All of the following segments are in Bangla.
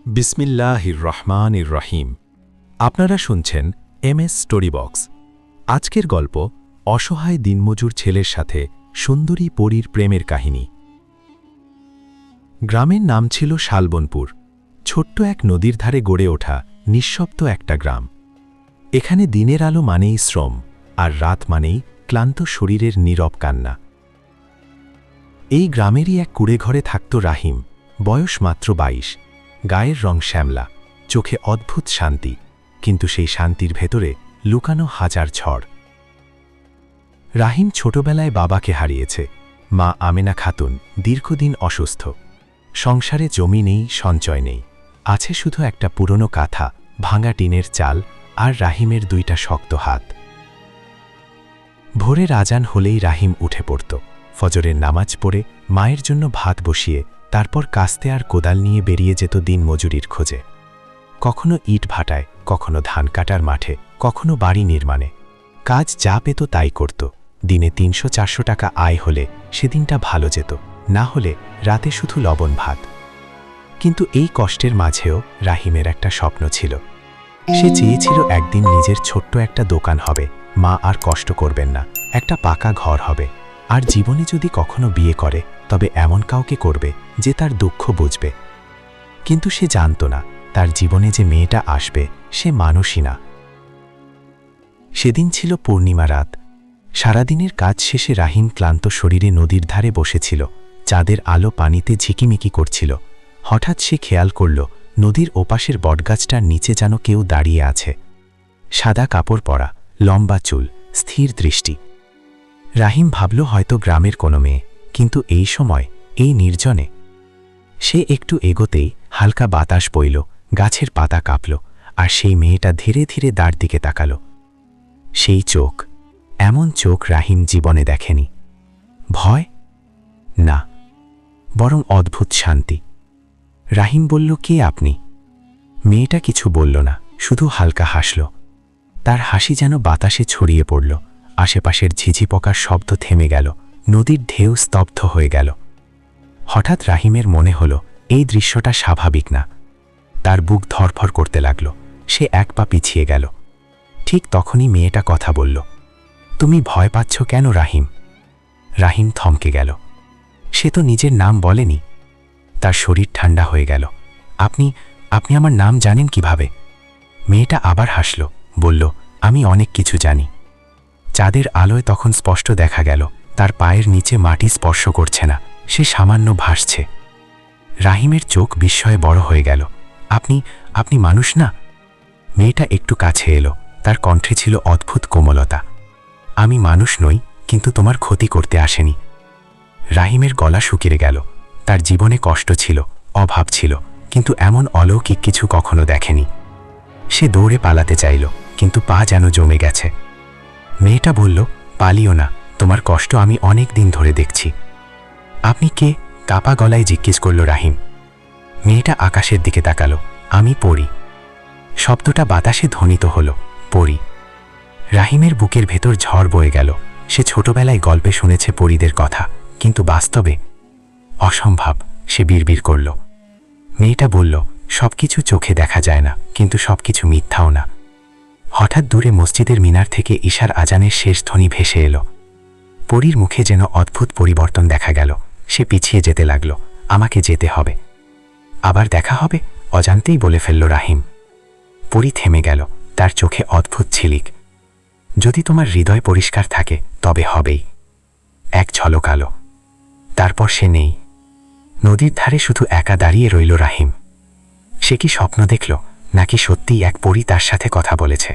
বিসমিল্লাহির রহমানির রহিম। আপনারা শুনছেন MS স্টোরি বক্স। আজকের গল্প অসহায় দিনমজুর ছেলের সাথে সুন্দরী পরীর প্রেমের কাহিনী। গ্রামের নাম ছিল শালবনপুর। ছোট্ট এক নদীর ধারে গড়ে ওঠা নিঃশব্দ একটা গ্রাম। এখানে দিনের আলো মানেই শ্রম, আর রাত মানেই ক্লান্ত শরীরের নীরব কান্না। এই গ্রামেরই এক কুঁড়েঘরে থাকত রাহিম। বয়স মাত্র 22। গায়ের রং শ্যামলা, চোখে অদ্ভুত শান্তি, কিন্তু সেই শান্তির ভেতরে লুকানো হাজার ঝড়। রাহিম ছোটবেলায় বাবাকে হারিয়েছে। মা আমেনা খাতুন দীর্ঘদিন অসুস্থ। সংসারে জমি নেই, সঞ্চয় নেই। আছে শুধু একটা পুরনো কাঁথা, ভাঙা টিনের চাল আর রাহিমের 2টা শক্ত হাত। ভোরের আজান হলেই রাহিম উঠে পড়ত। ফজরের নামাজ পড়ে মায়ের জন্য ভাত বসিয়ে তারপর কাস্তে আর কোদাল নিয়ে বেরিয়ে যেত দিন মজুরির খোঁজে। কখনো ইট ভাটায়, কখনো ধান কাটার মাঠে, কখনো বাড়ি নির্মাণে। কাজ যা পেত তাই করত। দিনে 300-400 টাকা আয় হলে সেদিনটা ভালো যেত, না হলে রাতে শুধু লবণ ভাত। কিন্তু এই কষ্টের মাঝেও রাহিমের একটা স্বপ্ন ছিল। সে চেয়েছিল একদিন নিজের ছোট্ট একটা দোকান হবে, মা আর কষ্ট করবেন না, একটা পাকা ঘর হবে। আর জীবনে যদি কখনো বিয়ে করে তবে এমন কাউকে করবে যে তার দুঃখ বুঝবে। কিন্তু সে জানত না তার জীবনে যে মেয়েটা আসবে সে মানুষই না। সেদিন ছিল পূর্ণিমা রাত। সারাদিনের কাজ শেষে রাহিম ক্লান্ত শরীরে নদীর ধারে বসেছিল। চাঁদের আলো পানিতে ঝিকিমিকি করছিল। হঠাৎ সে খেয়াল করল নদীর ওপাশের বটগাছটার নিচে যেন কেউ দাঁড়িয়ে আছে। সাদা কাপড় পরা, লম্বা চুল, স্থির দৃষ্টি। রাহিম ভাবল হয়তো গ্রামের কোনো মেয়ে, কিন্তু এই সময়, এই নির্জনে। সে একটু এগোতেই হালকা বাতাস বইল, গাছের পাতা কাঁপল, আর সেই মেয়েটা ধীরে ধীরে তার দিকে তাকাল। সেই চোখ, এমন চোখ রাহিম জীবনে দেখেনি। ভয় না, বরং অদ্ভুত শান্তি। রাহিম বলল, কে আপনি? মেয়েটা কিছু বলল না, শুধু হালকা হাসল। তার হাসি যেন বাতাসে ছড়িয়ে পড়ল। আশেপাশের ঝিঝি পোকার শব্দ থেমে গেল, নদীর ঢেউ স্তব্ধ হয়ে গেল। হঠাৎ রাহিমের মনে হল এই দৃশ্যটা স্বাভাবিক না। তার বুক ধরফর করতে লাগল। সে এক পা পিছিয়ে গেল। ঠিক তখনই মেয়েটা কথা বলল, তুমি ভয় পাচ্ছ কেন রাহিম? রাহিম থমকে গেল। সে তো নিজের নাম বলেনি। তার শরীর ঠান্ডা হয়ে গেল। আপনি আপনি আমার নাম জানেন কিভাবে? মেয়েটা আবার হাসল, বলল, আমি অনেক কিছু জানি। চাঁদের আলোয় তখন স্পষ্ট দেখা গেল তার পায়ের নিচে মাটি স্পর্শ করছে না, সে সামান্য ভাসছে। রাহিমের চোখ বিস্ময়ে বড় হয়ে গেল। আপনি আপনি মানুষ না? মেয়েটা একটু কাছে এলো, তার কণ্ঠে ছিল অদ্ভুত কোমলতা। আমি মানুষ নই, কিন্তু তোমার ক্ষতি করতে আসেনি। রাহিমের গলা শুকিয়ে গেল। তার জীবনে কষ্ট ছিল, অভাব ছিল, কিন্তু এমন অলৌকিক কিছু কখনো দেখেনি। সে দৌড়ে পালাতে চাইল, কিন্তু পা যেন জমে গেছে। মেয়েটা বলল, পালিও না, তোমার কষ্ট আমি অনেক দিন ধরে দেখছি। আপনি কে? কাপা গলায় জিজ্ঞেস করল রাহিম। মেয়েটা আকাশের দিকে তাকালো। আমি পড়ি। শব্দটা বাতাসে ধ্বনিত হল, পড়ি। রাহিমের বুকের ভেতর ঝড় বয়ে গেল। সে ছোটবেলায় গল্পে শুনেছে পরীদের কথা, কিন্তু বাস্তবে অসম্ভব। সে বিড়বিড় করল। মেয়েটা বলল, সবকিছু চোখে দেখা যায় না, কিন্তু সবকিছু মিথ্যাও না। হঠাৎ দূরে মসজিদের মিনার থেকে ঈশার আজানের শেষ ধ্বনি ভেসে এলো। পরীর মুখে যেন অদ্ভুত পরিবর্তন দেখা গেল। সে পিছিয়ে যেতে লাগল। আমাকে যেতে হবে। আবার দেখা হবে, অজান্তেই বলে ফেলল রাহিম। পরী থেমে গেল, তার চোখে অদ্ভুত ঝিলিক। যদি তোমার হৃদয় পরিষ্কার থাকে তবে হবেই। এক ঝলক আলো। তারপর সে নেই। নদীর ধারে শুধু একা দাঁড়িয়ে রইল রাহিম। সে কি স্বপ্ন দেখল, নাকি সত্যিই এক পরী তার সাথে কথা বলেছে?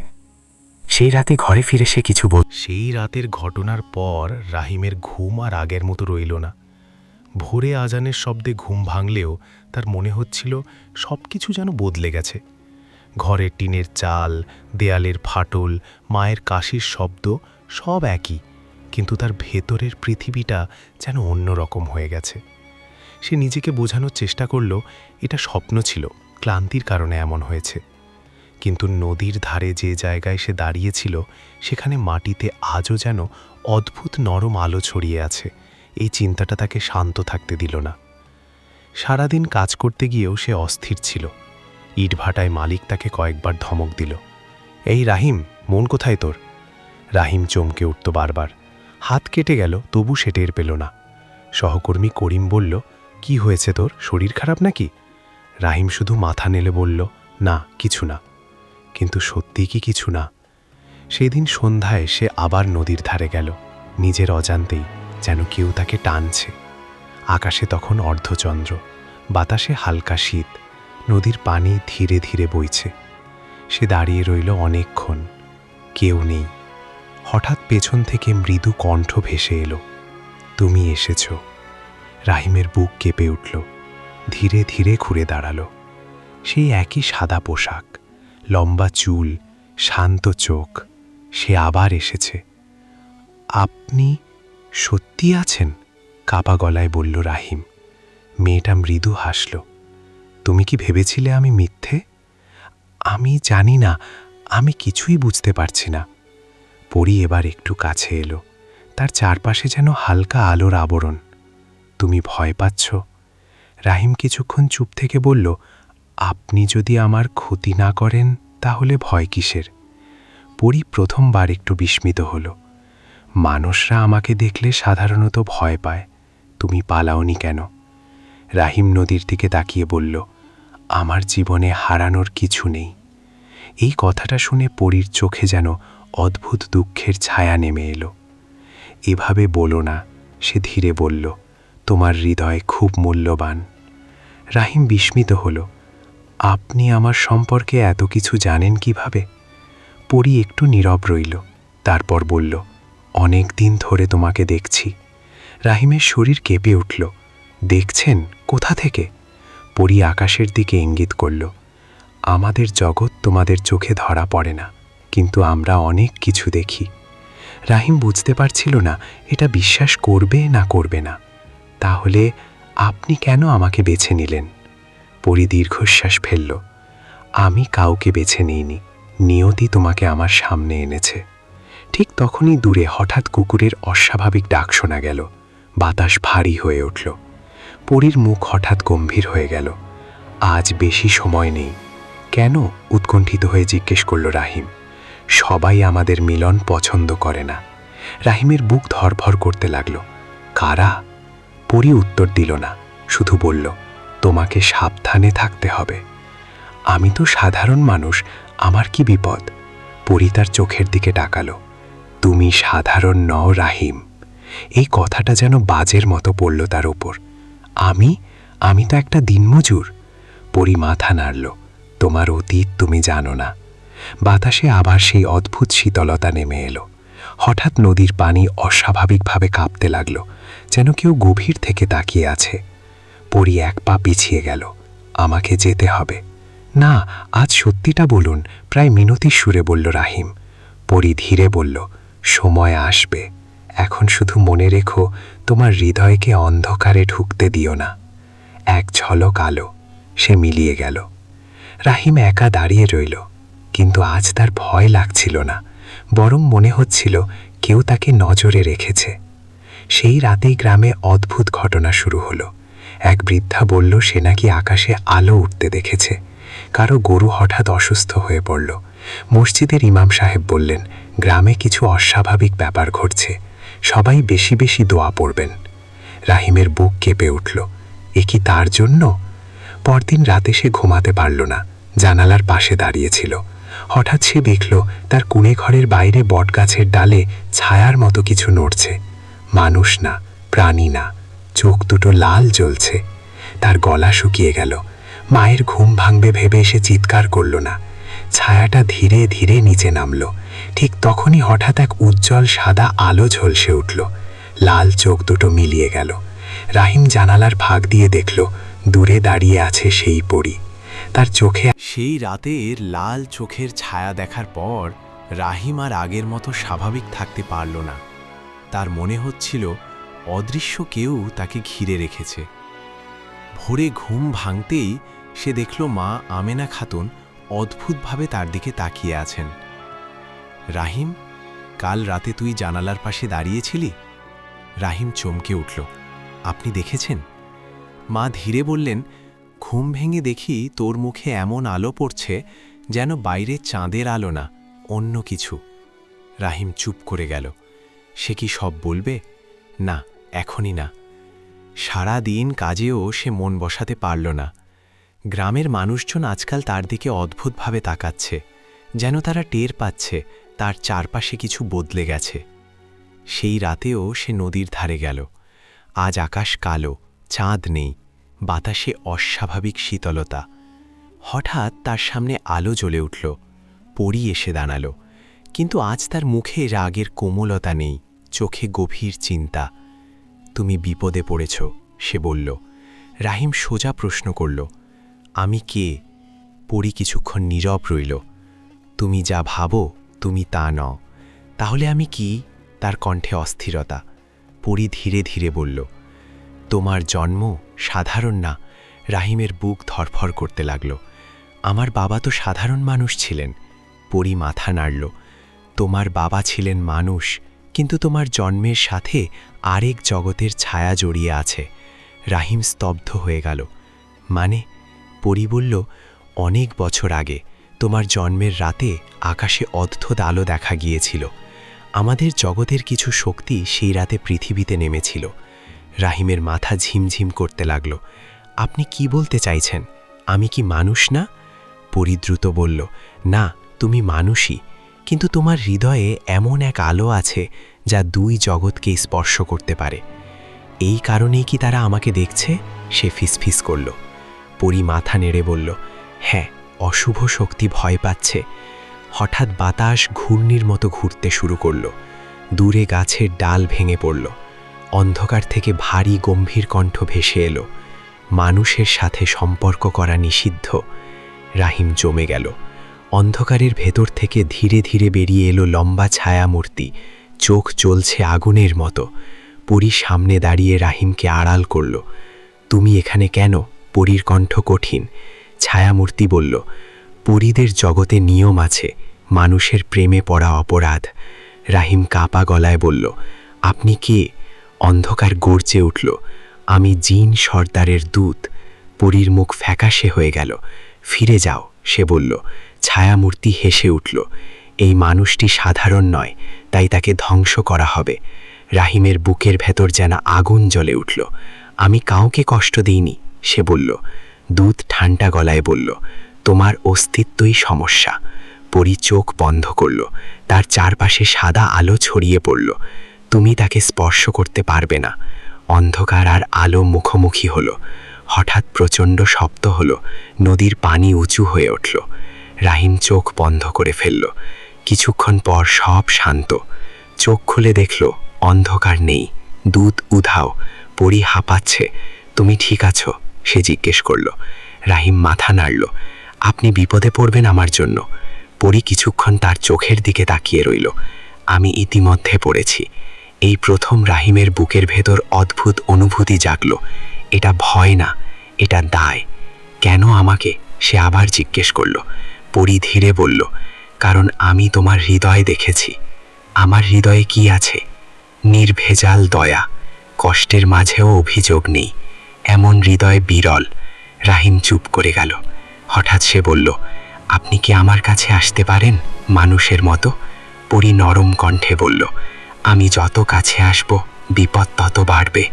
সেই রাতে ঘরে ফিরে সে কিছু সেই রাতের ঘটনার পর রাহিমের ঘুম আর আগের মতো রইল না। ভোরে আজানের শব্দে ঘুম ভাঙলেও তার মনে হচ্ছিল সব কিছু যেন বদলে গেছে। ঘরের টিনের চাল, দেয়ালের ফাটল, মায়ের কাশির শব্দ সব একই, কিন্তু তার ভেতরের পৃথিবীটা যেন অন্যরকম হয়ে গেছে। সে নিজেকে বোঝানোর চেষ্টা করল এটা স্বপ্ন ছিল, ক্লান্তির কারণে এমন হয়েছে। কিন্তু নদীর ধারে যে জায়গায় সে দাঁড়িয়েছিল সেখানে মাটিতে আজও যেন অদ্ভুত নরম আলো ছড়িয়ে আছে। এই চিন্তাটা তাকে শান্ত থাকতে দিল না। সারাদিন কাজ করতে গিয়েও সে অস্থির ছিল। ইটভাটায় মালিক তাকে কয়েকবার ধমক দিল, এই রাহিম, মন কোথায় তোর? রাহিম চমকে উঠত বারবার। হাত কেটে গেল, তবু সে টের পেল না। সহকর্মী করিম বলল, কি হয়েছে তোর, শরীর খারাপ নাকি? রাহিম শুধু মাথা নেড়ে বলল, না, কিছু না। কিন্তু সত্যি কি কিছু না? সেদিন সন্ধ্যায় সে আবার নদীর ধারে গেল, নিজের অজান্তেই, যেন কেউ তাকে টানছে। আকাশে তখন অর্ধচন্দ্র, বাতাসে হালকা শীত, নদীর পানি ধীরে ধীরে বইছে। সে দাঁড়িয়ে রইল অনেকক্ষণ, কেউ নেই। হঠাৎ পেছন থেকে মৃদু কণ্ঠ ভেসে এলো, তুমি এসেছ। রাহিমের বুক কেঁপে উঠল, ধীরে ধীরে ঘুরে দাঁড়ালো। সেই একই সাদা পোশাক, লম্বা চুল, শান্ত চোখ। সে আবার এসেছে। আপনি সত্যি আছেন? কাপা গলায় বলল রাহিম। মেয়েটা মৃদু হাসল, তুমি কি ভেবেছিলে আমি মিথ্যে? আমি জানি না, আমি কিছুই বুঝতে পারছি না। পরি এবার একটু কাছে এলো, তার চারপাশে যেন হালকা আলোর আবরণ। তুমি ভয় পাচ্ছ? রাহিম কিছুক্ষণ চুপ থেকে বলল, আপনি যদি আমার ক্ষতি না করেন তাহলে ভয় কিসের? পরি প্রথমবার একটু বিস্মিত হল। মানুষরা আমাকে দেখলে সাধারণত ভয় পায়, তুমি পালাওনি কেন? রাহিম নদীর দিকে তাকিয়ে বলল, আমার জীবনে হারানোর কিছু নেই। এই কথাটা শুনে পরীর চোখে যেন অদ্ভুত দুঃখের ছায়া নেমে এলো। এভাবে বলো না, সে ধীরে বলল, তোমার হৃদয় খুব মূল্যবান। রাহিম বিস্মিত হল, আপনি আমার সম্পর্কে এত কিছু জানেন কিভাবে? পরি একটু নীরব রইল, তারপর বলল, অনেক দিন ধরে তোমাকে দেখছি। রাহিমের শরীর কেঁপে উঠল, দেখছেন? কোথা থেকে? পরি আকাশের দিকে ইঙ্গিত করল, আমাদের জগৎ তোমাদের চোখে ধরা পড়ে না, কিন্তু আমরা অনেক কিছু দেখি। রাহিম বুঝতে পারছিল না এটা বিশ্বাস করবে না করবে না। তাহলে আপনি কেন আমাকে বেছে নিলেন? পরি দীর্ঘশ্বাস ফেলল, আমি কাউকে বেছে নিইনি, নিয়তি তোমাকে আমার সামনে এনেছে। ঠিক তখনই দূরে হঠাৎ কুকুরের অস্বাভাবিক ডাক শোনা গেল। বাতাস ভারী হয়ে উঠল। পরীর মুখ হঠাৎ গম্ভীর হয়ে গেল। আজ বেশি সময় নেই। কেন? উৎকণ্ঠিত হয়ে জিজ্ঞেস করল রাহিম। সবাই আমাদের মিলন পছন্দ করে না। রাহিমের বুক ধরফর করতে লাগল। কারা? পরি উত্তর দিল না, শুধু বলল, তোমাকে সাবধানে থাকতে হবে। আমি তো সাধারণ মানুষ, আমার কি বিপদ? পরি তার চোখের দিকে তাকালো। তুমি সাধারণ নও রাহিম। এই কথাটা যেন বাজের মতো পড়ল তার ওপর। আমি তো একটা দিনমজুর। পরি মাথা নাড়ল, তোমার অতীত তুমি জানো না। বাতাসে আবার সেই অদ্ভুত শীতলতা নেমে এলো। হঠাৎ নদীর পানি অস্বাভাবিকভাবে কাঁপতে লাগল, যেন কেউ গভীর থেকে তাকিয়ে আছে। পরি এক পা পিছিয়ে গেল, আমাকে যেতে হবে। না, আজ সত্যিটা বলুন, প্রায় মিনতির সুরে বলল রাহিম। পরি ধীরে বলল, সময় আসবে, এখন শুধু মনে রেখো তোমার হৃদয়কে অন্ধকারে ঢুকতে দিও না। এক ঝলক আলো, সে মিলিয়ে গেল। রাহিম একা দাঁড়িয়ে রইল, কিন্তু আজ তার ভয় লাগছিল না, বরং মনে হচ্ছিল কেউ তাকে নজরে রেখেছে। সেই রাতেই গ্রামে অদ্ভুত ঘটনা শুরু হলো। এক বৃদ্ধা বলল সে নাকি আকাশে আলো উঠতে দেখেছে। কারো গরু হঠাৎ অসুস্থ হয়ে পড়ল। মসজিদের ইমাম সাহেব বললেন, গ্রামে কিছু অস্বাভাবিক ব্যাপার ঘটছে, সবাই বেশি বেশি দোয়া পড়বেন। রাহিমের বুক কেঁপে উঠল, এ কি তার জন্য? পরদিন রাতে সে ঘুমাতে পারল না, জানালার পাশে দাঁড়িয়েছিল। হঠাৎ সে দেখল তার কুঁড়ে ঘরের বাইরে বটগাছের ডালে ছায়ার মতো কিছু নড়ছে। মানুষ না, প্রাণী না, চোখ দুটো লাল জ্বলছে। তার গলা শুকিয়ে গেল। মায়ের ঘুম ভাঙবে ভেবে সে চিৎকার করল না। ছায়াটা ধীরে ধীরে নিচে নামল। ঠিক তখনই হঠাৎ এক উজ্জ্বল সাদা আলো ঝলসে উঠল। লাল চোখ দুটো মিলিয়ে গেল। রাহিম জানালার ফাঁক দিয়ে দেখল দূরে দাঁড়িয়ে আছে সেই পরী। তার চোখে সেই রাতের লাল চোখের ছায়া দেখার পর রাহিম আর আগের মতো স্বাভাবিক থাকতে পারল না। তার মনে হচ্ছিল অদৃশ্য কেউ তাকে ঘিরে রেখেছে। ভোরে ঘুম ভাঙতেই সে দেখল মা আমেনা খাতুন অদ্ভুতভাবে তার দিকে তাকিয়ে আছেন। রাহিম, কাল রাতে তুই জানালার পাশে দাঁড়িয়েছিলি? রাহিম চমকে উঠল, আপনি দেখেছেন? মা ধীরে বললেন, ঘুম ভেঙে দেখি তোর মুখে এমন আলো পড়ছে যেন বাইরে চাঁদের আলো না, অন্য কিছু। রাহিম চুপ করে গেল। সে কি সব বলবে? না, এখনই না। সারা দিন কাজেও সে মন বসাতে পারল না। গ্রামের মানুষজন আজকাল তার দিকে অদ্ভুতভাবে তাকাচ্ছে, যেন তারা টের পাচ্ছে তার চারপাশে কিছু বদলে গেছে। সেই রাতেও সে নদীর ধারে গেল। আজ আকাশ কালো, চাঁদ নেই, বাতাসে অস্বাভাবিক শীতলতা। হঠাৎ তার সামনে আলো জ্বলে উঠল। পরী এসে দাঁড়াল, কিন্তু আজ তার মুখে রাগের কোমলতা নেই, চোখে গভীর চিন্তা। তুমি বিপদে পড়েছ, সে বলল। রাহিম সোজা প্রশ্ন করল, আমি কে? পরী কিছুক্ষণ নীরব রইল। তুমি যা ভাবো তুমি তা নও। তাহলে আমি কি? তার কণ্ঠে অস্থিরতা। পরী ধীরে ধীরে বলল, তোমার জন্ম সাধারণ না। রাহিমের বুক ধরফর করতে লাগল। আমার বাবা তো সাধারণ মানুষ ছিলেন। পরী মাথা নাড়ল। তোমার বাবা ছিলেন মানুষ, কিন্তু তোমার জন্মের সাথে আরেক জগতের ছায়া জড়িয়ে আছে। রাহিম স্তব্ধ হয়ে গেল। মানে? পরী বলল, অনেক বছর আগে তোমার জন্মের রাতে আকাশে অদ্ভুত আলো দেখা গিয়েছিল। আমাদের জগতের কিছু শক্তি সেই রাতে পৃথিবীতে নেমেছিল। রাহিমের মাথা ঝিমঝিম করতে লাগল। আপনি কি বলতে চাইছেন? আমি কি মানুষ না? পরী দ্রুত বলল, না, তুমি মানুষই, কিন্তু তোমার হৃদয়ে এমন এক আলো আছে যা দুই জগৎকে স্পর্শ করতে পারে। এই কারণেই কি তারা আমাকে দেখছে? সে ফিসফিস করল। পরী মাথা নেড়ে বলল, হ্যাঁ, অশুভ শক্তি ভয় পাচ্ছে। হঠাৎ বাতাস ঘূর্ণির মতো ঘুরতে শুরু করল। দূরে গাছের ডাল ভেঙে পড়ল। অন্ধকার থেকে ভারী গম্ভীর কণ্ঠ ভেসে এলো, মানুষের সাথে সম্পর্ক করা নিষিদ্ধ। রাহিম জমে গেল। অন্ধকারের ভেতর থেকে ধীরে ধীরে বেরিয়ে এলো লম্বা ছায়ামূর্তি, চোখ জ্বলছে আগুনের মতো। পরী সামনে দাঁড়িয়ে রাহিমকে আড়াল করল। তুমি এখানে কেন? পরীর কণ্ঠ কঠিন। ছায়ামূর্তি বলল, পরীদের জগতে নিয়ম আছে, মানুষের প্রেমে পড়া অপরাধ। রাহিম কাপা গলায় বলল, আপনি কে? অন্ধকার গর্জে উঠল, আমি জিন সর্দারের দূত। পরীর মুখ ফ্যাকাশে হয়ে গেল। ফিরে যাও, সে বলল। ছায়ামূর্তি হেসে উঠল, এই মানুষটি সাধারণ নয়, তাই তাকে ধ্বংস করা হবে। রাহিমের বুকের ভেতর যেন আগুন জ্বলে উঠল। আমি কাউকে কষ্ট দিইনি, সে বলল। দূত ঠান্ডা গলায় বলল, তোমার অস্তিত্বই সমস্যা। পরী চোখ বন্ধ করল। তার চারপাশে সাদা আলো ছড়িয়ে পড়ল। তুমি তাকে স্পর্শ করতে পারবে না। অন্ধকার আর আলো মুখোমুখি হলো। হঠাৎ প্রচণ্ড শব্দ হলো, নদীর পানি উঁচু হয়ে উঠল। রাহিম চোখ বন্ধ করে ফেলল। কিছুক্ষণ পর সব শান্ত। চোখ খুলে দেখল অন্ধকার নেই, দুধ উধাও। পরী হাঁপাচ্ছে। তুমি ঠিক আছো? সে জিজ্ঞেস করল। রাহিম মাথা নাড়ল। আপনি বিপদে পড়বেন আমার জন্য। পরী কিছুক্ষণ তার চোখের দিকে তাকিয়ে রইল। আমি ইতিমধ্যে পড়েছি। এই প্রথম রাহিমের বুকের ভেতর অদ্ভুত অনুভূতি জাগল। এটা ভয় না, এটা দায়। কেন আমাকে? সে আবার জিজ্ঞেস করল। পরী ধীরে বলল, কারণ আমি তোমার হৃদয় দেখেছি। আমার হৃদয়ে কি আছে? নির্ভেজাল দয়া, কষ্টের মাঝেও অভিযোগ নেই। এমন হৃদয় বিরল। রাহিম চুপ করে গেল। হঠাৎ সে বলল, আপনি কি আমার কাছে আসতে পারেন মানুষের মতো? পরী নরম কণ্ঠে বলল, আমি যত কাছে আসব বিপদ তত বাড়বে।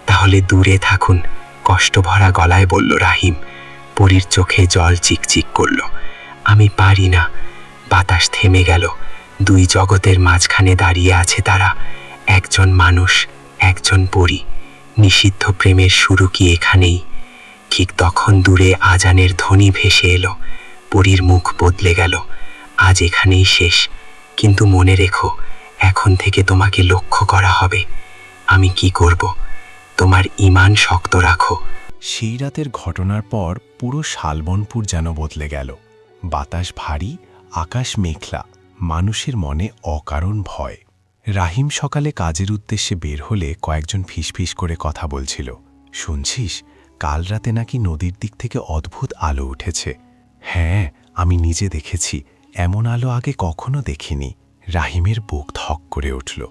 তাহলে দূরে থাকুন, কষ্টভরা গলায় বলল রাহিম। পরীর চোখে জল চিকচিক করল। আমি পারি না। বাতাস থেমে গেল। দুই জগতের মাঝখানে দাঁড়িয়ে আছে তারা, একজন মানুষ, একজন পরী। নিষিদ্ধ প্রেমের শুরু কি এখানেই? ঠিক তখন দূরে আজানের ধ্বনি ভেসে এলো। পরীর মুখ বদলে গেল। আজ এখানেই শেষ, কিন্তু মনে রেখো, এখন থেকে তোমাকে লক্ষ্য করা হবে। আমি কি করব? তোমার ঈমান শক্ত রাখো। সেই রাতের ঘটনার পর পুরো শালবনপুর যেন বদলে গেল। বাতাস ভারী, আকাশ মেঘলা, মানুষের মনে অকারণ ভয়। রাহিম সকালে কাজের উদ্দেশ্যে বের হলে কয়েকজন ফিসফিস করে কথা বলছিল। শুনছিস, কাল রাতে নাকি নদীর দিক থেকে অদ্ভুত আলো উঠেছে। হ্যাঁ, আমি নিজে দেখেছি। এমন আলো আগে কখনো দেখিনি। রাহিমের বুক ধক করে উঠল।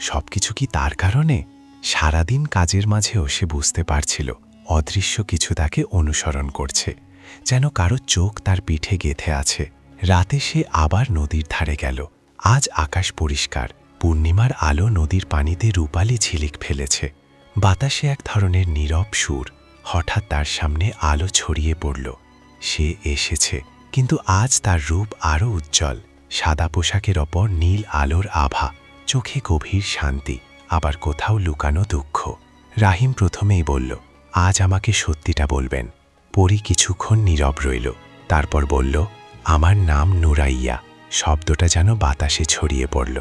সবকিছু কি তার কারণে? সারাদিন কাজের মাঝেও সে বুঝতে পারছিল অদৃশ্য কিছু তাকে অনুসরণ করছে, যেন কারো চোখ তার পিঠে গেঁথে আছে। রাতে সে আবার নদীর ধারে গেল। আজ আকাশ পরিষ্কার, পূর্ণিমার আলো নদীর পানিতে রূপালি ঝিলিক ফেলেছে। বাতাসে এক ধরনের নীরব সুর। হঠাৎ তার সামনে আলো ছড়িয়ে পড়ল। সে এসেছে, কিন্তু আজ তার রূপ আরও উজ্জ্বল। সাদা পোশাকের ওপর নীল আলোর আভা, চোখে গভীর শান্তি, আবার কোথাও লুকানো দুঃখ। রাহিম প্রথমেই বলল, আজ আমাকে সত্যিটা বলবেন। পরী কিছুক্ষণ নীরব রইল, তারপর বলল, আমার নাম নুরাইয়া। শব্দটা যেন বাতাসে ছড়িয়ে পড়ল।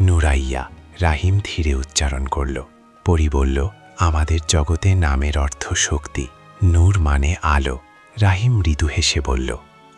নুরাইয়া। রাহিম ধীরে উচ্চারণ করল। পরী বলল, আমাদের জগতে নামের অর্থ শক্তি। নূর মানে আলো। রাহিম মৃদু হেসে বলল,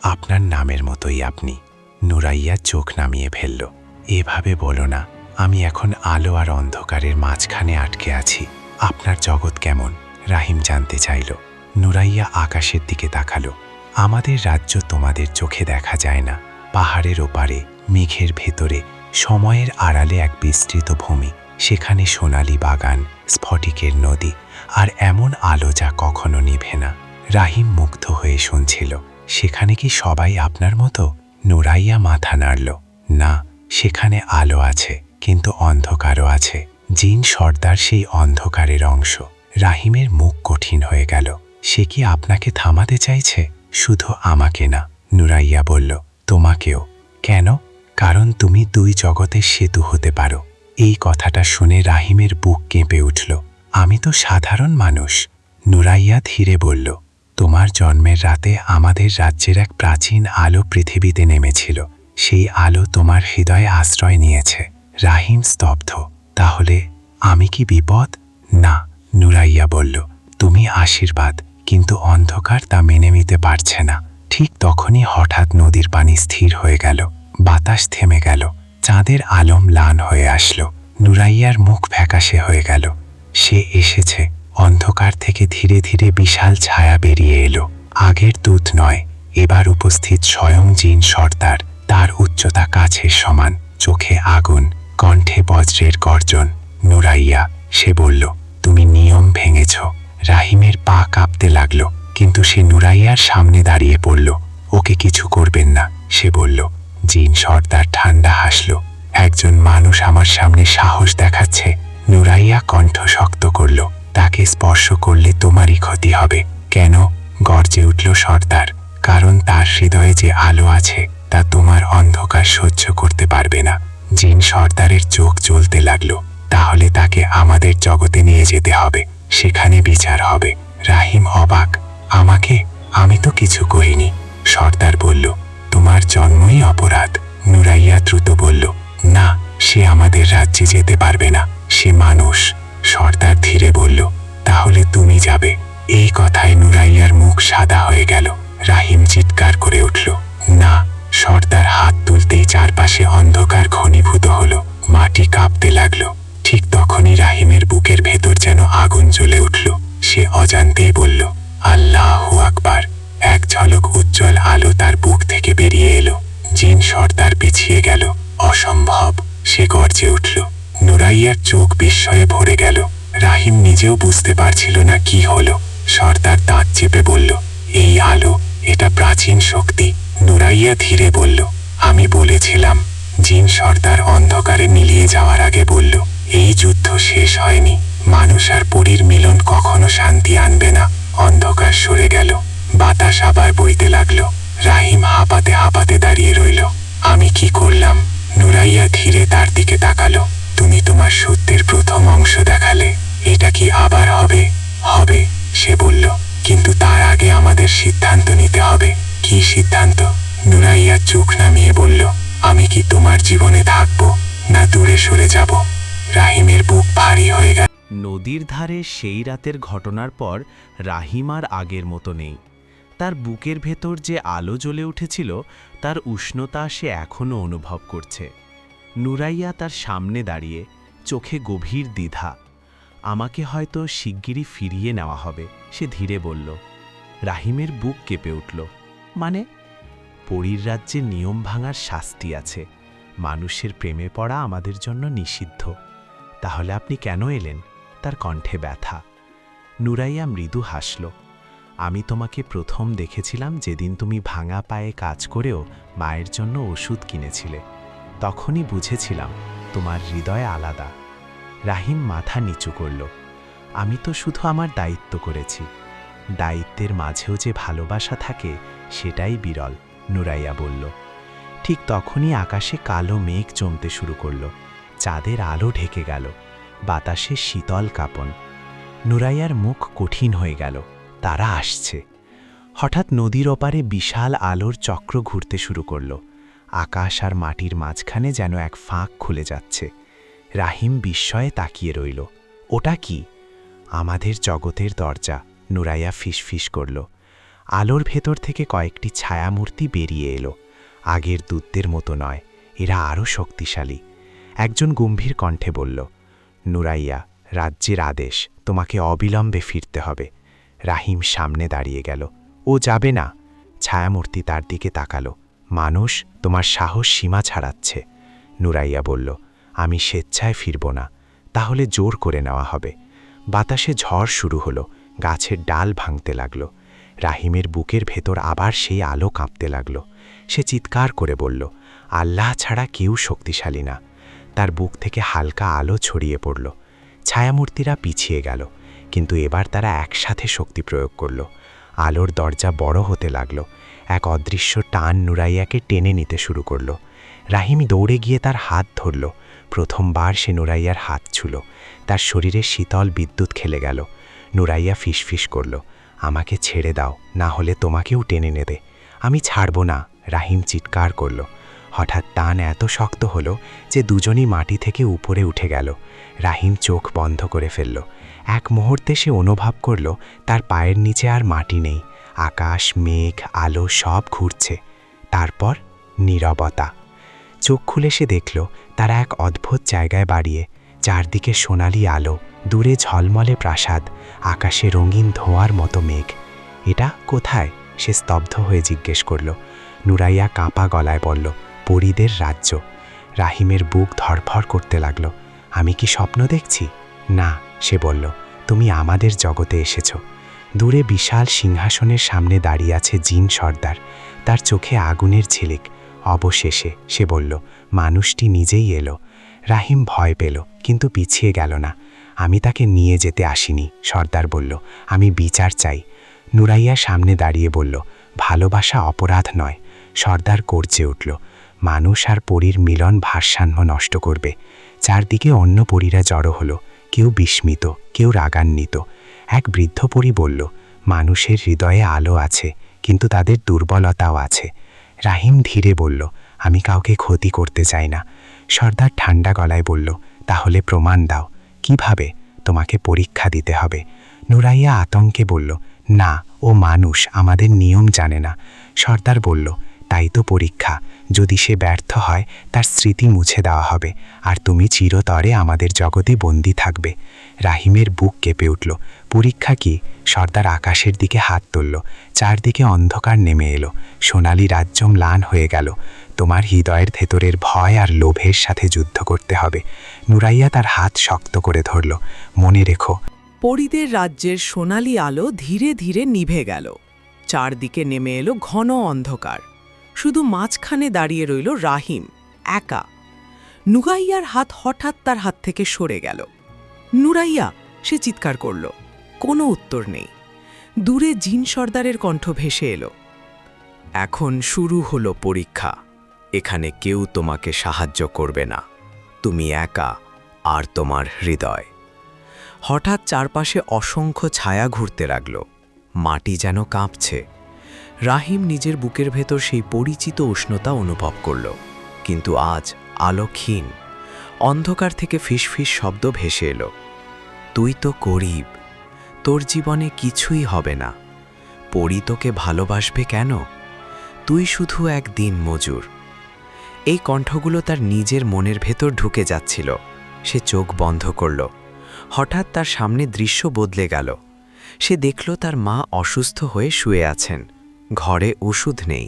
আপনার নামের মতোই আপনি। নুরাইয়া চোখ নামিয়ে ফেলল। এভাবে বলো না, আমি এখন আলো আর অন্ধকারের মাঝখানে আটকে আছি। আপনার জগৎ কেমন? রাহিম জানতে চাইল। নুরাইয়া আকাশের দিকে তাকালো। আমাদের রাজ্য তোমাদের চোখে দেখা যায় না। পাহাড়ের ওপারে, মেঘের ভেতরে, সময়ের আড়ালে এক বিস্তৃত ভূমি। সেখানে সোনালি বাগান, স্ফটিকের নদী, আর এমন আলো যা কখনো নিভে না। রাহিম মুগ্ধ হয়ে শুনছিল। সেখানে কি সবাই আপনার মতো? নুরাইয়া মাথা নাড়ল। না, সেখানে আলো আছে, কিন্তু অন্ধকারও আছে। জিন সর্দার সেই অন্ধকারের অংশ। রাহিমের মুখ কঠিন হয়ে গেল। সে কি আপনাকে থামাতে চাইছে? শুধু আমাকে না, নুরাইয়া বলল, তোমাকেও। কেন? কারণ তুমি দুই জগতের সেতু হতে পারো। এই কথাটা শুনে রাহিমের বুক কেঁপে উঠল। আমি তো সাধারণ মানুষ। নুরাইয়া ধীরে বলল, তোমার জন্মের রাতে আমাদের রাজ্যের এক প্রাচীন আলো পৃথিবীতে নেমেছিল। সেই আলো তোমার হৃদয়ে আশ্রয় নিয়েছে। রাহিম স্তব্ধ। তাহলে আমি কি বিপদ? না, নুরাইয়া বলল, তুমি আশীর্বাদ। কিন্তু অন্ধকার তা মেনে নিতে পারছে না। ঠিক তখনই হঠাৎ নদীর পানি স্থির হয়ে গেল। বাতাস থেমে গেল। চাঁদের আলো ম্লান হয়ে আসলো। নুরাইয়ার মুখ ফ্যাকাশে হয়ে গেল। সে এসেছে। অন্ধকার থেকে ধীরে ধীরে বিশাল ছায়া বেরিয়ে এলো। আগের দূত নয়, এবার উপস্থিত স্বয়ং জিন সর্দার। তার উচ্চতা কাছের সমান, চোখে আগুন, কণ্ঠে বজ্রের গর্জন। নুরাইয়া, সে বলল, তুমি নিয়ম ভেঙেছ। রাহিমের পা কাঁপতে লাগলো, কিন্তু সে নুরাইয়ার সামনে দাঁড়িয়ে পড়ল। ওকে কিছু করবেন না, সে বলল। জিন সর্দার ঠান্ডা হাসল। একজন মানুষ আমার সামনে সাহস দেখাচ্ছে। নুরাইয়া কণ্ঠ শক্ত করল, তাকে স্পর্শ করলে তোমারই ক্ষতি হবে। কেন? গর্জে উঠল সর্দার। কারণ তার হৃদয়ে যে আলো আছে তা তোমার অন্ধকার সহ্য করতে পারবে না। জিন সর্দারের চোখ জ্বলতে লাগলো। তাহলে তাকে আমাদের জগতে নিয়ে যেতে হবে, সেখানে বিচার হবে। রাহিম অবাক। আমাকে? আমি তো কিছু করিনি। সর্দার বলল, তোমার জন্মই অপরাধ। নুরাইয়া দ্রুত বলল, না, সে আমাদের রাজ্যে যেতে পারবে না। সে মানুষ। সর্দার ধীরে বলল, তাহলে তুমি যাবে। এই কথায় নুরাইয়ার মুখ সাদা হয়ে গেল। রাহিম চিৎকার করে উঠল, না। সর্দার হাত তুলতেই চারপাশে অন্ধকার ঘনীভূত হলো। মাটি কাঁপতে লাগলো। ঠিক তখনই রাহিমের বুকের ভেতর যেন আগুন জ্বলে উঠল। সে অজান্তেই বলল, আল্লাহু আকবার। এক ঝলক উজ্জ্বল আলো তার বুক থেকে বেরিয়ে এলো। জিন সর্দার পিছিয়ে গেল। অসম্ভব, সে গর্জে উঠল। নুরাইয়ার চোখ বিস্ময়ে ভরে গেল। রাহিম নিজেও বুঝতে পারছিল না কি হলো। সর্দার দাঁত চেপে বলল, এই আলো, এটা প্রাচীন শক্তি। নুরাইয়া ধীরে বলল, আমি বলেছিলাম। জিন সর্দার অন্ধকারে মিলিয়ে যাওয়ার আগে বলল, এই যুদ্ধ শেষ হয়নি। মানুষ আর পরীর মিলন কখনো শান্তি আনবে না। অন্ধকার সরে গেল। বাতাস আবার বইতে লাগলো। রাহিম হাঁপাতে হাঁপাতে দাঁড়িয়ে রইল। আমি কি করলাম? নুরাইয়া ধীরে তার দিকে তাকালো। তুমি তোমার সত্যের প্রথম অংশ দেখালে। এটা কি আবার হবে? হবে, সে বলল। কিন্তু তার আগে আমাদের সিদ্ধান্ত নিতে হবে। কি সিদ্ধান্ত? নুরাইয়া চোখ নামিয়ে বলল, আমি কি তোমার জীবনে থাকবো, না দূরে সরে যাব? রাহিমের বুক ভারী হয়ে গেল। নদীর ধারে সেই রাতের ঘটনার পর রাহিম আর আগের মতো নেই। তার বুকের ভেতর যে আলো জ্বলে উঠেছিল তার উষ্ণতা সে এখনও অনুভব করছে। নুরাইয়া তার সামনে দাঁড়িয়ে, চোখে গভীর দ্বিধা। আমাকে হয়তো শিগগিরই ফিরিয়ে নেওয়া হবে, সে ধীরে বলল। রাহিমের বুক কেঁপে উঠল। মানে? পরীর রাজ্যে নিয়ম ভাঙার শাস্তি আছে। মানুষের প্রেমে পড়া আমাদের জন্য নিষিদ্ধ। তাহলে আপনি কেন এলেন? তার কণ্ঠে ব্যথা। নুরাইয়া মৃদু হাসল। আমি তোমাকে প্রথম দেখেছিলাম যেদিন তুমি ভাঙা পায়ে কাজ করেও মায়ের জন্য ওষুধ কিনেছিলে। তখনই বুঝেছিলাম তোমার হৃদয় আলাদা। রাহিম মাথা নিচু করল। আমি তো শুধু আমার দায়িত্ব করেছি। দায়িত্বের মাঝেও যে ভালোবাসা থাকে সেটাই বিরল, নুরাইয়া বলল। ঠিক তখনই আকাশে কালো মেঘ জমতে শুরু করল। চাঁদের আলো ঢেকে গেল, বাতাসে শীতল কাঁপন। নুরাইয়ার মুখ কঠিন হয়ে গেল। তারা আসছে। হঠাৎ নদীর ওপারে বিশাল আলোর চক্র ঘুরতে শুরু করল। আকাশ আর মাটির মাঝখানে যেন এক ফাঁক খুলে যাচ্ছে। রাহিম বিস্ময়ে তাকিয়ে রইল। ওটা কি? আমাদের জগতের দরজা, নুরাইয়া ফিসফিস করল। আলোর ভেতর থেকে কয়েকটি ছায়ামূর্তি বেরিয়ে এলো। আগের দূতদের মতো নয়, এরা আরও শক্তিশালী। একজন গম্ভীর কণ্ঠে বলল, নুরাইয়া, রাজ্যের আদেশ, তোমাকে অবিলম্বে ফিরতে হবে। রাহিম সামনে দাঁড়িয়ে গেল। ও যাবে না। ছায়ামূর্তি তার দিকে তাকালো। মানুষ, তোমার সাহস সীমা ছাড়াচ্ছে। নুরাইয়া বলল, আমি স্বেচ্ছায় ফিরব না। তাহলে জোর করে নেওয়া হবে। বাতাসে ঝড় শুরু হলো, গাছের ডাল ভাঙতে লাগল। রাহিমের বুকের ভেতর আবার সেই আলো কাঁপতে লাগল। সে চিৎকার করে বলল, আল্লাহ ছাড়া কেউ শক্তিশালী না। তার বুক থেকে হালকা আলো ছড়িয়ে পড়ল। ছায়ামূর্তিরা পিছিয়ে গেল, কিন্তু এবার তারা একসাথে শক্তি প্রয়োগ করল। আলোর দরজা বড় হতে লাগল। এক অদৃশ্য টান নুরাইয়াকে টেনে নিতে শুরু করল। রাহিম দৌড়ে গিয়ে তার হাত ধরল। প্রথমবার সে নুরাইয়ার হাত ছুল। তার শরীরে শীতল বিদ্যুৎ খেলে গেল। নুরাইয়া ফিসফিস করল, আমাকে ছেড়ে দাও, না হলে তোমাকেও টেনে নেবে। আমি ছাড়ব না, রাহিম চিৎকার করল। হঠাৎ টান এত শক্ত হলো যে দুজনই মাটি থেকে উপরে উঠে গেল। রাহিম চোখ বন্ধ করে ফেলল। এক মুহূর্তে সে অনুভব করল তার পায়ের নিচে আর মাটি নেই। আকাশ, মেঘ, আলো সব ঘুরছে। তারপর নীরবতা। চোখ খুলে সে দেখল তারা এক অদ্ভুত জায়গায় দাঁড়িয়ে। চারদিকে সোনালি আলো, দূরে ঝলমলে প্রাসাদ, আকাশে রঙিন ধোঁয়ার মতো মেঘ। এটা কোথায়? সে স্তব্ধ হয়ে জিজ্ঞেস করল। নুরাইয়া কাঁপা গলায় বলল, পরীদের রাজ্য। রাহিমের বুক ধড়ফড় করতে লাগল। আমি কি স্বপ্ন দেখছি? না, সে বলল, তুমি আমাদের জগতে এসেছ। দূরে বিশাল সিংহাসনের সামনে দাঁড়িয়ে আছে জিন সর্দার। তার চোখে আগুনের ঝিলিক। অবশেষে, সে বলল, মানুষটি নিজেই এলো। রাহিম ভয় পেল, কিন্তু পিছিয়ে গেল না। আমি তাকে নিয়ে যেতে আসিনি, সর্দার বলল, আমি বিচার চাই। নুরাইয়া সামনে দাঁড়িয়ে বলল, ভালোবাসা অপরাধ নয়। সর্দার গর্জে উঠল, মানুষ আর পরীর মিলন ভারসাম্য নষ্ট করবে। চারদিকে অন্য পরীরা জড়ো হলো, কেউ বিস্মিত, কেউ রাগান্বিত। এক বৃদ্ধ পরী বলল, মানুষের হৃদয়ে আলো আছে, কিন্তু তাদের দুর্বলতাও আছে। রাহিম ধীরে বলল, আমি কাউকে ক্ষতি করতে চাই না। সর্দার ঠান্ডা গলায় বলল, তাহলে প্রমাণ দাও। কিভাবে? তোমাকে পরীক্ষা দিতে হবে। নুরাইয়া আতঙ্কে বলল, না, ও মানুষ, আমাদের নিয়ম জানে না। সর্দার বলল, তাই তো পরীক্ষা। যদি সে ব্যর্থ হয়, তার স্মৃতি মুছে দেওয়া হবে, আর তুমি চিরতরে আমাদের জগতে বন্দী থাকবে। রাহিমের বুক কেঁপে উঠল। পরীক্ষা কি? সর্দার আকাশের দিকে হাত তুলল। চারদিকে অন্ধকার নেমে এলো। সোনালি রাজ্য ম্লান হয়ে গেল। তোমার হৃদয়ের ভেতরের ভয় আর লোভের সাথে যুদ্ধ করতে হবে। নুরাইয়া তার হাত শক্ত করে ধরল। মনে রেখো। পরীদের রাজ্যের সোনালি আলো ধীরে ধীরে নিভে গেল। চারদিকে নেমে এলো ঘন অন্ধকার। শুধু মাঝখানে দাঁড়িয়ে রইল রাহিম, একা। নুরাইয়ার হাত হঠাৎ তার হাত থেকে সরে গেল। নুরাইয়া, সে চিৎকার করল। কোনো উত্তর নেই। দূরে জিন সর্দারের কণ্ঠ ভেসে এলো, এখন শুরু হলো পরীক্ষা। এখানে কেউ তোমাকে সাহায্য করবে না। তুমি একা, আর তোমার হৃদয়। হঠাৎ চারপাশে অসংখ্য ছায়া ঘুরতে লাগল। মাটি যেন কাঁপছে। রাহিম নিজের বুকের ভেতর সেই পরিচিত উষ্ণতা অনুভব করল, কিন্তু আজ আলো ক্ষীণ। অন্ধকার থেকে ফিসফিস শব্দ ভেসে এলো, তুই তো গরিব, তোর জীবনে কিছুই হবে না। পরী তোকে ভালোবাসবে কেন? তুই শুধু এক দিন মজুর। এই কণ্ঠগুলো তার নিজের মনের ভেতর ঢুকে যাচ্ছিল। সে চোখ বন্ধ করল। হঠাৎ তার সামনে দৃশ্য বদলে গেল। সে দেখল তার মা অসুস্থ হয়ে শুয়ে আছেন। ঘরে ওষুধ নেই।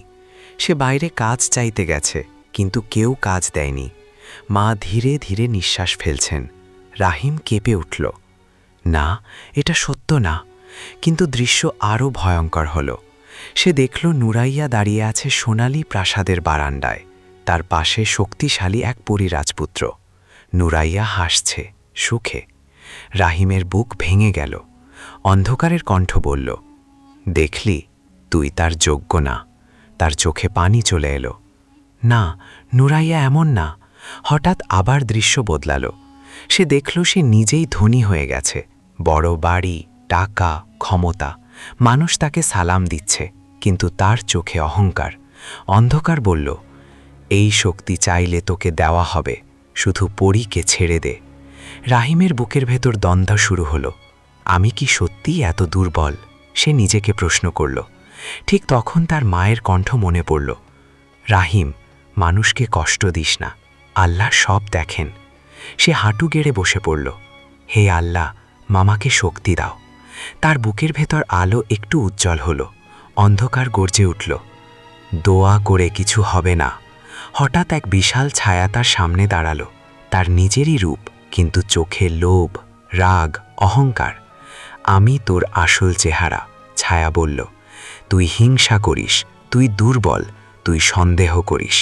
সে বাইরে কাজ চাইতে গেছে, কিন্তু কেউ কাজ দেয়নি। মা ধীরে ধীরে নিঃশ্বাস ফেলছেন। রাহিম কেঁপে উঠল। না, এটা সত্য না। কিন্তু দৃশ্য আরও ভয়ঙ্কর হল। সে দেখল নুরাইয়া দাঁড়িয়ে আছে সোনালি প্রাসাদের বারান্দায়, তার পাশে শক্তিশালী এক পরিরাজপুত্র। নুরাইয়া হাসছে, সুখে। রাহিমের বুক ভেঙে গেল। অন্ধকারের কণ্ঠ বলল, দেখলি, তুই তার যোগ্য না। তার চোখে পানি চলে এলো। না, নুরাইয়া এমন না। হঠাৎ আবার দৃশ্য বদলালো। সে দেখল সে নিজেই ধনী হয়ে গেছে। বড় বাড়ি, টাকা, ক্ষমতা। মানুষ তাকে সালাম দিচ্ছে, কিন্তু তার চোখে অহংকার। অন্ধকার বলল, এই শক্তি চাইলে তোকে দেওয়া হবে, শুধু পরীকে ছেড়ে দে। রাহিমের বুকের ভেতর দ্বন্দ্ব শুরু হলো। আমি কি সত্যিই এত দুর্বল? সে নিজেকে প্রশ্ন করল। ঠিক তখন তার মায়ের কণ্ঠ মনে পড়ল, রাহিম, মানুষকে কষ্ট দিস না, আল্লাহ সব দেখেন। সে হাঁটু গেড়ে বসে পড়ল। হে আল্লাহ, মামাকে শক্তি দাও। তার বুকের ভেতর আলো একটু উজ্জ্বল হলো। অন্ধকার গর্জে উঠল, দোয়া করে কিছু হবে না। হঠাৎ এক বিশাল ছায়া তার সামনে দাঁড়ালো। তার নিজেরই রূপ, কিন্তু চোখে লোভ, রাগ, অহংকার। আমি তোর আসল চেহারা, ছায়া বলল। তুই হিংসা করিস, তুই দুর্বল, তুই সন্দেহ করিস।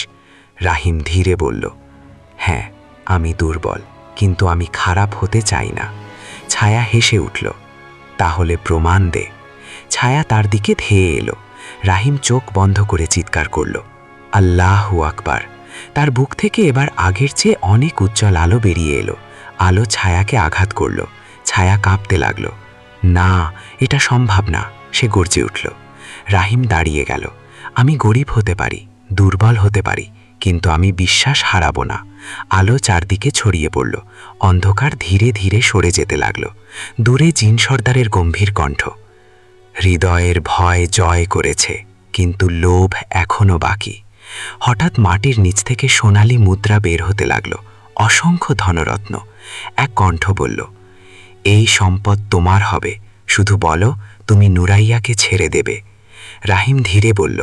রাহিম ধীরে বলল, হ্যাঁ, আমি দুর্বল, কিন্তু আমি খারাপ হতে চাই না। ছায়া হেসে উঠল, তাহলে প্রমাণ দে। ছায়া তার দিকে ধেয়ে এলো। রাহিম চোখ বন্ধ করে চিৎকার করল, আল্লাহু আকবার। তার বুক থেকে এবার আগের চেয়ে অনেক উজ্জ্বল আলো বেরিয়ে এলো। আলো ছায়াকে আঘাত করল। ছায়া কাঁপতে লাগল। না, এটা সম্ভব না, সে গর্জে উঠল। রাহিম দাঁড়িয়ে গেল। আমি গরিব হতে পারি, দুর্বল হতে পারি, কিন্তু আমি বিশ্বাস হারাবো না। আলো চারদিকে ছড়িয়ে পড়ল। অন্ধকার ধীরে ধীরে সরে যেতে লাগল। দূরে জিন সর্দারের গম্ভীর কণ্ঠ, হৃদয়ের ভয় জয় করেছে, কিন্তু লোভ এখনো বাকি। হঠাৎ মাটির নিচ থেকে সোনালি মুদ্রা বের হতে লাগল, অসংখ্য ধনরত্ন। এক কণ্ঠ বলল, এই সম্পদ তোমার হবে, শুধু বলো তুমি নুরাইয়াকে ছেড়ে দেবে। রাহিম ধীরে বলল,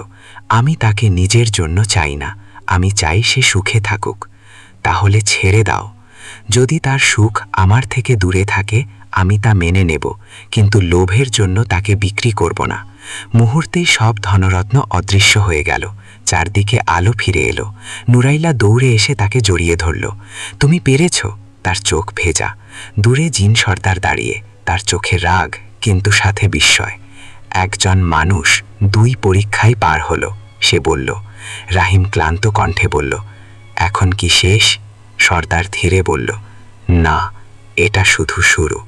আমি তাকে নিজের জন্য চাই না, আমি চাই সে সুখে থাকুক। তাহলে ছেড়ে দাও। যদি তার সুখ আমার থেকে দূরে থাকে, আমি তা মেনে নেব, কিন্তু লোভের জন্য তাকে বিক্রি করব না। মুহূর্তেই সব ধনরত্ন অদৃশ্য হয়ে গেল। চারদিকে আলো ফিরে এলো। নুরাইলা দৌড়ে এসে তাকে জড়িয়ে ধরল। তুমি পেরেছ। তার চোখ ভেজা। দূরে জিন সর্দার দাঁড়িয়ে, তার চোখে রাগ, কিন্তু সাথে বিস্ময়। একজন মানুষ দুই পরীক্ষায় পার হলো, সে বলল। রাহিম ক্লান্ত কণ্ঠে বলল, এখন কি শেষ? সর্দার ধীরে বলল, না, এটা শুধু শুরু।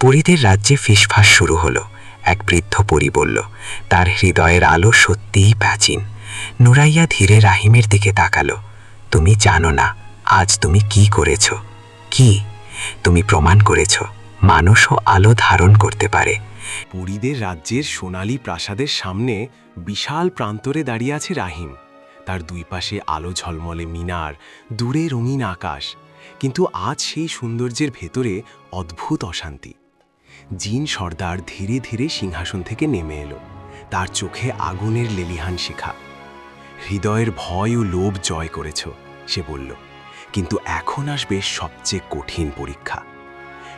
পরীদের রাজ্যে ফিসফাস শুরু হলো। এক বৃদ্ধ পরী বলল, তার হৃদয়ের আলো সত্যিই প্রাচীন। নুরাইয়া ধীরে রাহিমের দিকে তাকালো। তুমি জানো না আজ তুমি কি করেছ? কি? তুমি প্রমাণ করেছ মানুষও আলো ধারণ করতে পারে। পরীদের রাজ্যের সোনালী প্রাসাদের সামনে বিশাল প্রান্তরে দাঁড়িয়ে আছে রাহিম। তার দুই পাশে আলো ঝলমলে মিনার, দূরে রঙিন আকাশ। কিন্তু আজ সেই সৌন্দর্যের ভেতরে অদ্ভুত অশান্তি। জিন সর্দার ধীরে ধীরে সিংহাসন থেকে নেমে এলো। তার চোখে আগুনের লেলিহান শিখা। হৃদয়ের ভয় ও লোভ জয় করেছ, সে বলল, কিন্তু এখন আসবে সবচেয়ে কঠিন পরীক্ষা।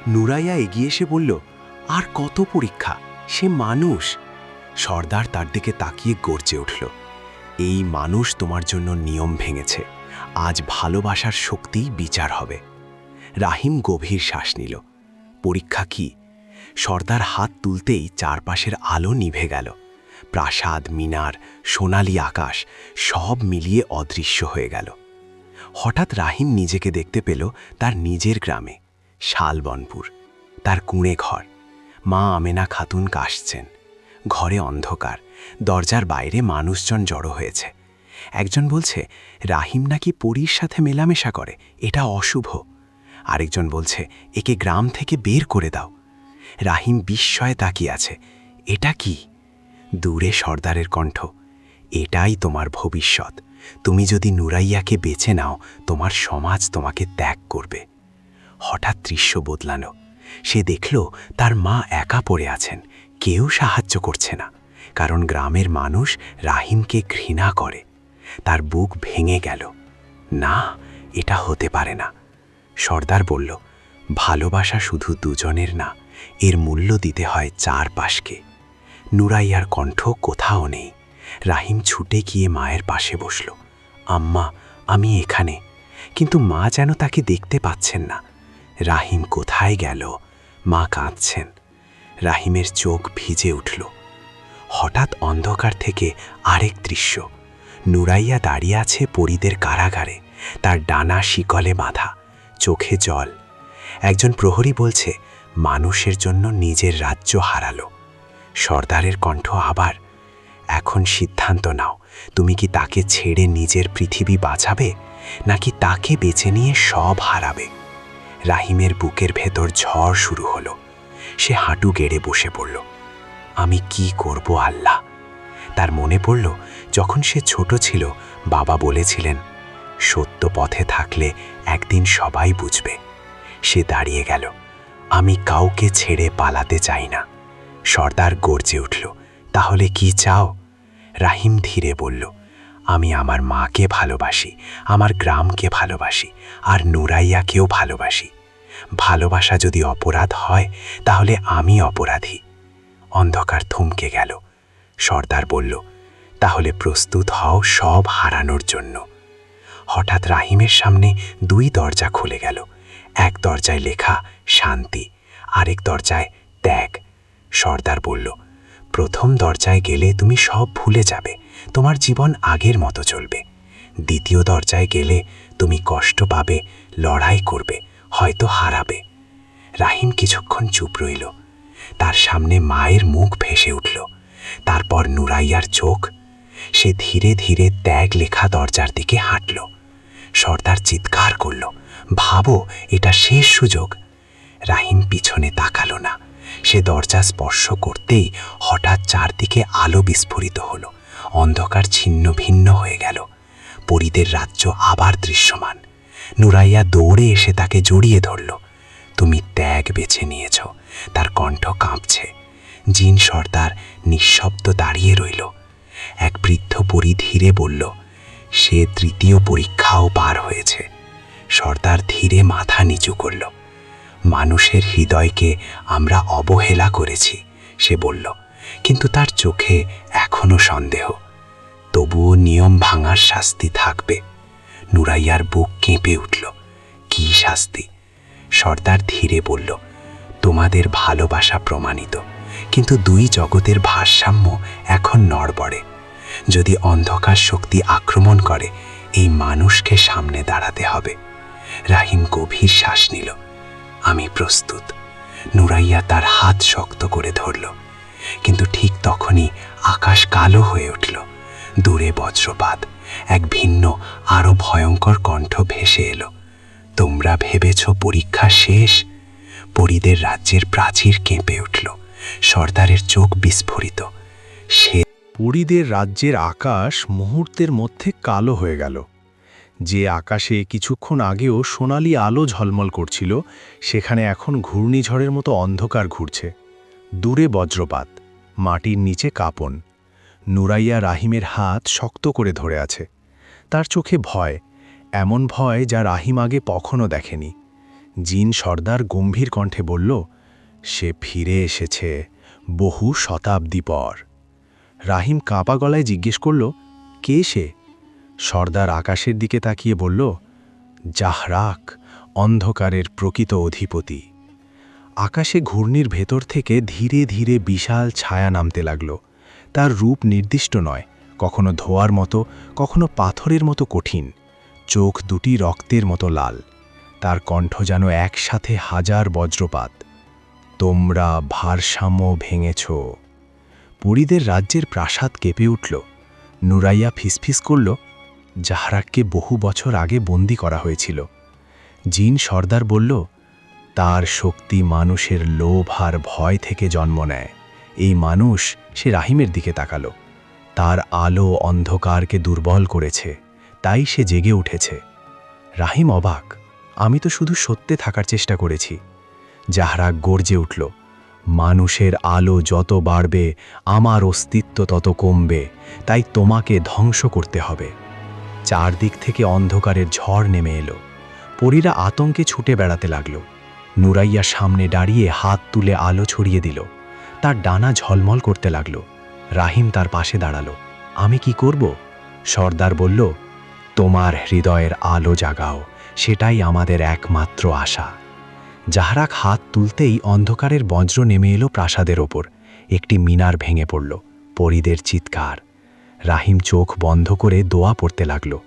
নুরাইয়া এগিয়ে এসে বলল, আর কত পরীক্ষা? সে মানুষ। সর্দার তার দিকে তাকিয়ে গর্জে উঠল, এই মানুষ তোমার জন্য নিয়ম ভেঙেছে। আজ ভালোবাসার শক্তিই বিচার হবে। রাহিম গভীর শ্বাস নিল। পরীক্ষা কি? সর্দার হাত তুলতেই চারপাশের আলো নিভে গেল। প্রাসাদ, মিনার, সোনালি আকাশ সব মিলিয়ে অদৃশ্য হয়ে গেল। হঠাৎ রাহিম নিজেকে দেখতে পেল তার নিজের গ্রামে, শালবনপুর। তার কুঁড়ে ঘর। মা আমেনা খাতুন কাশছেন। ঘরে অন্ধকার। দরজার বাইরে মানুষজন জড়ো হয়েছে। একজন বলছে, রাহিম নাকি পরীর সাথে মেলামেশা করে, এটা অশুভ। আরেকজন বলছে, একে গ্রাম থেকে বের করে দাও। রাহিম বিস্ময়ে তাকিয়ে আছে। এটা কি? দূরে সর্দারের কণ্ঠ, এটাই তোমার ভবিষ্যৎ। তুমি যদি নুরাইয়াকে বেছে নাও, তোমার সমাজ তোমাকে ত্যাগ করবে। হঠাৎ দৃশ্য বদলানো। সে দেখল তার মা একা পড়ে আছেন, কেউ সাহায্য করছে না, কারণ গ্রামের মানুষ রাহিমকে ঘৃণা করে। তার বুক ভেঙে গেল। না, এটা হতে পারে না। সর্দার বলল, ভালোবাসা শুধু দুজনের না, এর মূল্য দিতে হয় চারপাশকে। নুরাইয়ার কণ্ঠ কোথাও নেই। রাহিম ছুটে গিয়ে মায়ের পাশে বসল। আম্মা, আমি এখানে। কিন্তু মা যেন তাকে দেখতে পাচ্ছেন না। রাহিম কোথায় গেল? মা কাঁদছেন। রাহিমের চোখ ভিজে উঠল। হঠাৎ অন্ধকার থেকে আরেক দৃশ্য। নুরাইয়া দাঁড়িয়ে আছে পরীদের কারাগারে, তার ডানা শিকলে বাঁধা, চোখে জল। একজন প্রহরী বলছে, মানুষের জন্য নিজের রাজ্য হারালো। সর্দারের কণ্ঠ আবার, এখন সিদ্ধান্ত নাও, তুমি কি তাকে ছেড়ে নিজের পৃথিবী বাঁচাবে, নাকি তাকে বেছে নিয়ে সব হারাবে? রাহিমের বুকের ভেতর ঝড় শুরু হলো। সে হাঁটু গেড়ে বসে পড়ল। আমি কি করব আল্লাহ? তার মনে পড়ল যখন সে ছোট ছিল বাবা বলেছিলেন, সত্য পথে থাকলে একদিন সবাই বুঝবে। সে দাঁড়িয়ে গেল। আমি কাউকে ছেড়ে পালাতে চাই না। সর্দার গর্জে উঠল, তাহলে কি চাও? রাহিম ধীরে বলল, আমি আমার মাকে ভালোবাসি, আমার গ্রামকে ভালোবাসি, আর নুরাইয়াকেও ভালোবাসি। ভালোবাসা যদি অপরাধ হয় তাহলে আমি অপরাধী। অন্ধকার থমকে গেল। সর্দার বলল, তাহলে প্রস্তুত হও সব হারানোর জন্য। হঠাৎ রাহিমের সামনে দুই দরজা খুলে গেল। এক দরজায় লেখা শান্তি, আরেক দরজায় ত্যাগ। সর্দার বলল, প্রথম দরজায় গেলে তুমি সব ভুলে যাবে, তোমার জীবন আগের মতো চলবে। দ্বিতীয় দরজায় গেলে তুমি কষ্ট পাবে, লড়াই করবে, হয়তো হারাবে। রাহিম কিছুক্ষণ চুপ রইল। তার সামনে মায়ের মুখ ভেসে উঠল, তারপর নুরাইয়ার চোখ। সে ধীরে ধীরে ত্যাগ লেখা দরজার দিকে হাঁটল। সর্দার চিৎকার করল, ভাবো, এটা শেষ সুযোগ। রাহিম পিছনে তাকালো না। সে দরজা স্পর্শ করতেই হঠাৎ চারদিকে আলো বিস্ফোরিত হলো। অন্ধকার ছিন্ন ভিন্ন হয়ে গেল। পরীদের রাজ্য আবার দৃশ্যমান। নুরাইয়া দৌড়ে এসে তাকে জড়িয়ে ধরল। তুমি ত্যাগ বেছে নিয়েছ। তার কণ্ঠ কাঁপছে। জিন সর্দার নিঃশব্দ দাঁড়িয়ে রইল। এক বৃদ্ধ পরী ধীরে বলল, সে তৃতীয় পরীক্ষাও পার হয়েছে। সর্দার ধীরে মাথা নিচু করল। মানুষের হৃদয়কে আমরা অবহেলা করেছি, সে বলল, কিন্তু তার চোখে এখনো সন্দেহ। তবুও নিয়ম ভাঙার শাস্তি থাকবে। নুরাইয়ার বুক কেঁপে উঠল। কি শাস্তি? সর্দার ধীরে বলল, তোমাদের ভালোবাসা প্রমাণিত, কিন্তু দুই জগতের ভারসাম্য এখন নড়বড়ে। যদি অন্ধকার শক্তি আক্রমণ করে, এই মানুষকে সামনে দাঁড়াতে হবে। রাহিম গভীর শ্বাস নিল। আমি প্রস্তুত। নুরাইয়া তার হাত শক্ত করে ধরল। কিন্তু ঠিক তখনই আকাশ কালো হয়ে উঠল। দূরে বজ্রপাত। এক ভিন্ন আরো ভয়ঙ্কর কণ্ঠ ভেসে এলো, তোমরা ভেবেছ পরীক্ষা শেষ? পরীদের রাজ্যের প্রাচীর কেঁপে উঠল। সর্দারের চোখ বিস্ফোরিত। সে পরীদের রাজ্যের আকাশ মুহূর্তের মধ্যে কালো হয়ে গেল। যে আকাশে কিছুক্ষণ আগেও সোনালি আলো ঝলমল করছিল, সেখানে এখন ঘূর্ণিঝড়ের মতো অন্ধকার ঘুরছে। দূরে বজ্রপাত, মাটির নিচে কাঁপন। নুরাইয়া রাহিমের হাত শক্ত করে ধরে আছে। তার চোখে ভয়, এমন ভয় যা রাহিম আগে কখনো দেখেনি। জিন সর্দার গম্ভীর কণ্ঠে বলল, সে ফিরে এসেছে বহু শতাব্দী পর। রাহিম কাঁপা গলায় জিজ্ঞেস করল, কে সে? সর্দার আকাশের দিকে তাকিয়ে বলল, জাহরাক, অন্ধকারের প্রকৃত অধিপতি। আকাশে ঘূর্ণির ভেতর থেকে ধীরে ধীরে বিশাল ছায়া নামতে লাগল। তার রূপ নির্দিষ্ট নয়, কখনো ধোঁয়ার মতো, কখনো পাথরের মতো কঠিন। চোখ দুটি রক্তের মতো লাল। তার কণ্ঠ যেন একসাথে হাজার বজ্রপাত। তোমরা ভারসাম্য ভেঙেছ। পরীদের রাজ্যের প্রাসাদ কেঁপে উঠল। নুরাইয়া ফিসফিস করল, জাহরাককে বহু বছর আগে বন্দী করা হয়েছিল। জিন সর্দার বলল, তার শক্তি মানুষের লোভ আর ভয় থেকে জন্ম নেয়। এই মানুষ, সে রাহিমের দিকে তাকালো। তার আলো অন্ধকারকে দুর্বল করেছে, তাই সে জেগে উঠেছে। রাহিম অবাক, আমি তো শুধু সত্যে থাকার চেষ্টা করেছি। জাহরাক গর্জে উঠল, মানুষের আলো যত বাড়বে আমার অস্তিত্ব তত কমবে, তাই তোমাকে ধ্বংস করতে হবে। চারদিক থেকে অন্ধকারের ঝড় নেমে এলো। পরীরা আতঙ্কে ছুটে বেড়াতে লাগল। নুরাইয়া সামনে দাঁড়িয়ে হাত তুলে আলো ছড়িয়ে দিল। তার ডানা ঝলমল করতে লাগল। রাহিম তার পাশে দাঁড়ালো। আমি কি করব? সর্দার বলল, তোমার হৃদয়ের আলো জাগাও, সেটাই আমাদের একমাত্র আশা। জাহরাক হাত তুলতেই অন্ধকারের বজ্র নেমে এলো প্রাসাদের ওপর। একটি মিনার ভেঙে পড়ল। পরীদের চিৎকার। রাহিম চোখ বন্ধ করে দোয়া পড়তে লাগল।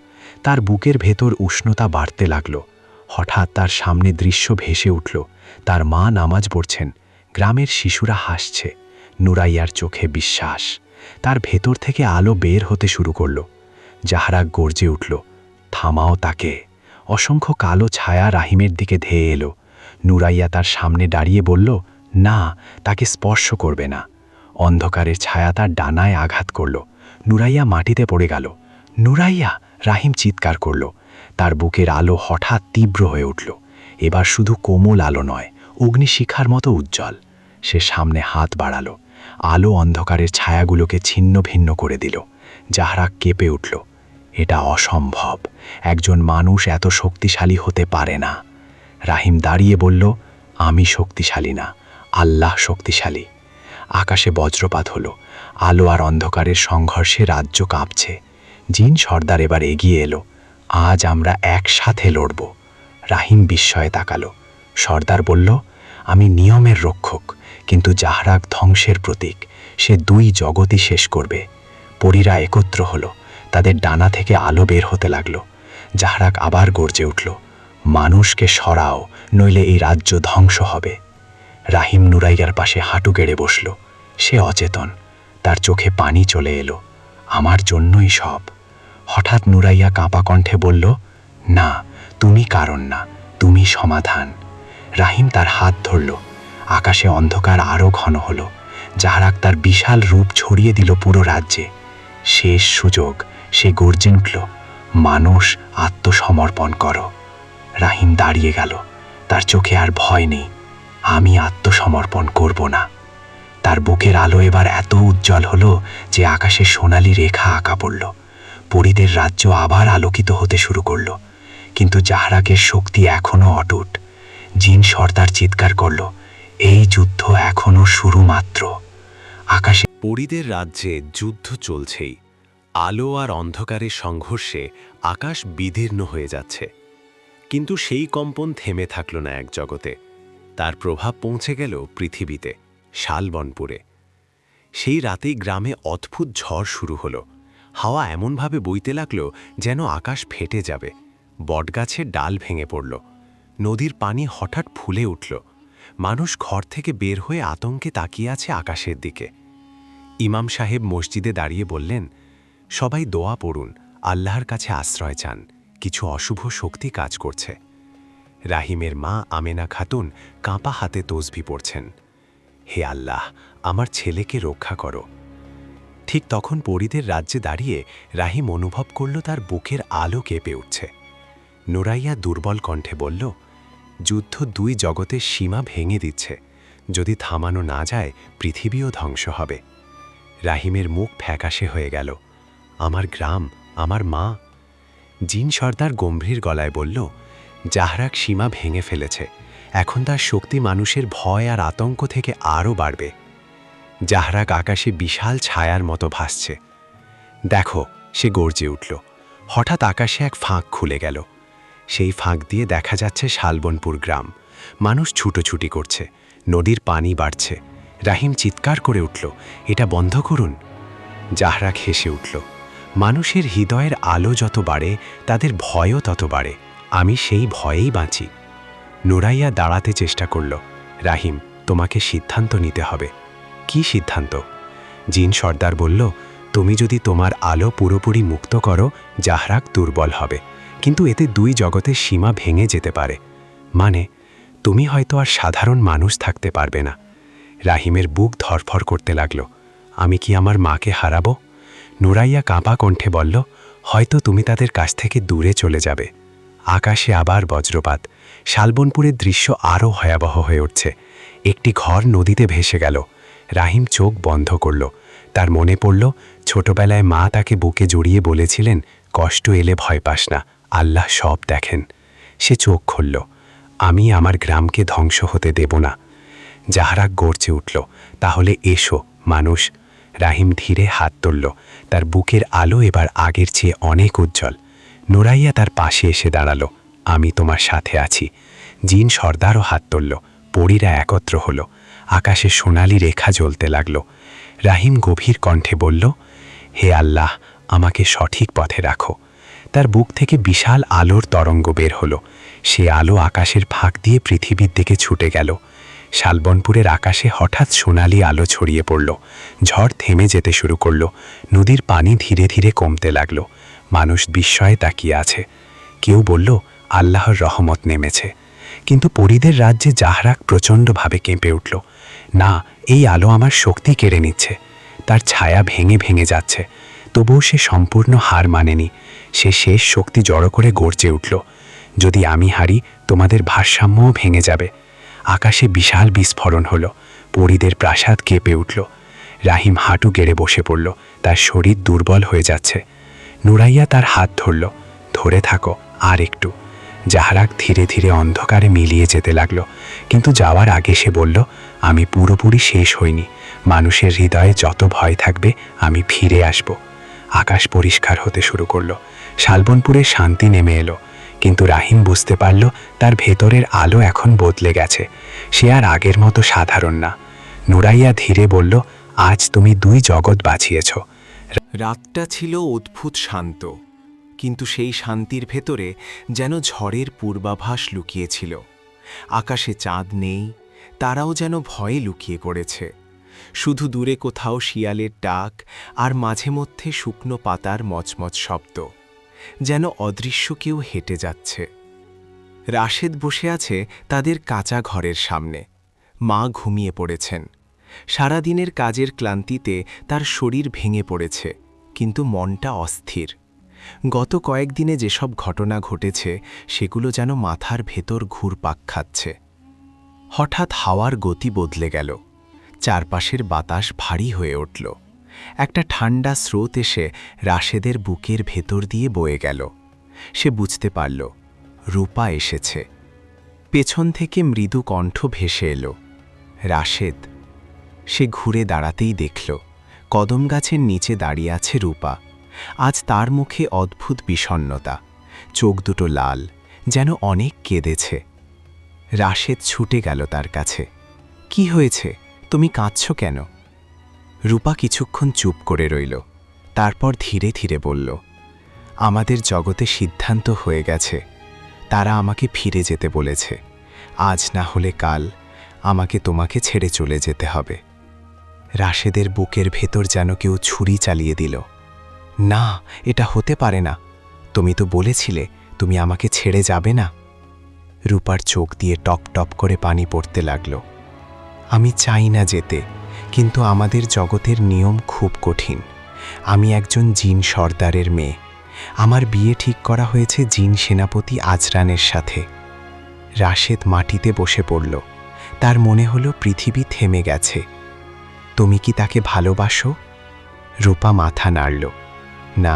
তার বুকের ভেতর উষ্ণতা বাড়তে লাগল। হঠাৎ তার সামনে দৃশ্য ভেসে উঠল। তার মা নামাজ পড়ছেন, গ্রামের শিশুরা হাসছে। নুরাইয়ার চোখে বিশ্বাস। তার ভেতর থেকে আলো বের হতে শুরু করল। জাহরাক গর্জে উঠল, থামাও তাকে। অসংখ্য কালো ছায়া রাহিমের দিকে ধেয়ে এলো। নুরাইয়া তার সামনে দাঁড়িয়ে বলল, না, তাকে স্পর্শ করবে না। অন্ধকারের ছায়া তার ডানায় আঘাত করল। নুরাইয়া মাটিতে পড়ে গেল। নুরাইয়া! রাহিম চিৎকার করল। তার বুকের আলো হঠাৎ তীব্র হয়ে উঠল। এবার শুধু কোমল আলো নয়, অগ্নিশিখার মতো উজ্জ্বল। সে সামনে হাত বাড়ালো। আলো অন্ধকারের ছায়াগুলোকে ছিন্ন ভিন্ন করে দিল। জাহরাক কেঁপে উঠল। এটা অসম্ভব। একজন মানুষ এত শক্তিশালী হতে পারে না। রাহিম দাঁড়িয়ে বলল, আমি শক্তিশালী না, আল্লাহ শক্তিশালী। আকাশে বজ্রপাত হলো। আলো আর অন্ধকারের সংঘর্ষে রাজ্য কাঁপছে। জিন সর্দার এবার এগিয়ে এলো। আজ আমরা একসাথে লড়ব। রাহিম বিস্ময়ে তাকালো। সর্দার বলল, আমি নিয়মের রক্ষক, কিন্তু জাহরাক ধ্বংসের প্রতীক। সে দুই জগতই শেষ করবে। পরীরা একত্র হলো। তাদের ডানা থেকে আলো বের হতে লাগলো। জাহরাক আবার গর্জে উঠল, মানুষকে সরাও, নইলে এই রাজ্য ধ্বংস হবে। রাহিম নুরাইয়ার পাশে হাঁটু গেড়ে বসল। সে অচেতন। তার চোখে পানি চলে এলো। আমার জন্যই সব। হঠাৎ নুরাইয়া কাঁপা কণ্ঠে বলল, না, তুমি কারণ না, তুমি সমাধান। রাহিম তার হাত ধরল। আকাশে অন্ধকার আরও ঘন হলো। জাহরাক তার বিশাল রূপ ছড়িয়ে দিল পুরো রাজ্যে। শেষ সুযোগ। সে গর্জে উঠল, মানুষ, আত্মসমর্পণ করো। রাহিম দাঁড়িয়ে গেল। তার চোখে আর ভয় নেই। আমি আত্মসমর্পণ করব না। তার বুকের আলো এবার এত উজ্জ্বল হলো যে আকাশে সোনালি রেখা আঁকা পড়ল। পরীদের রাজ্য আবার আলোকিত হতে শুরু করল। কিন্তু জাহরাকের শক্তি এখনও অটুট। জিন সর্দার চিৎকার করল, এই যুদ্ধ এখনও শুরু মাত্র। আকাশে পরীদের রাজ্যে যুদ্ধ চলছেই। আলো আর অন্ধকারের সংঘর্ষে আকাশ বিদীর্ণ হয়ে যাচ্ছে। কিন্তু সেই কম্পন থেমে থাকল না এক জগতে। তার প্রভাব পৌঁছে গেল পৃথিবীতে, শালবনপুরে। সেই রাতেই গ্রামে অদ্ভুত ঝড় শুরু হলো। হাওয়া এমনভাবে বইতে লাগল যেন আকাশ ফেটে যাবে। বটগাছের ডাল ভেঙে পড়ল। নদীর পানি হঠাৎ ফুলে উঠল। মানুষ ঘর থেকে বের হয়ে আতঙ্কে তাকিয়ে আছে আকাশের দিকে। ইমাম সাহেব মসজিদে দাঁড়িয়ে বললেন, সবাই দোয়া পড়ুন, আল্লাহর কাছে আশ্রয় চান, কিছু অশুভ শক্তি কাজ করছে। রাহিমের মা আমেনা খাতুন কাঁপা হাতে তসবি পড়ছেন, হে আল্লাহ, আমার ছেলেকে রক্ষা করো। ঠিক তখন পরীদের রাজ্যে দাঁড়িয়ে রাহিম অনুভব করল তার বুকের আলো কেঁপে উঠছে। নুরাইয়া দুর্বল কণ্ঠে বলল, যুদ্ধ দুই জগতের সীমা ভেঙে দিচ্ছে। যদি থামানো না যায়, পৃথিবীও ধ্বংস হবে। রাহিমের মুখ ফ্যাকাশে হয়ে গেল। আমার গ্রাম, আমার মা। জিন সর্দার গম্ভীর গলায় বলল, জাহরাক সীমা ভেঙে ফেলেছে। এখন তার শক্তি মানুষের ভয় আর আতঙ্ক থেকে আরও বাড়বে। জাহরাক আকাশে বিশাল ছায়ার মতো ভাসছে। দেখো, সে গর্জে উঠল। হঠাৎ আকাশে এক ফাঁক খুলে গেল। সেই ফাঁক দিয়ে দেখা যাচ্ছে শালবনপুর গ্রাম। মানুষ ছুটোছুটি করছে। নদীর পানি বাড়ছে। রাহিম চিৎকার করে উঠল, এটা বন্ধ করুন। জাহরাক হেসে উঠল, মানুষের হৃদয়ের আলো যত বাড়ে, তাদের ভয়ও তত বাড়ে। আমি সেই ভয়েই বাঁচি। নুরাইয়া দাঁড়াতে চেষ্টা করল। রাহিম, তোমাকে সিদ্ধান্ত নিতে হবে। কি সিদ্ধান্ত? জিন সর্দার বলল, তুমি যদি তোমার আলো পুরোপুরি মুক্ত করো, জাহরাক দুর্বল হবে, কিন্তু এতে দুই জগতের সীমা ভেঙে যেতে পারে। মানে, তুমি হয়তো আর সাধারণ মানুষ থাকতে পারবে না। রাহিমের বুক ধরফর করতে লাগল। আমি কি আমার মাকে হারাবো? নুরাইয়া কাঁপা কণ্ঠে বলল, হয়তো তুমি তাদের কাছ থেকে দূরে চলে যাবে। আকাশে আবার বজ্রপাত। শালবনপুরের দৃশ্য আরও ভয়াবহ হয়ে উঠছে। একটি ঘর নদীতে ভেসে গেল। রাহিম চোখ বন্ধ করল। তার মনে পড়ল, ছোটবেলায় মা তাকে বুকে জড়িয়ে বলেছিলেন, কষ্ট এলে ভয় পাস না, আল্লাহ সব দেখেন। সে চোখ খুলল। আমি আমার গ্রামকে ধ্বংস হতে দেব না। জাহরাক গর্জে উঠল, তাহলে এসো মানুষ। রাহিম ধীরে হাত তুলল, তার বুকের আলো এবার আগের চেয়ে অনেক উজ্জ্বল। নুরাইয়া তার পাশে এসে দাঁড়ালো, আমি তোমার সাথে আছি। জিন সর্দারও হাত তুলল, পরীরা একত্র হলো, আকাশে সোনালি রেখা জ্বলতে লাগল। রাহিম গভীর কণ্ঠে বলল, হে আল্লাহ, আমাকে সঠিক পথে রাখো। তার বুক থেকে বিশাল আলোর তরঙ্গ বের হলো। সে আলো আকাশের ফাঁক দিয়ে পৃথিবীর দিকে ছুটে গেল। শালবনপুরের আকাশে হঠাৎ সোনালি আলো ছড়িয়ে পড়ল। ঝড় থেমে যেতে শুরু করল। নদীর পানি ধীরে ধীরে কমতে লাগল। মানুষ বিস্ময়ে তাকিয়ে আছে। কেউ বলল, আল্লাহর রহমত নেমেছে। কিন্তু পরীদের রাজ্যে জাহরাক প্রচণ্ডভাবে কেঁপে উঠল। না, এই আলো আমার শক্তি কেড়ে নিচ্ছে। তার ছায়া ভেঙে ভেঙে যাচ্ছে। তবুও সে সম্পূর্ণ হার মানেনি। সে শেষ শক্তি জড়ো করে গর্জে উঠল, যদি আমি হারি, তোমাদের ভারসাম্যও ভেঙে যাবে। আকাশে বিশাল বিস্ফোরণ হলো। পরীদের প্রাসাদ কেঁপে উঠল। রাহিম হাঁটু গেড়ে বসে পড়ল, তার শরীর দুর্বল হয়ে যাচ্ছে। নুরাইয়া তার হাত ধরল, ধরে থাকো, আর একটু। জাহরাক ধীরে ধীরে অন্ধকারে মিলিয়ে যেতে লাগলো, কিন্তু যাওয়ার আগে সে বলল, আমি পুরোপুরি শেষ হইনি। মানুষের হৃদয়ে যত ভয় থাকবে, আমি ফিরে আসব। আকাশ পরিষ্কার হতে শুরু করলো। শালবনপুরে শান্তি নেমে এলো। কিন্তু রাহিম বুঝতে পারল, তার ভেতরের আলো এখন বদলে গেছে। সে আর আগের মতো সাধারণ না। নুরাইয়া ধীরে বলল, আজ তুমি 2 জগৎ বাঁচিয়েছ। রাতটা ছিল অদ্ভুত শান্ত, কিন্তু সেই শান্তির ভেতরে যেন ঝড়ের পূর্বাভাস লুকিয়েছিল। আকাশে চাঁদ নেই, তারাও যেন ভয়ে লুকিয়ে পড়েছে। শুধু দূরে কোথাও শিয়ালের ডাক, আর মাঝে মধ্যে শুকনো পাতার মচমচ শব্দ, যেন অদৃশ্য কেউ হেঁটে যাচ্ছে। রাশেদ বসে আছে তাদের কাঁচা ঘরের সামনে। মা ঘুমিয়ে পড়েছেন। সারাদিনের কাজের ক্লান্তিতে তার শরীর ভেঙে পড়েছে, কিন্তু মনটা অস্থির। গত কয়েকদিনে যেসব ঘটনা ঘটেছে, সেগুলো যেন মাথার ভেতর ঘুরপাক খাচ্ছে। হঠাৎ হাওয়ার গতি বদলে গেল। চারপাশের বাতাস ভারী হয়ে উঠল। একটা ঠান্ডা স্রোত এসে রাশেদের বুকের ভেতর দিয়ে বয়ে গেল। সে বুঝতে পারল, রূপা এসেছে। পেছন থেকে মৃদু কণ্ঠ ভেসে এলো, রাশেদ। সে ঘুরে দাঁড়াতেই দেখল, কদম গাছের নিচে দাঁড়িয়ে আছে রূপা। আজ তার মুখে অদ্ভুত বিষণ্ণতা, চোখ দুটো লাল, যেন অনেক কেঁদেছে। রাশেদ ছুটে গেল তার কাছে। কি হয়েছে, তুমি কাঁদছ কেন? রূপা কিছুক্ষণ চুপ করে রইল, তারপর ধীরে ধীরে বলল, আমাদের জগতে সিদ্ধান্ত হয়ে গেছে। তারা আমাকে ফিরে যেতে বলেছে। আজ না হলে কাল আমাকে তোমাকে ছেড়ে চলে যেতে হবে। রাশেদের বুকের ভেতর যেন কেউ ছুরি চালিয়ে দিল। না, এটা হতে পারে না। তুমি তো বলেছিলে তুমি আমাকে ছেড়ে যাবে না। রূপার চোখ দিয়ে টপ টপ করে পানি পড়তে লাগল। আমি চাই না যেতে, কিন্তু আমাদের জগতের নিয়ম খুব কঠিন। আমি একজন জিন সর্দারের মেয়ে। আমার বিয়ে ঠিক করা হয়েছে জিন সেনাপতি আজরানের সাথে। রাশেদ মাটিতে বসে পড়ল। তার মনে হলো পৃথিবী থেমে গেছে। তুমি কি তাকে ভালোবাসো? রূপা মাথা নাড়ল। না,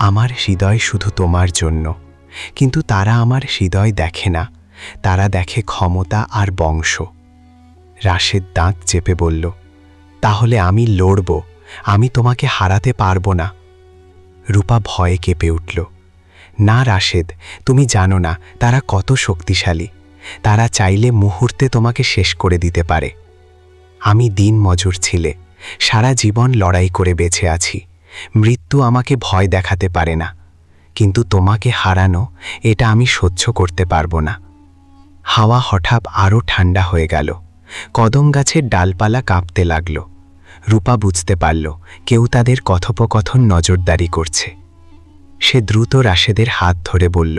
আমার হৃদয় শুধু তোমার জন্য। কিন্তু তারা আমার হৃদয় দেখে না, তারা দেখে ক্ষমতা আর বংশ। রাশেদ দাঁত চেপে বলল, তাহলে আমি লড়ব। আমি তোমাকে হারাতে পারবো না। রূপা ভয়ে কেঁপে উঠল। না রাশেদ, তুমি জানো না তারা কত শক্তিশালী। তারা চাইলে মুহূর্তে তোমাকে শেষ করে দিতে পারে। আমি দিন মজুর ছিলে, সারা জীবন লড়াই করে বেঁচে আছি। মৃত্যু আমাকে ভয় দেখাতে পারে না, কিন্তু তোমাকে হারানো, এটা আমি সহ্য করতে পারবো না। হাওয়া হঠাৎ আরও ঠান্ডা হয়ে গেল। কদম গাছের ডালপালা কাঁপতে লাগল। রূপা বুঝতে পারল, কেউ তাদের কথোপকথন নজরদারি করছে। সে দ্রুত রাশেদের হাত ধরে বলল,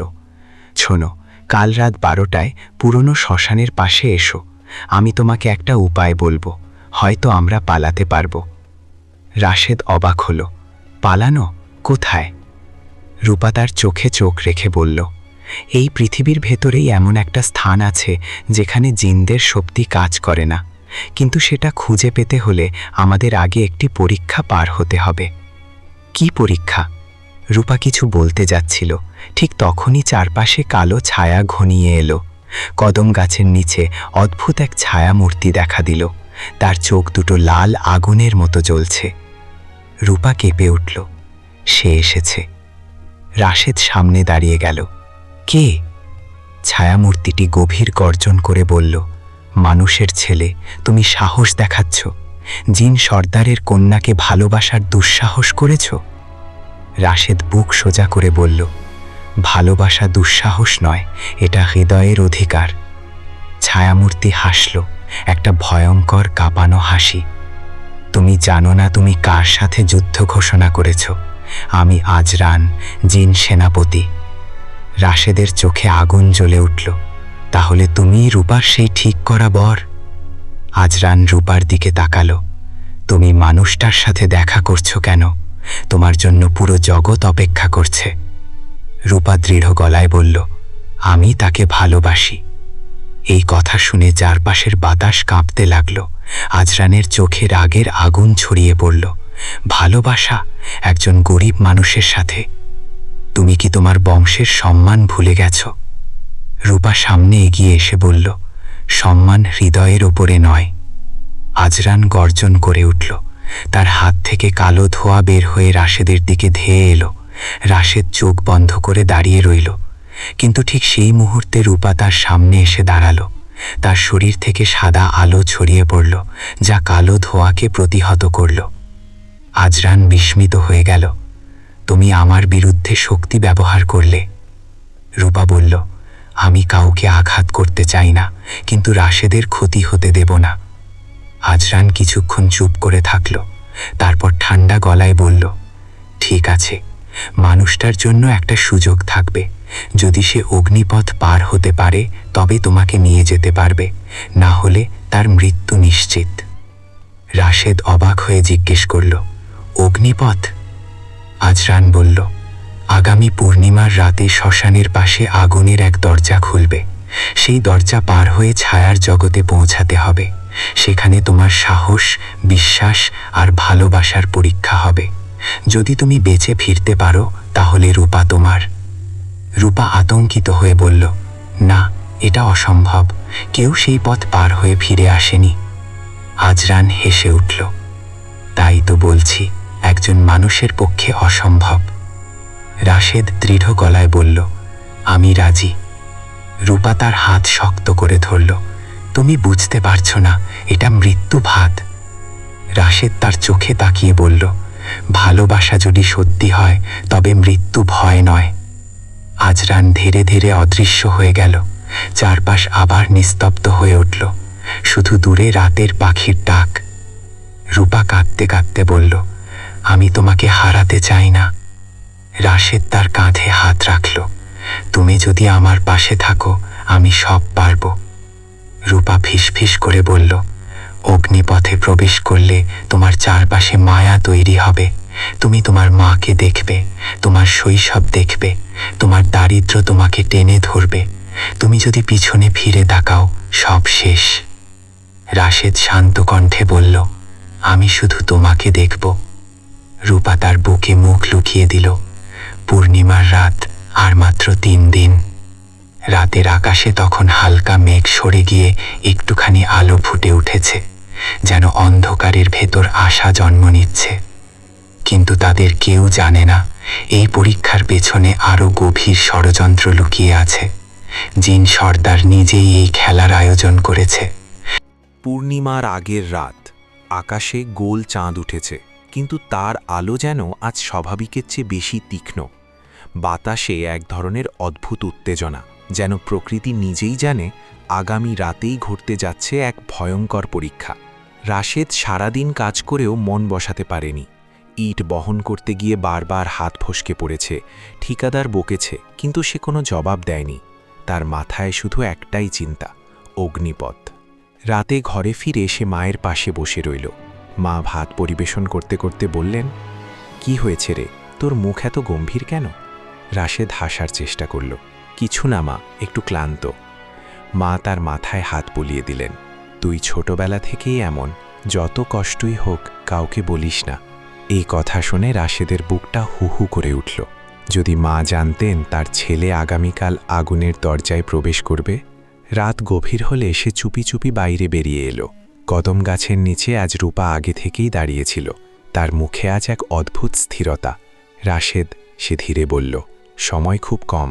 শোনো, কাল রাত 12টায় পুরনো শ্মশানের পাশে এসো। আমি তোমাকে একটা উপায় বলবো, হয়তো আমরা পালাতে পারবো। রাশেদ অবাক হল। পালানো? কোথায়? রূপা তার চোখে চোখ রেখে বলল, এই পৃথিবীর ভেতরেই এমন একটা স্থান আছে যেখানে জিনদের শক্তি কাজ করে না, কিন্তু সেটা খুঁজে পেতে হলে আমাদের আগে একটি পরীক্ষা পার হতে হবে। কি পরীক্ষা? রূপা কিছু বলতে যাচ্ছিল, ঠিক তখনই চারপাশে কালো ছায়া ঘনিয়ে এলো। কদম গাছের নিচে অদ্ভুত এক ছায়ামূর্তি দেখা দিল। তার চোখ দুটো লাল আগুনের মতো জ্বলছে। রূপা কেঁপে উঠল। সে এসেছে। রাশেদ সামনে দাঁড়িয়ে গেল। কে? ছায়ামূর্তিটি গভীর গর্জন করে বলল, মানুষের ছেলে, তুমি সাহস দেখাচ্ছ? জিন সর্দারের কন্যাকে ভালোবাসার দুঃসাহস করেছ? রাশেদ বুক সোজা করে বলল, ভালোবাসা দুঃসাহস নয়, এটা হৃদয়ের অধিকার। ছায়ামূর্তি হাসল, একটা ভয়ঙ্কর কাঁপানো হাসি। তুমি জানো না তুমি কার সাথে যুদ্ধ ঘোষণা করেছ? আমি আজরান, জিন সেনাপতি। রাশেদের চোখে আগুন জ্বলে উঠল। তাহলে তুমিই রূপার সেই ঠিক করা বর? আজরান রূপার দিকে তাকালো। তুমি মানুষটার সাথে দেখা করছো কেন? তোমার জন্য পুরো জগৎ অপেক্ষা করছে। রূপা দৃঢ় গলায় বলল, আমি তাকে ভালোবাসি। এই কথা শুনে চারপাশের বাতাস কাঁপতে লাগল। আজরানের চোখে রাগের আগুন ছড়িয়ে পড়ল। ভালোবাসা একজন গরিব মানুষের সাথে? তুমি কি তোমার বংশের সম্মান ভুলে গেছ? রূপা সামনে এগিয়ে এসে বলল, সম্মান হৃদয়ের ওপরে নয়। আজরান গর্জন করে উঠল। তার হাত থেকে কালো ধোঁয়া বের হয়ে রাশেদের দিকে ধেয়ে এলো। রাশেদ চোখ বন্ধ করে দাঁড়িয়ে রইল। কিন্তু ঠিক সেই মুহূর্তে রূপা তার সামনে এসে দাঁড়ালো। তার শরীর থেকে সাদা আলো ছড়িয়ে পড়ল, যা কালো ধোঁয়াকে প্রতিহত করল। আজরান বিস্মিত হয়ে গেল। তুমি আমার বিরুদ্ধে শক্তি ব্যবহার করলে। রূপা বলল, আমি কাউকে আঘাত করতে চাই না, কিন্তু রাশেদের ক্ষতি হতে দেব না। আজরান কিছুক্ষণ চুপ করে থাকল। তারপর ঠান্ডা গলায় বলল, ঠিক আছে, মানুষটার জন্য একটা সুযোগ থাকবে। যদি সে অগ্নিপথ পার হতে পারে তবে তোমাকে নিয়ে যেতে পারবে, না হলে তার মৃত্যু নিশ্চিত। রাশেদ অবাক হয়ে জিজ্ঞেস করল, অগ্নিপথ? আজরান বলল, আগামী পূর্ণিমার রাতে শ্মশানের পাশে আগুনের এক দরজা খুলবে। সেই দরজা পার হয়ে ছায়ার জগতে পৌঁছাতে হবে। সেখানে তোমার সাহস, বিশ্বাস আর ভালোবাসার পরীক্ষা হবে। যদি তুমি বেঁচে ফিরতে পারো তাহলে রূপা তোমার। রূপা আতঙ্কিত হয়ে বলল, না, এটা অসম্ভব। কেউ সেই পথ পার হয়ে ফিরে আসেনি। আজরান হেসে উঠল, তাই তো বলছি, একজন মানুষের পক্ষে অসম্ভব। রাশেদ দৃঢ় গলায় বলল, আমি রাজি। রূপা তার হাত শক্ত করে ধরল। তুমি বুঝতে পারছো না, এটা মৃত্যু ভাত। রাশেদ তার চোখে তাকিয়ে বলল, ভালোবাসা যদি সত্যি হয় তবে মৃত্যু ভয় নয়। আজরান ধীরে ধীরে অদৃশ্য হয়ে গেল। চারপাশ আবার নিস্তব্ধ হয়ে উঠল, শুধু দূরে রাতের পাখির ডাক। রূপা কাঁদতে কাঁদতে বলল, আমি তোমাকে হারাতে চাই না। রাশেদ তার কাঁধে হাত রাখল। তুমি যদি আমার পাশে থাকো আমি সব পারব। রূপা ফিসফিস করে বলল, অগ্নিপথে প্রবেশ করলে তোমার চারপাশে মায়া তৈরি হবে। তুমি তোমার মাকে দেখবে, তোমার শৈশব দেখবে, তোমার দারিদ্র্য তোমাকে টেনে ধরবে। তুমি যদি পিছনে ফিরে তাকাও সব শেষ। রাশেদ শান্ত কণ্ঠে বলল, আমি শুধু তোমাকে দেখব। রূপা তার বুকে মুখ লুকিয়ে দিল। পূর্ণিমার রাত, আর মাত্র 3 দিন। রাতের আকাশে তখন হালকা মেঘ সরে গিয়ে একটুখানি আলো ফুটে উঠেছে, যেন অন্ধকারের ভেতর আশা জন্ম নিচ্ছে। কিন্তু তাদের কেউ জানে না এই পরীক্ষার পেছনে আরো গভীর ষড়যন্ত্র লুকিয়ে আছে। জিন সর্দার নিজেই এই খেলার আয়োজন করেছে। পূর্ণিমার আগের রাত, আকাশে গোল চাঁদ উঠেছে, কিন্তু তার আলো যেন আজ স্বাভাবিকের চেয়ে বেশি তীক্ষ্ণ। বাতাসে এক ধরনের অদ্ভুত উত্তেজনা, যেন প্রকৃতি নিজেই জানে আগামী রাতেই ঘটতে যাচ্ছে এক ভয়ঙ্কর পরীক্ষা। রাশেদ সারাদিন কাজ করেও মন বসাতে পারেনি। ইট বহন করতে গিয়ে বারবার হাত ফসকে পড়েছে। ঠিকাদার বকেছে, কিন্তু সে কোনো জবাব দেয়নি। তার মাথায় শুধু একটাই চিন্তা, অগ্নিপথ। রাতে ঘরে ফিরে সে মায়ের পাশে বসে রইল। মা ভাত পরিবেশন করতে করতে বললেন, কি হয়েছে রে, তোর মুখ এত গম্ভীর কেন? রাশেদ হাসার চেষ্টা করল, কিছু না মা, একটু ক্লান্ত। মা তার মাথায় হাত বুলিয়ে দিলেন, তুই ছোটবেলা থেকেই এমন, যত কষ্টই হোক কাউকে বলিস না। এই কথা শুনে রাশেদের বুকটা হু হু করে উঠল। যদি মা জানতেন তার ছেলে আগামীকাল আগুনের দরজায় প্রবেশ করবে, রাত গভীর হলে সে চুপি চুপি বাইরে বেরিয়ে এলো। কদম গাছের নিচে আজ রূপা আগে থেকেই দাঁড়িয়েছিল। তার মুখে আজ এক অদ্ভুত স্থিরতা। রাশেদ, সে ধীরে বলল, সময় খুব কম।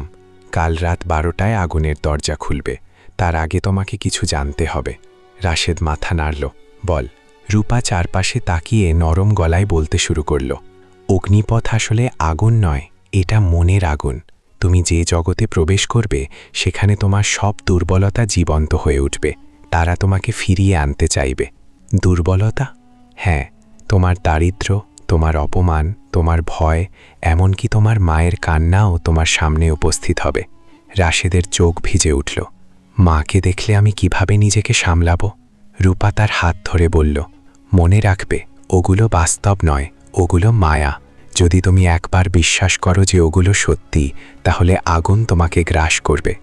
কাল রাত 12টায় আগুনের দরজা খুলবে। তার আগে তোমাকে কিছু জানতে হবে। রাশেদ মাথা নাড়ল। বল। রূপা চারপাশে তাকিয়ে নরম গলায় বলতে শুরু করল, অগ্নিপথ আসলে আগুন নয়, এটা মনের আগুন। তুমি যে জগতে প্রবেশ করবে সেখানে তোমার সব দুর্বলতা জীবন্ত হয়ে উঠবে। তারা তোমাকে ফিরিয়ে আনতে চাইবে। দুর্বলতা? হ্যাঁ, তোমার দারিদ্র্য, তোমার অপমান, তোমার ভয়, এমনকি তোমার মায়ের কান্নাও তোমার সামনে উপস্থিত হবে। রাশেদের চোখ ভিজে উঠল। মাকে দেখলে আমি কিভাবে নিজেকে সামলাবো? রূপা তার হাত ধরে বলল, মনে রাখবে, ওগুলো বাস্তব নয়, ওগুলো মায়া। যদি তুমি একবার বিশ্বাস করো যে ওগুলো সত্যি, তাহলে আগুন তোমাকে গ্রাস করবে।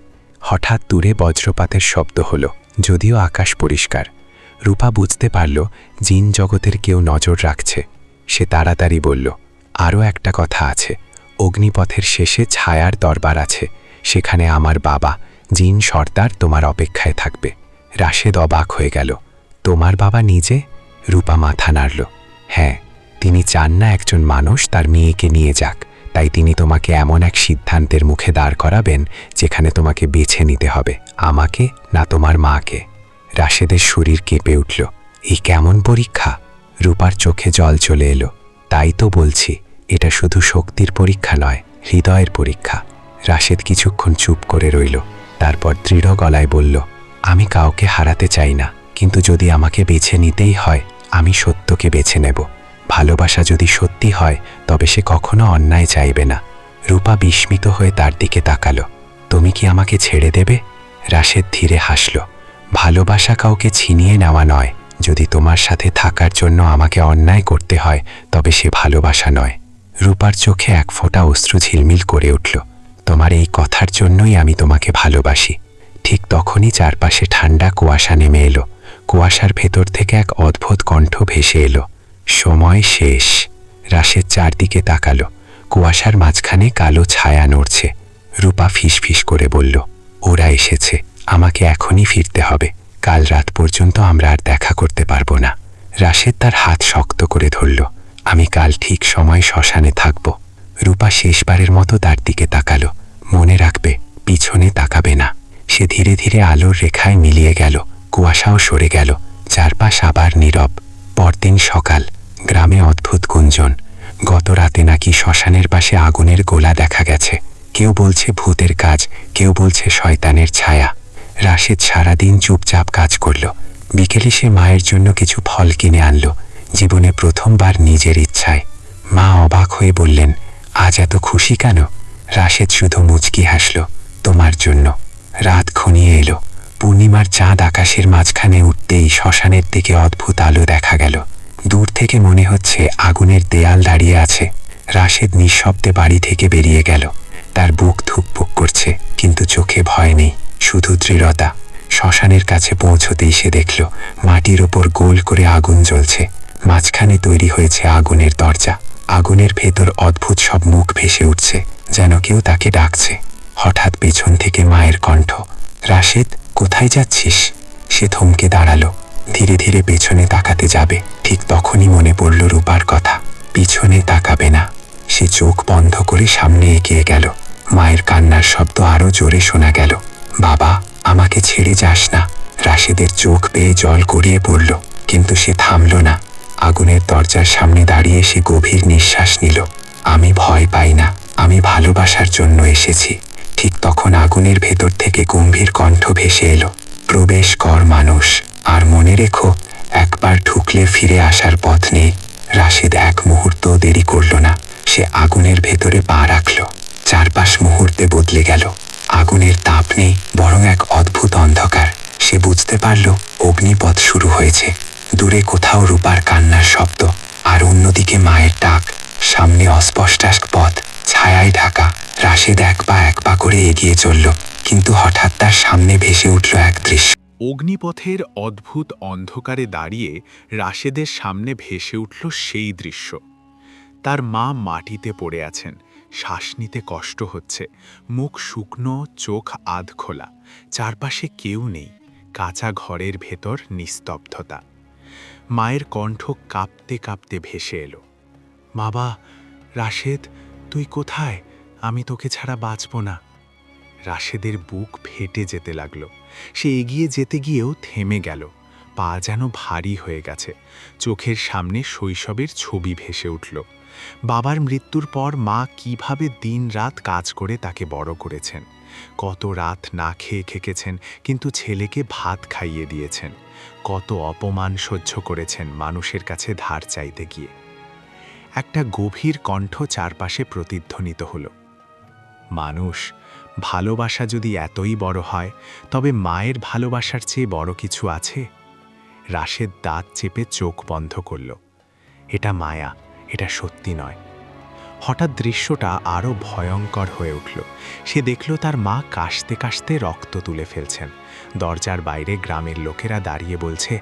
হঠাৎ দূরে বজ্রপাতের শব্দ হলো, যদিও আকাশ পরিষ্কার। রূপা বুঝতে পারল জিন জগতের কেউ নজর রাখছে। সে তাড়াতাড়ি বলল, আরও একটা কথা আছে। অগ্নিপথের শেষে ছায়ার দরবার আছে। সেখানে আমার বাবা, জিন সর্দার, তোমার অপেক্ষায় থাকবে। রাশেদ অবাক হয়ে গেল। তোমার বাবা নিজে? রূপা মাথা নাড়ল। হ্যাঁ, তিনি চান না একজন মানুষ তার মেয়েকে নিয়ে যাক। তাই তিনি তোমাকে এমন এক সিদ্ধান্তের মুখে দাঁড় করাবেন যেখানে তোমাকে বেছে নিতে হবে, আমাকে না তোমার মাকে। রাশেদের শরীর কেঁপে উঠল। এই কেমন পরীক্ষা? রূপার চোখে জল চলে এলো। তাই তো বলছি, এটা শুধু শক্তির পরীক্ষা নয়, হৃদয়ের পরীক্ষা। রাশেদ কিছুক্ষণ চুপ করে রইল। তারপর দৃঢ় গলায় বলল, আমি কাউকে হারাতে চাই না, কিন্তু যদি আমাকে বেছে নিতেই হয়, আমি সত্যকে বেছে নেব। ভালোবাসা যদি সত্যি হয় তবে সে কখনো অন্যায় চাইবে না। রূপা বিস্মিত হয়ে তার দিকে তাকালো। তুমি কি আমাকে ছেড়ে দেবে? রাশেদ ধীরে হাসল। ভালোবাসা কাউকে ছিনিয়ে নেওয়া নয়। যদি তোমার সাথে থাকার জন্য আমাকে অন্যায় করতে হয়, তবে সে ভালোবাসা নয়। রূপার চোখে এক ফোঁটা অশ্রু ঝিলমিল করে উঠল। তোমার এই কথার জন্যই আমি তোমাকে ভালোবাসি। ঠিক তখনই চারপাশে ঠান্ডা কুয়াশা নেমে এলো। কুয়াশার ভেতর থেকে এক অদ্ভুত কণ্ঠ ভেসে এলো, সময় শেষ। রাশেদ চারদিকে তাকালো। কুয়াশার মাঝখানে কালো ছায়া নড়ছে। রূপা ফিসফিস করে বলল, ওরা এসেছে, আমাকে এখনই ফিরতে হবে। কাল রাত পর্যন্ত আমরা আর দেখা করতে পারবো না। রাশেদ তার হাত শক্ত করে ধরল। আমি কাল ঠিক সময় শ্মশানে থাকব। রূপা শেষবারের মতো তার দিকে তাকালো। মনে রাখবে, পিছনে তাকাবে না। সে ধীরে ধীরে আলোর রেখায় মিলিয়ে গেল। কুয়াশাও সরে গেল। চারপাশ আবার নীরব। পরদিন সকাল। গ্রামে অদ্ভুত গুঞ্জন। গত রাতে নাকি শ্মশানের পাশে আগুনের গোলা দেখা গেছে। কেউ বলছে ভূতের কাজ, কেউ বলছে শয়তানের ছায়া। রাশেদ সারাদিন চুপচাপ কাজ করল। বিকেলে সে মায়ের জন্য কিছু ফল কিনে আনল, জীবনে প্রথমবার নিজের ইচ্ছায়। মা অবাক হয়ে বললেন, আজ এত খুশি কেন? রাশেদ শুধু মুচকি হাসল, তোমার জন্য। রাত ঘনিয়ে এলো। পূর্ণিমার চাঁদ আকাশের মাঝখানে উঠতেই শ্মশানের দিকে অদ্ভুত আলো দেখা গেল। দূর থেকে মনে হচ্ছে আগুনের দেয়াল দাঁড়িয়ে আছে। রাশেদ নিঃশব্দে বাড়ি থেকে বেরিয়ে গেল। তার বুক ধুকপুক করছে, কিন্তু চোখে ভয় নেই, শুধু দৃঢ়তা। শ্মশানের কাছে পৌঁছতেই সে দেখল মাটির ওপর গোল করে আগুন জ্বলছে। মাঝখানে তৈরি হয়েছে আগুনের দরজা। আগুনের ভেতর অদ্ভুত সব মুখ ভেসে উঠছে, যেন কেউ তাকে ডাকছে। হঠাৎ পেছন থেকে মায়ের কণ্ঠ, রাশেদ, কোথায় যাচ্ছিস? সে থমকে দাঁড়ালো। ধীরে ধীরে পেছনে তাকাতে যাবে, ঠিক তখনই মনে পড়ল রূপার কথা। পিছনে তাকাবে না। সে চোখ বন্ধ করে সামনে এগিয়ে গেল। মায়ের কান্নার শব্দ আরো জোরে শোনা গেল, বাবা, আমাকে ছেড়ে যাস না। রাশেদের চোখ বেয়ে জল গড়িয়ে পড়ল, কিন্তু সে থামল না। আগুনের দরজার সামনে দাঁড়িয়ে সে গভীর নিঃশ্বাস নিল। আমি ভয় পাই না, আমি ভালোবাসার জন্য এসেছি। ঠিক তখন আগুনের ভেতর থেকে গম্ভীর কণ্ঠ ভেসে এলো, প্রবেশ কর মানুষ, আর মনে রেখো, একবার ঢুকলে ফিরে আসার পথ নেই। রাশেদ এক মুহূর্ত দেরি করল না। সে আগুনের ভেতরে পা রাখল। চারপাশ মুহূর্তে বদলে গেল। আগুনের তাপ নেই, বরং এক অদ্ভুত অন্ধকার। সে বুঝতে পারল অগ্নিপথ শুরু হয়েছে। দূরে কোথাও রূপার কান্নার শব্দ, আর অন্যদিকে মায়ের ডাক। সামনে অস্পষ্ট এক পথ, ছায়ায় ঢাকা। রাশেদ এক পা করে এগিয়ে চলল, কিন্তু হঠাৎ তার সামনে ভেসে উঠল এক দৃশ্য। অগ্নিপথের অদ্ভুত অন্ধকারে দাঁড়িয়ে রাশেদের সামনে ভেসে উঠল সেই দৃশ্য। তার মা মাটিতে পড়ে আছেন, শ্বাস নিতে কষ্ট হচ্ছে, মুখ শুকনো, চোখ আধ খোলা, চারপাশে কেউ নেই, কাঁচা ঘরের ভেতর নিস্তব্ধতা। মায়ের কণ্ঠ কাঁপতে কাঁপতে ভেসে এলো, বাবা, রাশেদ, তুই কোথায়? আমি তোকে ছাড়া বাঁচব না। রাশেদের বুক ফেটে যেতে লাগলো। সে এগিয়ে যেতে গিয়েও থেমে গেল, পা যেন ভারী হয়ে গেছে। চোখের সামনে শৈশবের ছবি ভেসে উঠল। বাবার মৃত্যুর পর মা কিভাবে দিন-রাত কাজ করে তাকে বড় করেছেন, কত রাত না খেয়ে খেকেছেন কিন্তু ছেলেকে ভাত খাইয়ে দিয়েছেন, কত অপমান সহ্য করেছেন মানুষের কাছে ধার চাইতে গিয়ে। একটা গভীর কণ্ঠ চারপাশে প্রতিধ্বনিত হল, মানুষ, ভালোবাসা যদি এতই বড় হয় তবে মায়ের ভালোবাসার চেয়ে বড় কিছু আছে? রাশেদ দাঁত চেপে চোখ বন্ধ করল। এটা মায়া, এটা সত্যি নয়। হঠাৎ দৃশ্যটা আরও ভয়ঙ্কর হয়ে উঠল। সে দেখল তার মা কাশতে কাশতে রক্ত তুলে ফেলছেন। দরজার বাইরে গ্রামের লোকেরা দাঁড়িয়ে বলছে,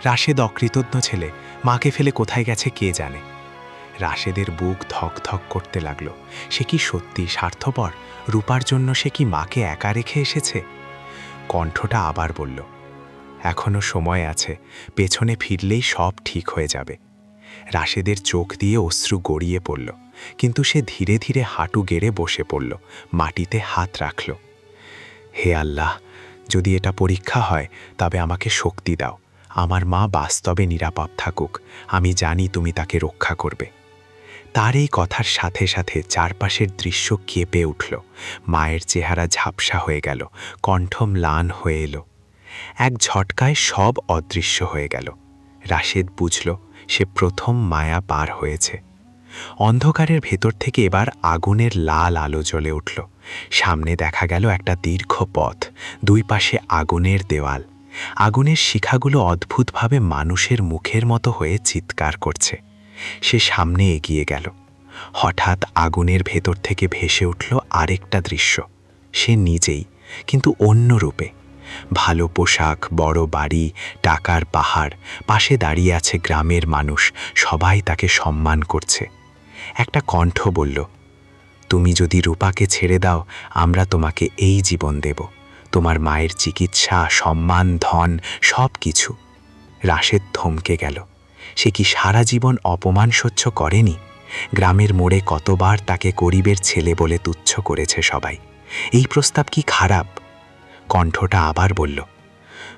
রাশেদ অকৃতজ্ঞ ছেলে, মাকে ফেলে কোথায় গেছে কে জানে। রাশেদের বুক ধক ধক করতে লাগল। সে কি সত্যি স্বার্থপর? রূপার জন্য সে কি মাকে একা রেখে এসেছে? কণ্ঠটা আবার বলল, এখনো সময় আছে, পেছনে ফিরলেই সব ঠিক হয়ে যাবে। রাশেদের চোখ দিয়ে অশ্রু গড়িয়ে পড়ল, কিন্তু সে ধীরে ধীরে হাঁটু গেড়ে বসে পড়ল, মাটিতে হাত রাখল। হে আল্লাহ, যদি এটা পরীক্ষা হয় তবে আমাকে শক্তি দাও। আমার মা বাস্তবে নিরাপদ থাকুক, আমি জানি তুমি তাকে রক্ষা করবে। তার এই কথার সাথে সাথে চারপাশের দৃশ্য কেঁপে উঠল। মায়ের চেহারা ঝাপসা হয়ে গেল, কণ্ঠ ম্লান হয়ে এলো। এক ঝটকায় সব অদৃশ্য হয়ে গেল। রাশেদ বুঝল সে প্রথম মায়া পার হয়েছে। অন্ধকারের ভেতর থেকে এবার আগুনের লাল আলো জ্বলে উঠল। সামনে দেখা গেল একটা দীর্ঘ পথ, দুই পাশে আগুনের দেওয়াল। আগুনের শিখাগুলো অদ্ভুতভাবে মানুষের মুখের মতো হয়ে চিৎকার করছে। সে সামনে এগিয়ে গেল। হঠাৎ আগুনের ভেতর থেকে ভেসে উঠল আরেকটা দৃশ্য। সে নিজেই, কিন্তু অন্য রূপে। ভালো পোশাক, বড় বাড়ি, টাকার পাহাড়, পাশে দাঁড়িয়ে আছে গ্রামের মানুষ, সবাই তাকে সম্মান করছে। একটা কণ্ঠ বলল, তুমি যদি রূপাকে ছেড়ে দাও আমরা তোমাকে এই জীবন দেব, তোমার মায়ের চিকিৎসা, সম্মান, ধন, সব কিছু। রাশেদ থমকে গেল। সে কি সারা জীবন অপমান সহ্য করেনি? গ্রামের মোড়ে কতবার তাকে গরিবের ছেলে বলে তুচ্ছ করেছে সবাই। এই প্রস্তাব কি খারাপ? কণ্ঠটা আবার বলল,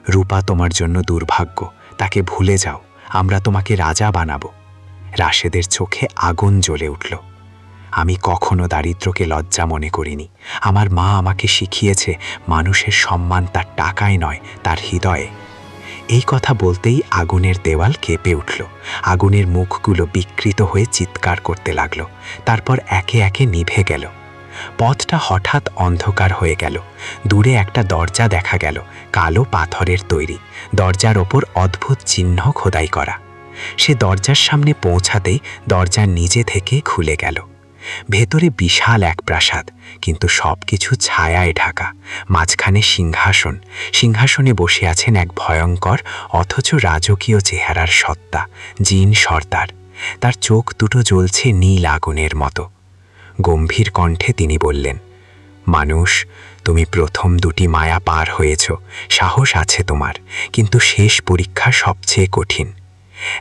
রূপা তোমার জন্য দুর্ভাগ্য, তাকে ভুলে যাও, আমরা তোমাকে রাজা বানাবো। রাশেদের চোখে আগুন জ্বলে উঠল। আমি কখনো দারিদ্র্যকে লজ্জা মনে করিনি। আমার মা আমাকে শিখিয়েছে মানুষের সম্মান তার টাকায় নয়, তার হৃদয়ে। এই কথা বলতেই আগুনের দেওয়াল কেঁপে উঠল। আগুনের মুখগুলো বিকৃত হয়ে চিৎকার করতে লাগল, তারপর একে একে নিভে গেল। পথটা হঠাৎ অন্ধকার হয়ে গেল। দূরে একটা দরজা দেখা গেল, কালো পাথরের তৈরি। দরজার ওপর অদ্ভুত চিহ্ন খোদাই করা। সে দরজার সামনে পৌঁছাতেই দরজা নিজে থেকে খুলে গেল। ভেতরে বিশাল এক প্রাসাদ, কিন্তু সবকিছু ছায়ায় ঢাকা। মাঝখানে সিংহাসন, সিংহাসনে বসে আছেন এক ভয়ঙ্কর অথচ রাজকীয় চেহারার সত্তা, জিন সর্দার। তার চোখ দুটো জ্বলছে নীল আগুনের মতো। গম্ভীর কণ্ঠে তিনি বললেন, মানুষ, তুমি প্রথম দুটি মায়া পার হয়েছ, সাহস আছে তোমার, কিন্তু শেষ পরীক্ষা সবচেয়ে কঠিন।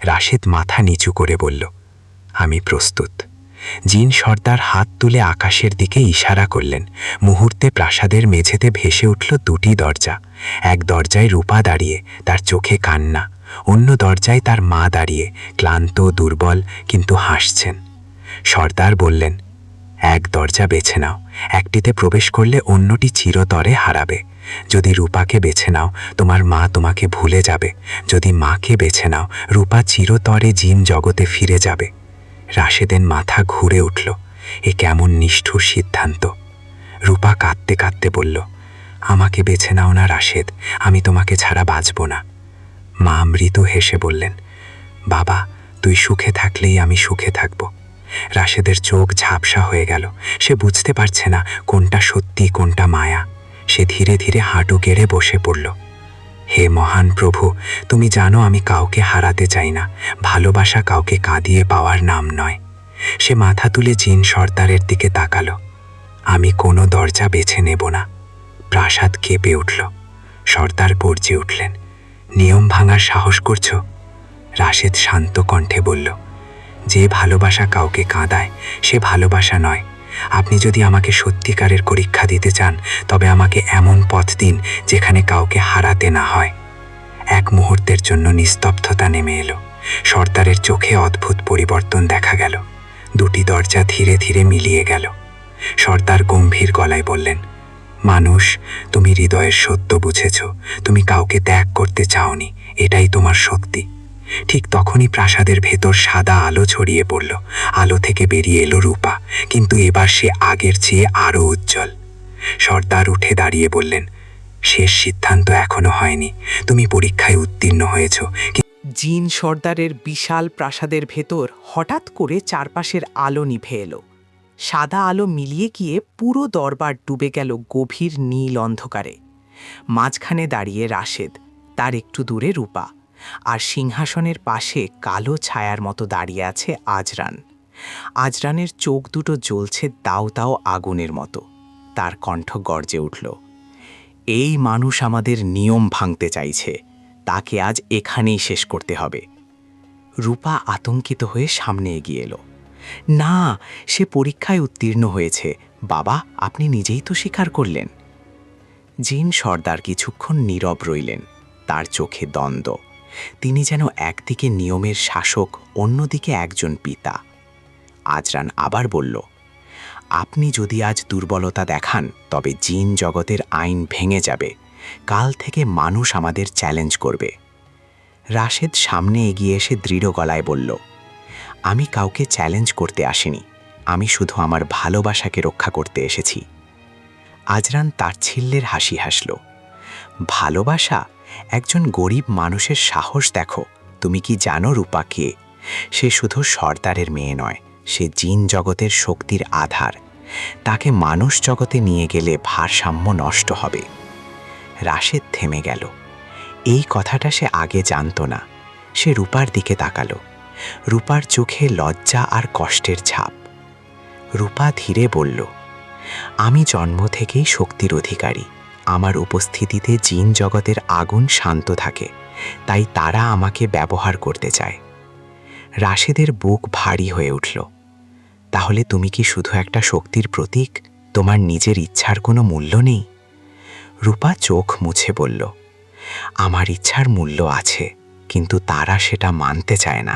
রাশেদ মাথা নিচু করে বলল, আমি প্রস্তুত। জিন সর্দার হাত তুলে আকাশের দিকে ইশারা করলেন। মুহূর্তে প্রাসাদের মেঝেতে ভেসে উঠল দুটি দরজা। এক দরজায় রূপা দাঁড়িয়ে, তার চোখে কান্না। অন্য দরজায় তার মা দাঁড়িয়ে, ক্লান্ত, দুর্বল, কিন্তু হাসছেন। সর্দার বললেন, এক দরজা বেছে নাও, একটিতে প্রবেশ করলে অন্যটি চিরতরে হারাবে। যদি রূপাকে বেছে নাও তোমার মা তোমাকে ভুলে যাবে, যদি মাকে বেছে নাও রূপা চিরতরে জিন জগতে ফিরে যাবে। রাশেদের মাথা ঘুরে উঠল। এ কেমন নিষ্ঠুর সিদ্ধান্ত! রূপা কাঁদতে কাঁদতে বলল, আমাকে বেছে নাও না রাশেদ, আমি তোমাকে ছাড়া বাঁচব না। মা মৃদু হেসে বললেন, বাবা, তুই সুখে থাকলেই আমি সুখে থাকব। রাশেদের চোখ ঝাপসা হয়ে গেল। সে বুঝতে পারছে না কোনটা সত্যি কোনটা মায়া। সে ধীরে ধীরে হাঁটু গেড়ে বসে পড়ল। হে মহান প্রভু, তুমি জানো আমি কাউকে হারাতে চাই না। ভালোবাসা কাউকে কাঁদিয়ে পাওয়ার নাম নয়। সে মাথা তুলে জিন সর্দারের দিকে তাকালো। আমি কোনো দরজা বেছে নেব না। প্রাসাদ কেঁপে উঠল। সর্দার গর্জে উঠলেন, নিয়ম ভাঙার সাহস করছো? রাশেদ শান্ত কণ্ঠে বলল, যে ভালোবাসা কাউকে কাঁদায় সে ভালোবাসা নয়। আপনি যদি আমাকে সত্যিকারের পরীক্ষা দিতে চান তবে আমাকে এমন পথ দিন যেখানে কাউকে হারাতে না হয়। এক মুহূর্তের জন্য নিস্তব্ধতা নেমে এলো। সর্দারের চোখে অদ্ভুত পরিবর্তন দেখা গেল। দুটি দরজা ধীরে ধীরে মিলিয়ে গেল। সর্দার গম্ভীর গলায় বললেন, মানুষ, তুমি হৃদয়ের সত্য বুঝেছ। তুমি কাউকে ত্যাগ করতে চাওনি, এটাই তোমার শক্তি। ঠিক তখনই প্রাসাদের ভেতর সাদা আলো ছড়িয়ে পড়ল। আলো থেকে বেরিয়ে এলো রূপা, কিন্তু এবার সে আগের চেয়ে আরও উজ্জ্বল। সর্দার উঠে দাঁড়িয়ে বললেন, শেষ সিদ্ধান্ত এখনো হয়নি। তুমি পরীক্ষায় উত্তীর্ণ হয়েছ। জিন সর্দারের বিশাল প্রাসাদের ভেতর হঠাৎ করে চারপাশের আলো নিভে এলো। সাদা আলো মিলিয়ে গিয়ে পুরো দরবার ডুবে গেল গভীর নীল অন্ধকারে। মাঝখানে দাঁড়িয়ে রাশেদ, তার একটু দূরে রূপা, আর সিংহাসনের পাশে কালো ছায়ার মতো দাঁড়িয়ে আছে আজরান। আজরানের চোখ দুটো জ্বলছে দাও দাও আগুনের মতো। তার কণ্ঠ গর্জে উঠল, এই মানুষ আমাদের নিয়ম ভাঙতে চাইছে, তাকে আজ এখানেই শেষ করতে হবে। রূপা আতঙ্কিত হয়ে সামনে এগিয়ে এলো। না, সে পরীক্ষায় উত্তীর্ণ হয়েছে। বাবা, আপনি নিজেই তো স্বীকার করলেন। জিন সর্দার কিছুক্ষণ নীরব রইলেন, তার চোখে দ্বন্দ্ব। তিনি যেন একদিকে নিয়মের শাসক, অন্যদিকে একজন পিতা। আজরান আবার বলল, আপনি যদি আজ দুর্বলতা দেখান তবে জিন জগতের আইন ভেঙে যাবে। কাল থেকে মানুষ আমাদের চ্যালেঞ্জ করবে। রাশেদ সামনে এগিয়ে এসে দৃঢ় গলায় বলল, আমি কাউকে চ্যালেঞ্জ করতে আসিনি, আমি শুধু আমার ভালোবাসাকে রক্ষা করতে এসেছি। আজরান তাচ্ছিল্যের হাসি হাসল। ভালোবাসা? একজন গরিব মানুষের সাহস দেখো। তুমি কি জানো রূপা কে? সে শুধু সর্দারের মেয়ে নয়, সে জিন জগতের শক্তির আধার। তাকে মানুষ জগতে নিয়ে গেলে ভারসাম্য নষ্ট হবে। রাশেদ থেমে গেল। এই কথাটা সে আগে জানত না। সে রূপার দিকে তাকালো। রূপার চোখে লজ্জা আর কষ্টের ছাপ। রূপা ধীরে বলল, আমি জন্ম থেকেই শক্তির অধিকারী। আমার উপস্থিতিতে জিন জগতের আগুন শান্ত থাকে, তাই তারা আমাকে ব্যবহার করতে চায়। রাশেদের বুক ভারী হয়ে উঠল। তাহলে তুমি কি শুধু একটা শক্তির প্রতীক? তোমার নিজের ইচ্ছার কোনো মূল্য নেই? রূপা চোখ মুছে বলল, আমার ইচ্ছার মূল্য আছে, কিন্তু তারা সেটা মানতে চায় না।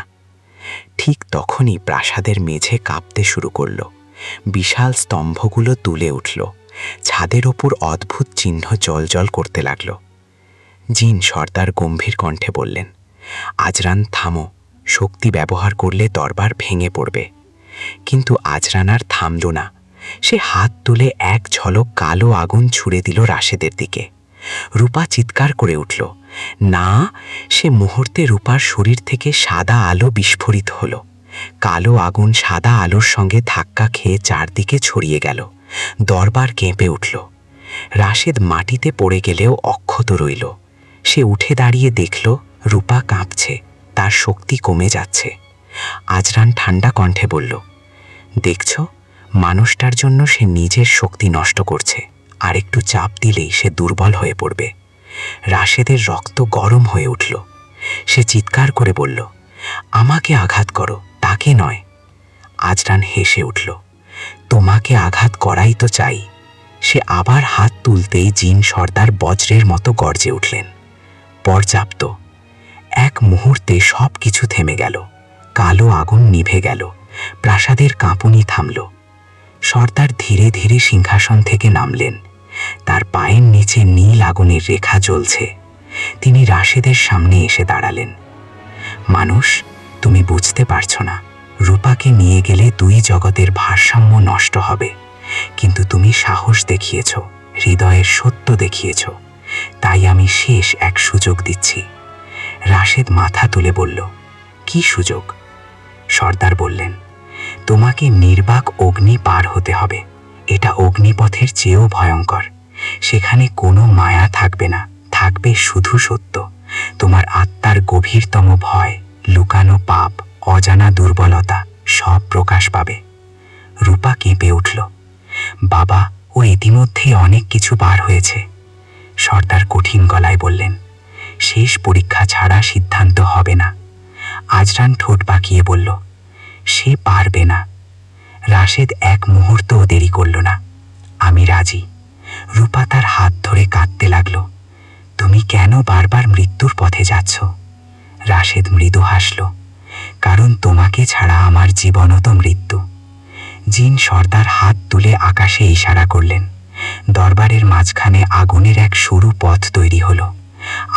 ঠিক তখনই প্রাসাদের মেঝে কাঁপতে শুরু করল। বিশাল স্তম্ভগুলো তুলে উঠল। ছাদের ওপর অদ্ভুত চিহ্ন জ্বলজ্বল করতে লাগল। জিন সর্দার গম্ভীর কণ্ঠে বললেন, আজরান থামো, শক্তি ব্যবহার করলে দরবার ভেঙে পড়বে। কিন্তু আজরান আর থামল না। সে হাত তুলে এক ঝলক কালো আগুন ছুড়ে দিল রাশেদের দিকে। রূপা চিৎকার করে উঠল। না! সে মুহূর্তে রূপার শরীর থেকে সাদা আলো বিস্ফোরিত হল। কালো আগুন সাদা আলোর সঙ্গে ধাক্কা খেয়ে চারদিকে ছড়িয়ে গেল। দরবার কেঁপে উঠল। রাশেদ মাটিতে পড়ে গেলেও অক্ষত রইল। সে উঠে দাঁড়িয়ে দেখল রূপা কাঁপছে, তার শক্তি কমে যাচ্ছে। আজরান ঠান্ডা কণ্ঠে বলল, দেখছ, মানুষটার জন্য সে নিজের শক্তি নষ্ট করছে। আর একটু চাপ দিলেই সে দুর্বল হয়ে পড়বে। রাশেদের রক্ত গরম হয়ে উঠল। সে চিৎকার করে বলল, আমাকে আঘাত করো, তাকে নয়। আজরান হেসে উঠল, তোমাকে আঘাত করাই তো চাই। সে আবার হাত তুলতেই জিন সর্দার বজ্রের মতো গর্জে উঠলেন। পর্যাপ্ত। এক মুহূর্তে সব কিছু থেমে গেল। কালো আগুন নিভে গেল। প্রাসাদের কাঁপুনি থামল। সর্দার ধীরে ধীরে সিংহাসন থেকে নামলেন। তার পায়ের নিচে নীল আগুনের রেখা জ্বলছে। তিনি রাশেদের সামনে এসে দাঁড়ালেন। মানুষ, তুমি বুঝতে পারছো না, রূপাকে নিয়ে গেলে দুই জগতের ভারসাম্য নষ্ট হবে। কিন্তু তুমি সাহস দেখিয়েছ, হৃদয়ের সত্য দেখিয়েছ, তাই আমি শেষ এক সুযোগ দিচ্ছি। রাশেদ মাথা তুলে বলল, কি সুযোগ? সর্দার বললেন, তোমাকে নির্বাক অগ্নি পার হতে হবে। এটা অগ্নিপথের চেয়েও ভয়ঙ্কর। সেখানে কোনো মায়া থাকবে না, থাকবে শুধু সত্য। তোমার আত্মার গভীরতম ভয়, লুকানো পাপ, অজানা দুর্বলতা সব প্রকাশ প্রকাশ পাবে। রূপা কেঁপে উঠল। বাবা, ও ইতিমধ্যেই অনেক কিছু পার হয়েছে। সর্দার কঠিন গলায় বললেন, শেষ পরীক্ষা ছাড়া সিদ্ধান্ত হবে না। আজরান ঠোঁট বাঁকিয়ে বলল, সে পারবে না। রাশেদ এক মুহূর্তও দেরি করল না। আমি রাজি। রূপা তার হাত ধরে কাঁদতে লাগল। তুমি কেন বারবার মৃত্যুর পথে যাচ্ছ? রাশেদ মৃদু হাসল, কারণ তোমাকে ছাড়া আমার জীবনও তো মৃত্যু। জিন সর্দার হাত তুলে আকাশে ইশারা করলেন। দরবারের মাঝখানে আগুনের এক সরু পথ তৈরি হলো।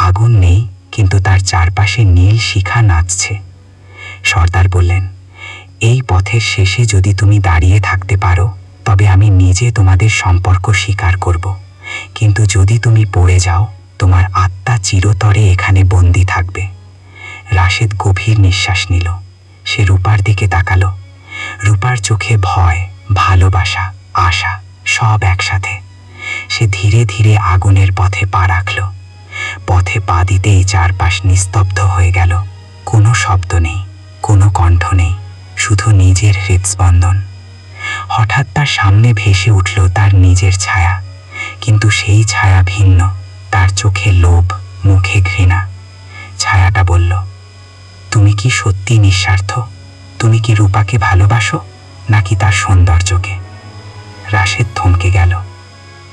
আগুন নেই, কিন্তু তার চারপাশে নীল শিখা নাচছে। সর্দার বললেন, এই পথের শেষে যদি তুমি দাঁড়িয়ে থাকতে পারো, তবে আমি নিজে তোমাদের সম্পর্ক স্বীকার করব। কিন্তু যদি তুমি পড়ে যাও, তোমার আত্মা চিরতরে এখানে বন্দী থাকবে। রাশেদ গভীর নিঃশ্বাস নিল। সে রূপার দিকে তাকালো। রূপার চোখে ভয়, ভালোবাসা, আশা সব একসাথে। সে ধীরে ধীরে আগুনের পথে পা রাখল। পথে পা দিতেই চারপাশ নিস্তব্ধ হয়ে গেল। কোনো শব্দ নেই, কোনো কণ্ঠ নেই, শুধু নিজের হৃদস্পন্দন। হঠাৎ তার সামনে ভেসে উঠল তার নিজের ছায়া, কিন্তু সেই ছায়া ভিন্ন। তার চোখে লোভ, মুখে ঘৃণা। ছায়াটা বলল, তুমি কি সত্যি নিঃস্বার্থ? তুমি কি রূপাকে ভালোবাসো, নাকি তার সৌন্দর্যকে? রাশেদ থমকে গেল।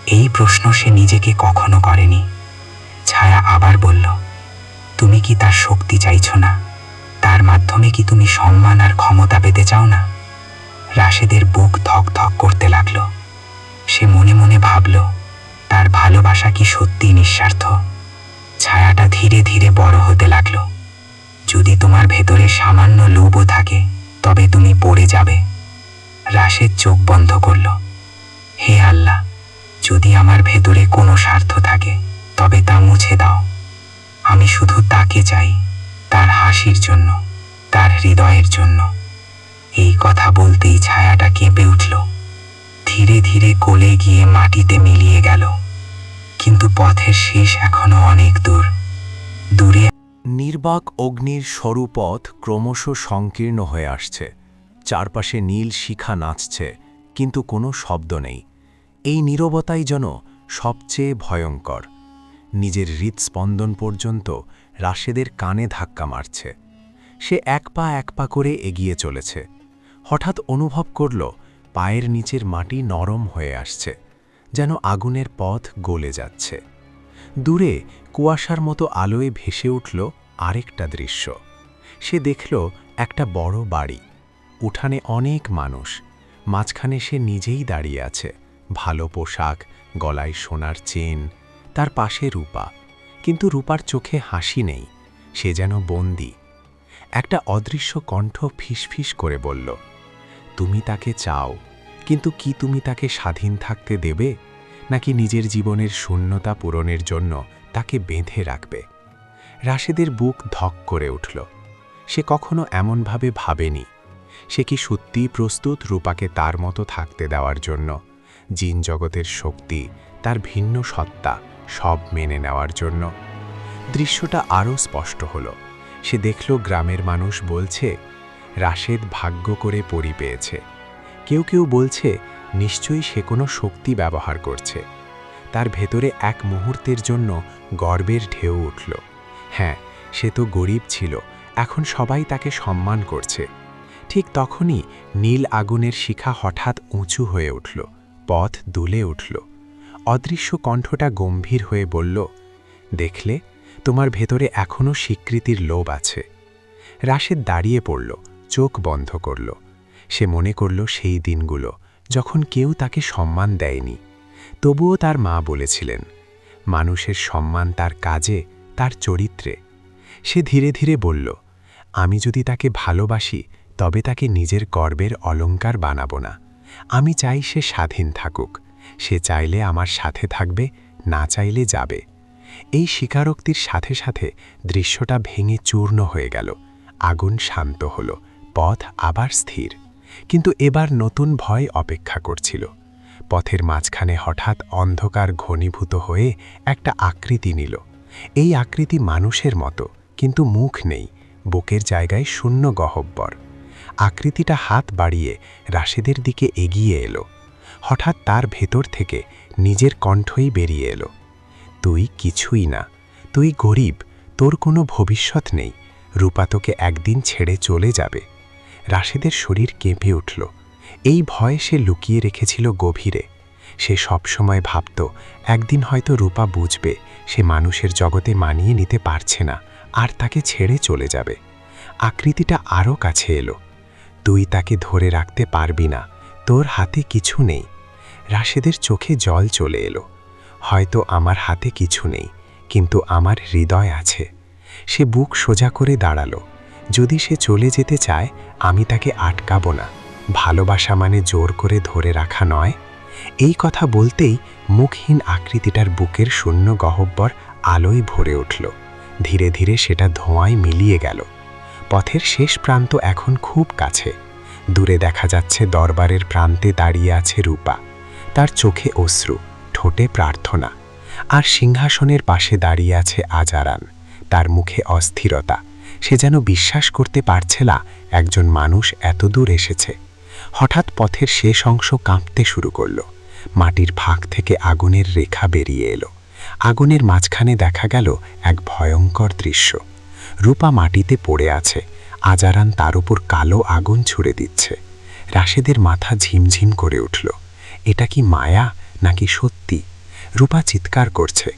এই প্রশ্ন সে নিজেকে কখনো করেনি। ছায়া আবার বলল, তুমি কি তার শক্তি চাইছ না? তার মাধ্যমে কি তুমি সম্মান আর ক্ষমতা পেতে চাও না? রাশেদের বুক ধক ধক করতে লাগলো। সে মনে মনে ভাবল, তার ভালোবাসা কি সত্যি নিঃস্বার্থ? ছায়াটা ধীরে ধীরে বড় হতে লাগলো। যদি তোমার ভেতরে সামান্য লোভও থাকে, তবে তুমি পড়ে যাবে। রাশেদ চোখ বন্ধ করল। হে আল্লাহ, যদি আমার ভেতরে কোনো স্বার্থ থাকে, তবে তা মুছে দাও। আমি শুধু তাকে চাই, তার হাসির জন্য, তার হৃদয়ের জন্য। এই কথা বলতেই ছায়াটা কেঁপে উঠল। ধীরে ধীরে গলে গিয়ে মাটিতে মিলিয়ে গেল। কিন্তু পথের শেষ এখনো অনেক দূর। দূরে নির্বাক অগ্নির সরু পথ ক্রমশ সংকীর্ণ হয়ে আসছে। চারপাশে নীল শিখা নাচছে, কিন্তু কোনো শব্দ নেই। এই নীরবতাই যেন সবচেয়ে ভয়ঙ্কর। নিজের হৃদস্পন্দন পর্যন্ত রাশেদের কানে ধাক্কা মারছে। সে এক পা করে এগিয়ে চলেছে। হঠাৎ অনুভব করল পায়ের নিচের মাটি নরম হয়ে আসছে, যেন আগুনের পথ গলে যাচ্ছে। দূরে কুয়াশার মতো আলোয় ভেসে উঠল আরেকটা দৃশ্য। সে দেখল একটা বড় বাড়ি। উঠানে অনেক মানুষ। মাঝখানে সে নিজেই দাঁড়িয়ে আছে, ভালো পোশাক, গলায় সোনার চেন। তার পাশে রূপা, কিন্তু রূপার চোখে হাসি নেই। সে যেন বন্দী। একটা অদৃশ্য কণ্ঠ ফিসফিস করে বলল, তুমি তাকে চাও, কিন্তু কি তুমি তাকে স্বাধীন থাকতে দেবে, নাকি নিজের জীবনের শূন্যতা পূরণের জন্য তাকে বেঁধে রাখবে? রাশেদের বুক ধক করে উঠল। সে কখনো এমনভাবে ভাবেনি। সে কি সত্যিই প্রস্তুত রূপাকে তার মতো থাকতে দেওয়ার জন্য? জিন জগতের শক্তি, তার ভিন্ন সত্তা, সব মেনে নেওয়ার জন্য। দৃশ্যটা আরও স্পষ্ট হল। সে দেখল গ্রামের মানুষ বলছে, রাশেদ ভাগ্য করে পরি পেয়েছে। কেউ কেউ বলছে, নিশ্চয়ই সে কোনো শক্তি ব্যবহার করছে। তার ভেতরে এক মুহূর্তের জন্য গর্বের ঢেউ উঠল। হ্যাঁ, সে তো গরিব ছিল, এখন সবাই তাকে সম্মান করছে। ঠিক তখনই নীল আগুনের শিখা হঠাৎ উঁচু হয়ে উঠল, পথ দুলে উঠল। অদৃশ্য কণ্ঠটা গম্ভীর হয়ে বলল, দেখলে, তোমার ভেতরে এখনও স্বীকৃতির লোভ আছে। রাশেদ দাঁড়িয়ে পড়ল, চোখ বন্ধ করল। সে মনে করল সেই দিনগুলো যখন কেউ তাকে সম্মান দেয়নি। তবুও তার মা বলেছিলেন, মানুষের সম্মান তার কাজে, তার চরিত্রে। সে ধীরে ধীরে বলল, আমি যদি তাকে ভালোবাসি, তবে তাকে নিজের গর্বের অলংকার বানাবো না। আমি চাই সে স্বাধীন থাকুক। সে চাইলে আমার সাথে থাকবে, না চাইলে যাবে। এই স্বীকারোক্তির সাথে সাথে দৃশ্যটা ভেঙে চূর্ণ হয়ে গেল। আগুন শান্ত হল, পথ আবার স্থির। কিন্তু এবার নতুন ভয় অপেক্ষা করছিল। পথের মাঝখানে হঠাৎ অন্ধকার ঘনীভূত হয়ে একটা আকৃতি নিল। এই আকৃতি মানুষের মতো, কিন্তু মুখ নেই, বুকের জায়গায় শূন্য গহ্বর। আকৃতিটা হাত বাড়িয়ে রাশেদের দিকে এগিয়ে এলো। হঠাৎ তার ভেতর থেকে নিজের কণ্ঠই বেরিয়ে এলো, তুই কিছুই না, তুই গরিব, তোর কোনো ভবিষ্যৎ নেই, রূপা তোকে একদিন ছেড়ে চলে যাবে। রাশেদের শরীর কেঁপে উঠল। এই ভয় সে লুকিয়ে রেখেছিল গভীরে। সে সবসময় ভাবত একদিন হয়তো রূপা বুঝবে সে মানুষের জগতে মানিয়ে নিতে পারছে না আর তাকে ছেড়ে চলে যাবে। আকৃতিটা আরও কাছে এলো। তুই তাকে ধরে রাখতে পারবি না, তোর হাতে কিছু নেই। রাশেদের চোখে জল চলে এলো। হয়তো আমার হাতে কিছু নেই, কিন্তু আমার হৃদয় আছে। সে বুক সোজা করে দাঁড়ালো। যদি সে চলে যেতে চায়, আমি তাকে আটকাবো না। ভালোবাসা মানে জোর করে ধরে রাখা নয়। এই কথা বলতেই মুখহীন আকৃতিটার বুকের শূন্য গহ্বর আলোয় ভরে উঠল। ধীরে ধীরে সেটা ধোঁয়ায় মিলিয়ে গেল। পথের শেষ প্রান্ত এখন খুব কাছে। দূরে দেখা যাচ্ছে দরবারের প্রান্তে দাঁড়িয়ে আছে রূপা। তার চোখে অশ্রু, ঠোঁটে প্রার্থনা। আর সিংহাসনের পাশে দাঁড়িয়ে আছে আজারান, তার মুখে অস্থিরতা। সে যেন বিশ্বাস করতে পারছে না একজন মানুষ এত দূর এসেছে। হঠাৎ পথের শেষ অংশ কাঁপতে শুরু করল। মাটির ফাঁক থেকে আগুনের রেখা বেরিয়ে এলো। আগুনের মাঝখানে দেখা গেল এক ভয়ঙ্কর দৃশ্য। রূপা মাটিতে পড়ে আছে, আজারান তার উপর কালো আগুন ছুড়ে দিচ্ছে। রাশেদের মাথা ঝিমঝিম করে উঠল। এটা কি মায়া নাকি সত্যি? রূপা চিৎকার করছে,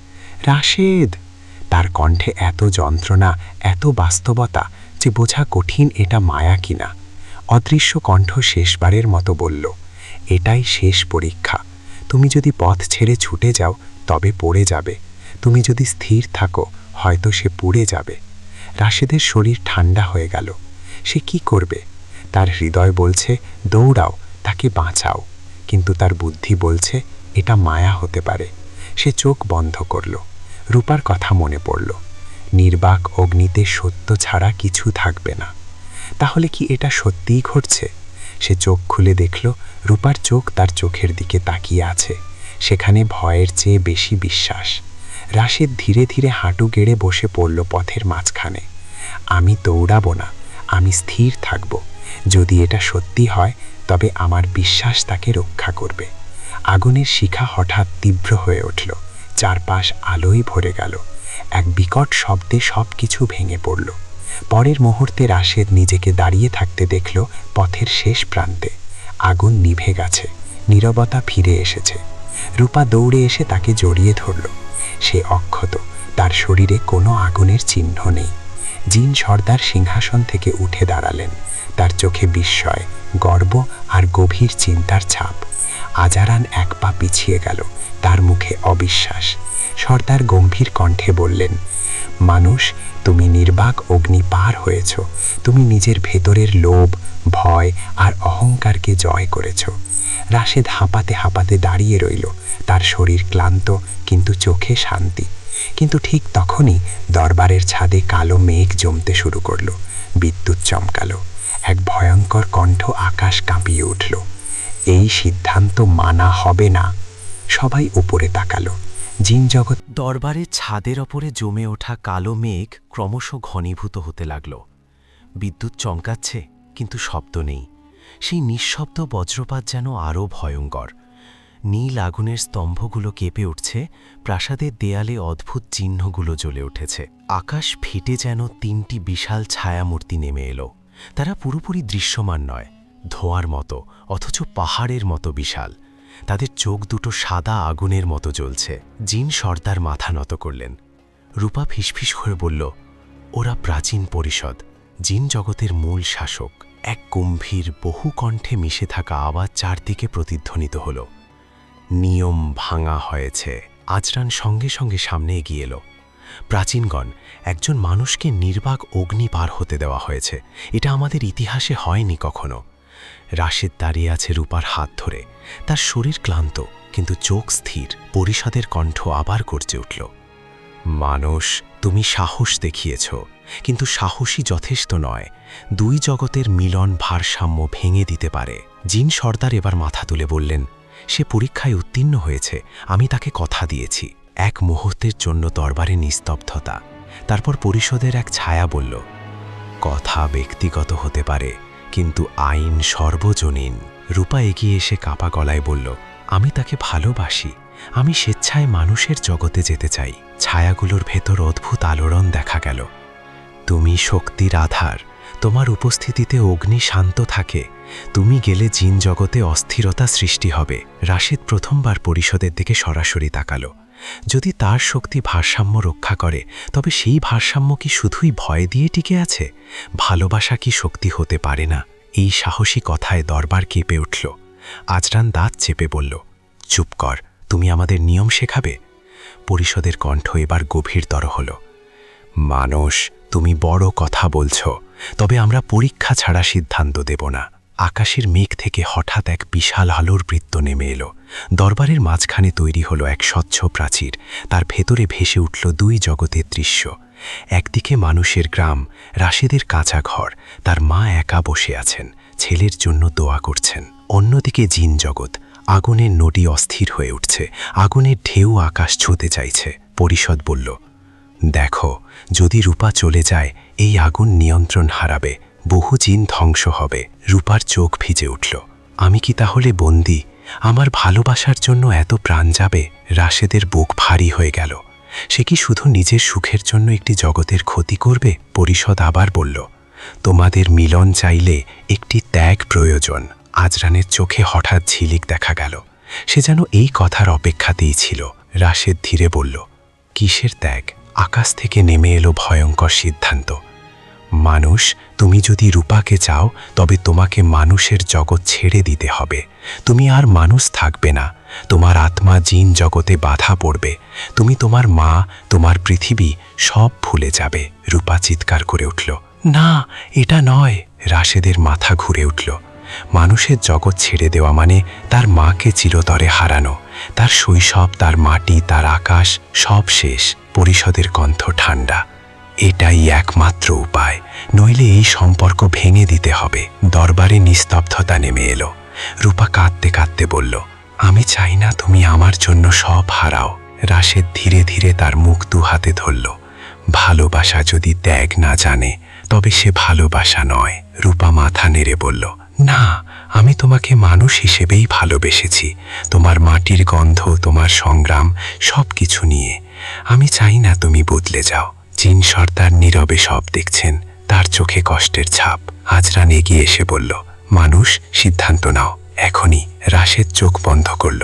রাশেদ! তার কণ্ঠে এত যন্ত্রণা, এত বাস্তবতা যে বোঝা কঠিন এটা মায়া কিনা। অদৃশ্য কণ্ঠ শেষবারের মতো বলল, এটাই শেষ পরীক্ষা। তুমি যদি পথ ছেড়ে ছুটে যাও তবে পড়ে যাবে, তুমি যদি স্থির থাকো হয়তো সে পুড়ে যাবে। রাশেদের শরীর ঠান্ডা হয়ে গেল। সে কি করবে? তার হৃদয় বলছে দৌড়াও, তাকে বাঁচাও, কিন্তু তার বুদ্ধি বলছে এটা মায়া হতে পারে। সে চোখ বন্ধ করল। রূপার কথা মনে পড়ল, নির্বাক অগ্নিতে সত্য ছাড়া কিছু থাকবে না। তাহলে কি এটা সত্যিই ঘটছে? সে চোখ খুলে দেখল রূপার চোখ তার চোখের দিকে তাকিয়ে আছে। সেখানে ভয়ের চেয়ে বেশি বিশ্বাস। রাশেদ ধীরে ধীরে হাঁটু গেড়ে বসে পড়ল পথের মাঝখানে। আমি দৌড়াবো না, আমি স্থির থাকব। যদি এটা সত্যি হয় তবে আমার বিশ্বাস তাকে রক্ষা করবে। আগুনের শিখা হঠাৎ তীব্র হয়ে উঠল। চারপাশ আলোয় ভরে গেল। এক বিকট শব্দে সব কিছু ভেঙে পড়ল। পরের মুহূর্তে রাশেদ নিজেকে দাঁড়িয়ে থাকতে দেখল পথের শেষ প্রান্তে। আগুন নিভে গেছে, নীরবতা ফিরে এসেছে। রূপা দৌড়ে এসে তাকে জড়িয়ে ধরল। সে অক্ষত, তার শরীরে কোনো আগুনের চিহ্ন নেই। জিন সর্দার সিংহাসন থেকে উঠে দাঁড়ালেন। তার চোখে বিস্ময়, গর্ব আর গভীর চিন্তার ছাপ। আজারান এক পা পিছিয়ে গেল, তার মুখে অবিশ্বাস। সর্দার গম্ভীর কণ্ঠে বললেন, মানুষ, তুমি নির্বাক অগ্নি পার হয়েছ। তুমি নিজের ভেতরের লোভ, ভয় আর অহংকারকে জয় করেছ। রাশেদ হাঁপাতে হাঁপাতে দাঁড়িয়ে রইল। তার শরীর ক্লান্ত, কিন্তু চোখে শান্তি। কিন্তু ঠিক তখনই দরবারের ছাদে কালো মেঘ জমতে শুরু করল। বিদ্যুৎ চমকালো। এক ভয়ঙ্কর কণ্ঠ আকাশ কাঁপিয়ে উঠল, এই সিদ্ধান্ত মানা হবে না। সবাই উপরে তাকালো। জিন জগৎ দরবারের ছাদের ওপরে জমে ওঠা কালো মেঘ ক্রমশ ঘনীভূত হতে লাগল। বিদ্যুৎ চমকাচ্ছে, কিন্তু শব্দ নেই। সেই নিঃশব্দ বজ্রপাত যেন আরও ভয়ঙ্কর। নীল আগুনের স্তম্ভগুলো কেঁপে উঠছে, প্রাসাদের দেয়ালে অদ্ভুত চিহ্নগুলো জ্বলে উঠেছে। আকাশ ফেটে যেন তিনটি বিশাল ছায়ামূর্তি নেমে এলো। তারা পুরোপুরি দৃশ্যমান নয়, ধোঁয়ার মতো, অথচ পাহাড়ের মতো বিশাল। তাদের চোখ দুটো সাদা আগুনের মতো জ্বলছে। জিন সর্দার মাথা নত করলেন। রূপা ফিসফিস করে বলল, ওরা প্রাচীন পরিষদ, জিন জগতের মূল শাসক। এক গম্ভীর বহু কণ্ঠে মিশে থাকা আওয়াজ চারদিকে প্রতিধ্বনিত হল, নিয়ম ভাঙা হয়েছে। আজরান সঙ্গে সঙ্গে সামনে এগিয়ে এলো। প্রাচীনগণ, একজন মানুষকে নির্বাক অগ্নি পার হতে দেওয়া হয়েছে। এটা আমাদের ইতিহাসে হয়নি কখনো। রাশেদ দাঁড়িয়ে আছে রূপার হাত ধরে। তার শরীর ক্লান্ত, কিন্তু চোখ স্থির। পরিষদের কণ্ঠ আবার গর্জে উঠল, মানুষ, তুমি সাহস দেখিয়েছ, কিন্তু সাহসী যথেষ্ট নয়। দুই জগতের মিলন ভারসাম্য ভেঙে দিতে পারে। জিন সর্দার এবার মাথা তুলে বললেন, সে পরীক্ষায় উত্তীর্ণ হয়েছে, আমি তাকে কথা দিয়েছি। এক মুহূর্তের জন্য দরবারে নিস্তব্ধতা। তারপর পরিষদের এক ছায়া বলল, কথা ব্যক্তিগত হতে পারে, কিন্তু আইন সর্বজনীন। রূপা এগিয়ে এসে কাঁপা গলায় বলল, আমি তাকে ভালোবাসি। আমি স্বেচ্ছায় মানুষের জগতে যেতে চাই। ছায়াগুলোর ভেতর অদ্ভুত আলোড়ন দেখা গেল। তুমি শক্তির আধার, তোমার উপস্থিতিতে অগ্নি শান্ত থাকে। তুমি গেলে জিন জগতে অস্থিরতা সৃষ্টি হবে। রাশেদ প্রথমবার পরিষদের দিকে সরাসরি তাকালো। যদি তার শক্তি ভারসাম্য রক্ষা করে, তবে সেই ভারসাম্য কি শুধুই ভয় দিয়ে টিকে আছে? ভালোবাসা কি শক্তি হতে পারে না? এই সাহসী কথায় দরবার কেঁপে উঠল। আজরান দাঁত চেপে বলল, চুপ কর, তুমি আমাদের নিয়ম শেখাবে? পরিষদের কণ্ঠ এবার গভীরতর হল। মানস, তুমি বড় কথা বলছ, তবে আমরা পরীক্ষা ছাড়া সিদ্ধান্ত দেব না। আকাশের মেঘ থেকে হঠাৎ এক বিশাল আলোর বৃত্ত নেমে এলো। দরবারের মাঝখানে তৈরি হলো এক স্বচ্ছ প্রাচীর। তার ভেতরে ভেসে উঠল দুই জগতের দৃশ্য। একদিকে মানুষের গ্রাম, রাশেদের কাঁচা ঘর, তার মা একা বসে আছেন, ছেলের জন্য দোয়া করছেন। অন্যদিকে জিন জগৎ, আগুনের নদী অস্থির হয়ে উঠছে, আগুনের ঢেউ আকাশ ছুঁতে চাইছে। পরিষদ বলল, দেখো, যদি রূপা চলে যায়, এই আগুন নিয়ন্ত্রণ হারাবে, বহু জিন ধ্বংস হবে। রূপার চোখ ভিজে উঠল। আমি কি তাহলে বন্দী? আমার ভালোবাসার জন্য এত প্রাণ যাবে? রাশেদের বুক ভারী হয়ে গেল। সে কি শুধু নিজের সুখের জন্য একটি জগতের ক্ষতি করবে? পরিষদ আবার বলল, তোমাদের মিলন চাইলে একটি ত্যাগ প্রয়োজন। আজরানের চোখে হঠাৎ ঝিলিক দেখা গেল। সে যেন এই কথার অপেক্ষাতেই ছিল। রাশেদ ধীরে বলল, কিসের ত্যাগ? আকাশ থেকে নেমে এলো ভয়ঙ্কর সিদ্ধান্ত। মানুষ, তুমি যদি রূপাকে চাও, তবে তোমাকে মানুষের জগৎ ছেড়ে দিতে হবে। তুমি আর মানুষ থাকবে না। তোমার আত্মা জিন জগতে বাধা পড়বে। তুমি তোমার মা, তোমার পৃথিবী সব ভুলে যাবে। রূপা চিৎকার করে উঠল, না, এটা নয়। রাশেদের মাথা ঘুরে উঠল। মানুষের জগৎ ছেড়ে দেওয়া মানে তার মাকে চিরতরে হারানো। তার শৈশব, তার মাটি, তার আকাশ সব শেষ। পরিষদের কণ্ঠ ঠান্ডা। এটাই একমাত্র উপায়, নইলে এই সম্পর্ক ভেঙে দিতে হবে। দরবারে নিস্তব্ধতা নেমে এলো। রূপা কাঁদতে কাঁদতে বলল, আমি চাই না তুমি আমার জন্য সব হারাও। রাশেদ ধীরে ধীরে তার মুখ দু হাতে ধরল। ভালোবাসা যদি ত্যাগ না জানে, তবে সে ভালোবাসা নয়। রূপা মাথা নেড়ে বলল, না, আমি তোমাকে মানুষ হিসেবেই ভালোবেসেছি, তোমার মাটির গন্ধ, তোমার সংগ্রাম, সব কিছু নিয়ে। আমি চাই না তুমি বদলে যাও। জিন সর্দার নীরবে সব দেখছেন, তার চোখে কষ্টের ছাপ। আজরান এগিয়ে এসে বলল, মানুষ, সিদ্ধান্ত নাও এখনই। রাশেদ চোখ বন্ধ করল।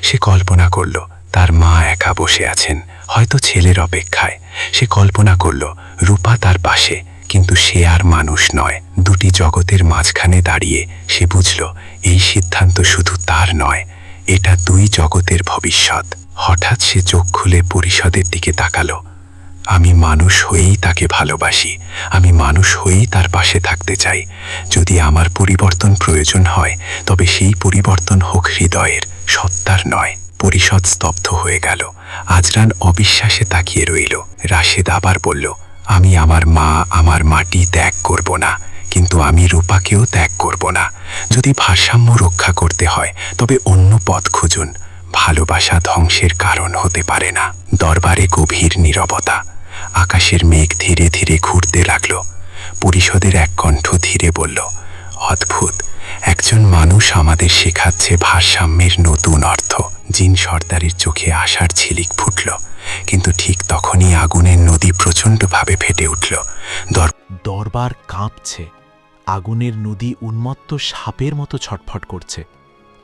সে কল্পনা করল তার মা একা বসে আছেন, হয়তো ছেলের অপেক্ষায়। সে কল্পনা করল রূপা তার পাশে, কিন্তু সে আর মানুষ নয়। দুটি জগতের মাঝখানে দাঁড়িয়ে সে বুঝল এই সিদ্ধান্ত শুধু তার নয়, এটা দুই জগতের ভবিষ্যৎ। হঠাৎ সে চোখ খুলে পরিষদের দিকে তাকালো। আমি মানুষ হয়েই তাকে ভালোবাসি, আমি মানুষ হয়েই তার পাশে থাকতে চাই। যদি আমার পরিবর্তন প্রয়োজন হয়, তবে সেই পরিবর্তন হোক হৃদয়ের, সত্তার নয়। পরিষদ স্তব্ধ হয়ে গেল। আজরান অবিশ্বাসে তাকিয়ে রইল। রাশেদ আবার বলল, আমি আমার মা, আমার মাটি ত্যাগ করব না, কিন্তু আমি রূপাকেও ত্যাগ করব না। যদি ভারসাম্য রক্ষা করতে হয়, তবে অন্য পথ খুঁজুন। ভালোবাসা ধ্বংসের কারণ হতে পারে না। দরবারে গভীর নীরবতা। আকাশের মেঘ ধীরে ধীরে ঘুরতে লাগল। পরিষদের এক কণ্ঠ ধীরে বলল, অদ্ভুত, একজন মানুষ আমাদের শেখাচ্ছে ভারসাম্যের নতুন অর্থ। জিন সর্দারের চোখে আশার ঝিলিক ফুটল, কিন্তু ঠিক তখনই আগুনের নদী প্রচণ্ডভাবে ফেটে উঠল। দরবার কাঁপছে। আগুনের নদী উন্মত্ত সাপের মতো ছটফট করছে।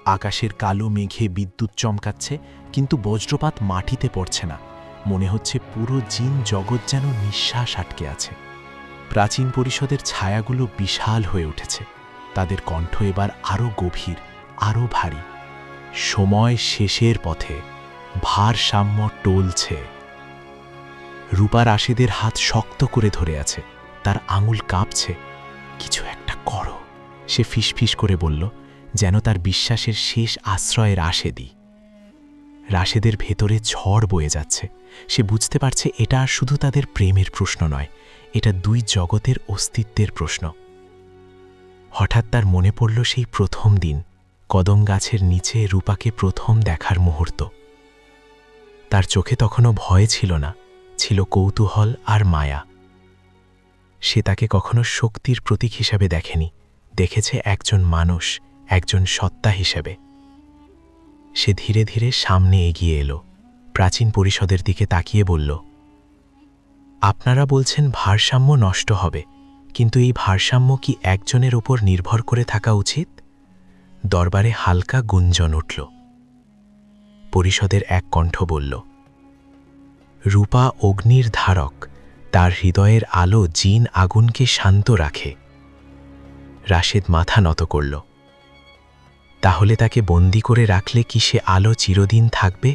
আকাশের কালো মেঘে বিদ্যুৎ চমকাচ্ছে, কিন্তু বজ্রপাত মাটিতে পড়ছে না। মনে হচ্ছে পুরো জিন জগৎ যেন নিঃশ্বাস আটকে আছে। প্রাচীন পরিষদের ছায়াগুলো বিশাল হয়ে উঠেছে। তাদের কণ্ঠ এবার আরও গভীর, আরও ভারী। সময় শেষের পথে, ভারসাম্য টলছে। রূপা রাশেদের হাত শক্ত করে ধরে আছে, তার আঙুল কাঁপছে। কিছু একটা করো, সে ফিসফিস করে বলল, যেন তার বিশ্বাসের শেষ আশ্রয় রাশেদই। রাশেদের ভেতরে ঝড় বয়ে যাচ্ছে। সে বুঝতে পারছে এটা আর শুধু তাদের প্রেমের প্রশ্ন নয়, এটা দুই জগতের অস্তিত্বের প্রশ্ন। হঠাৎ তার মনে পড়ল সেই প্রথম দিন, কদম গাছের নিচে রূপাকে প্রথম দেখার মুহূর্ত। তার চোখে তখনও ভয় ছিল না, ছিল কৌতূহল আর মায়া। সে তাকে কখনো শক্তির প্রতীক হিসাবে দেখেনি, দেখেছে একজন মানুষ, একজন সত্তা হিসেবে। সে ধীরে ধীরে সামনে এগিয়ে এলো, প্রাচীন পরিষদের দিকে তাকিয়ে বলল, আপনারা বলছেন ভারসাম্য নষ্ট হবে, কিন্তু এই ভারসাম্য কি একজনের ওপর নির্ভর করে থাকা উচিত? দরবারে হালকা গুঞ্জন উঠল। পরিষদের এক কণ্ঠ বলল, রূপা অগ্নির ধারক, তার হৃদয়ের আলো জিন আগুনকে শান্ত রাখে। রাশেদ মাথা নত করল। তাহলে তাকে বন্দি করে রাখলে কি সে আলো চিরদিন থাকবে?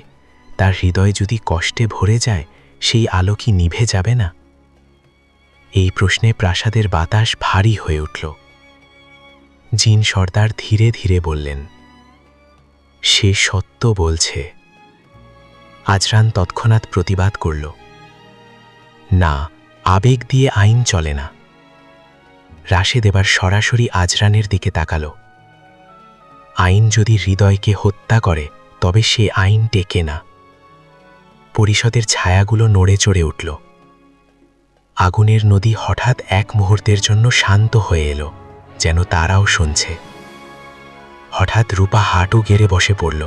তার হৃদয় যদি কষ্টে ভরে যায়, সেই আলো কি নিভে যাবে না? এই প্রশ্নে প্রাসাদের বাতাস ভারী হয়ে উঠল। জিন সর্দার ধীরে ধীরে বললেন, সে সত্য বলছে। আজরান তৎক্ষণাৎ প্রতিবাদ করল, না, আবেগ দিয়ে আইন চলে না। রাশেদ এবার সরাসরি আজরানের দিকে তাকাল। আইন যদি হৃদয়কে হত্যা করে, তবে সে আইন টেকে না। পরিষদের ছায়াগুলো নড়ে চড়ে উঠল। আগুনের নদী হঠাৎ এক মুহূর্তের জন্য শান্ত হয়ে এলো, যেন তারাও শুনছে। হঠাৎ রূপা হাঁটু গেড়ে বসে পড়ল।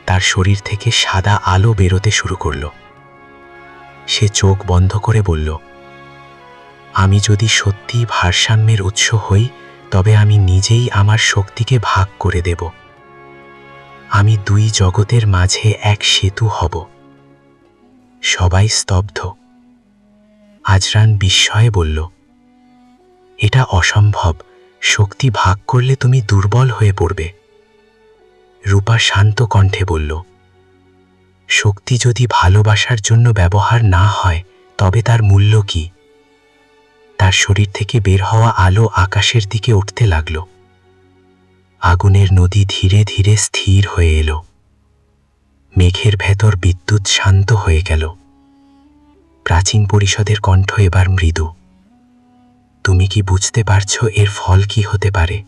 তার শরীর থেকে সাদা আলো বেরোতে শুরু করল। সে চোখ বন্ধ করে বলল, আমি যদি সত্যি ভারসাম্যের উৎস হই, তবে আমি নিজেই আমার শক্তিকে ভাগ করে দেব। আমি দুই জগতের মাঝে এক সেতু হব। সবাই স্তব্ধ। আজরান বিস্ময়ে বলল, এটা অসম্ভব। শক্তি ভাগ করলে তুমি দুর্বল হয়ে পড়বে। রূপা শান্ত কণ্ঠে বলল, শক্তি যদি ভালোবাসার জন্য ব্যবহার না হয়, তবে তার মূল্য কি? তার শরীর থেকে বের হওয়া আলো আকাশের দিকে উঠতে লাগল। আগুনের নদী ধীরে ধীরে স্থির হয়ে এলো। মেঘের ভেতর বিদ্যুৎ শান্ত হয়ে গেল। প্রাচীন পরিষদের কণ্ঠ এবার মৃদু। তুমি কি বুঝতে পারছো এর ফল কি হতে পারে?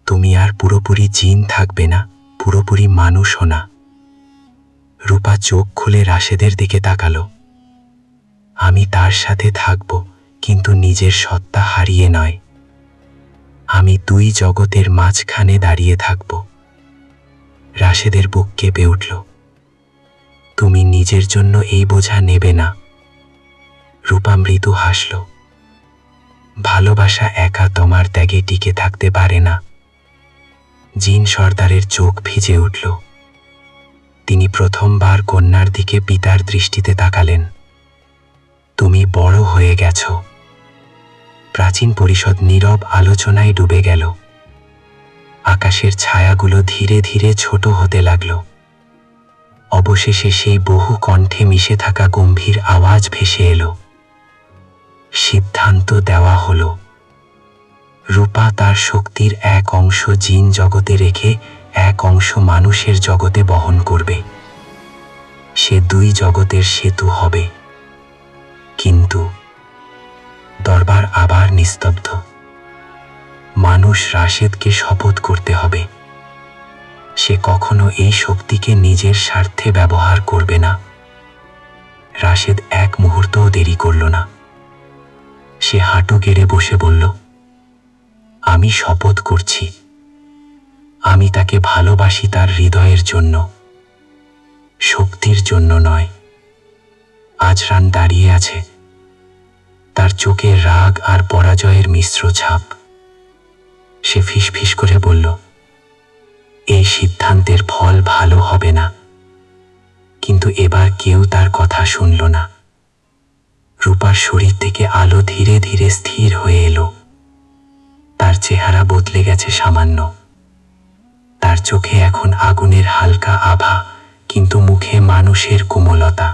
তুমি আর পুরোপুরি জিন থাকবে না, পুরোপুরি মানুষও না। রূপা চোখ খুলে রাশেদের দিকে তাকালো। আমি তার সাথে থাকব, কিন্তু নিজের সত্তা হারিয়ে নয়। আমি দুই জগতের মাঝখানে দাঁড়িয়ে থাকব। রাশেদের বুক কেঁপে উঠল। তুমি নিজের জন্য এই বোঝা নেবে না। রূপা মৃদু হাসল। ভালোবাসা একা তোমার ত্যাগে টিকে থাকতে পারে না। জিন সর্দারের চোখ ভিজে উঠল। তিনি প্রথমবার কন্যার দিকে পিতার দৃষ্টিতে তাকালেন। তুমি বড় হয়ে গেছ। প্রাচীন পরিষদ নীরব আলোচনায় ডুবে গেল। আকাশের ছায়াগুলো ধীরে ধীরে ছোট হতে লাগল। অবশেষে সেই বহু কণ্ঠে মিশে থাকা গম্ভীর আওয়াজ ভেসে এলো। সিদ্ধান্ত দেওয়া হলো। রূপা তার শক্তির এক অংশ জিন জগতে রেখে এক অংশ মানুষের জগতে বহন করবে। সে দুই জগতের সেতু হবে। কিন্তু দরবার আবার নিস্তব্ধ। মানুষ রাশেদকে শপথ করতে হবে, সে কখনো এই শক্তিকে নিজের স্বার্থে ব্যবহার করবে না। রাশেদ এক মুহূর্তও দেরি করল না। সে হাঁটু গেড়ে বসে বলল, আমি শপথ করছি। আমি তাকে ভালোবাসি তার হৃদয়ের জন্য, শক্তির জন্য নয়। আজরান দাঁড়িয়ে আছে, তার চোখে রাগ আর পরাজয়ের মিশ্র ছাপ। সে ফিসফিস করে বলল, এই সিদ্ধান্তের ফল ভালো হবে না। কিন্তু এবার কেউ তার কথা শুনল না। রূপার শরীর থেকে আলো ধীরে ধীরে স্থির হয়ে এলো। তার চেহারা বদলে গেছে সামান্য। তার চোখে এখন আগুনের হালকা আভা, কিন্তু মুখে মানুষের কোমলতা।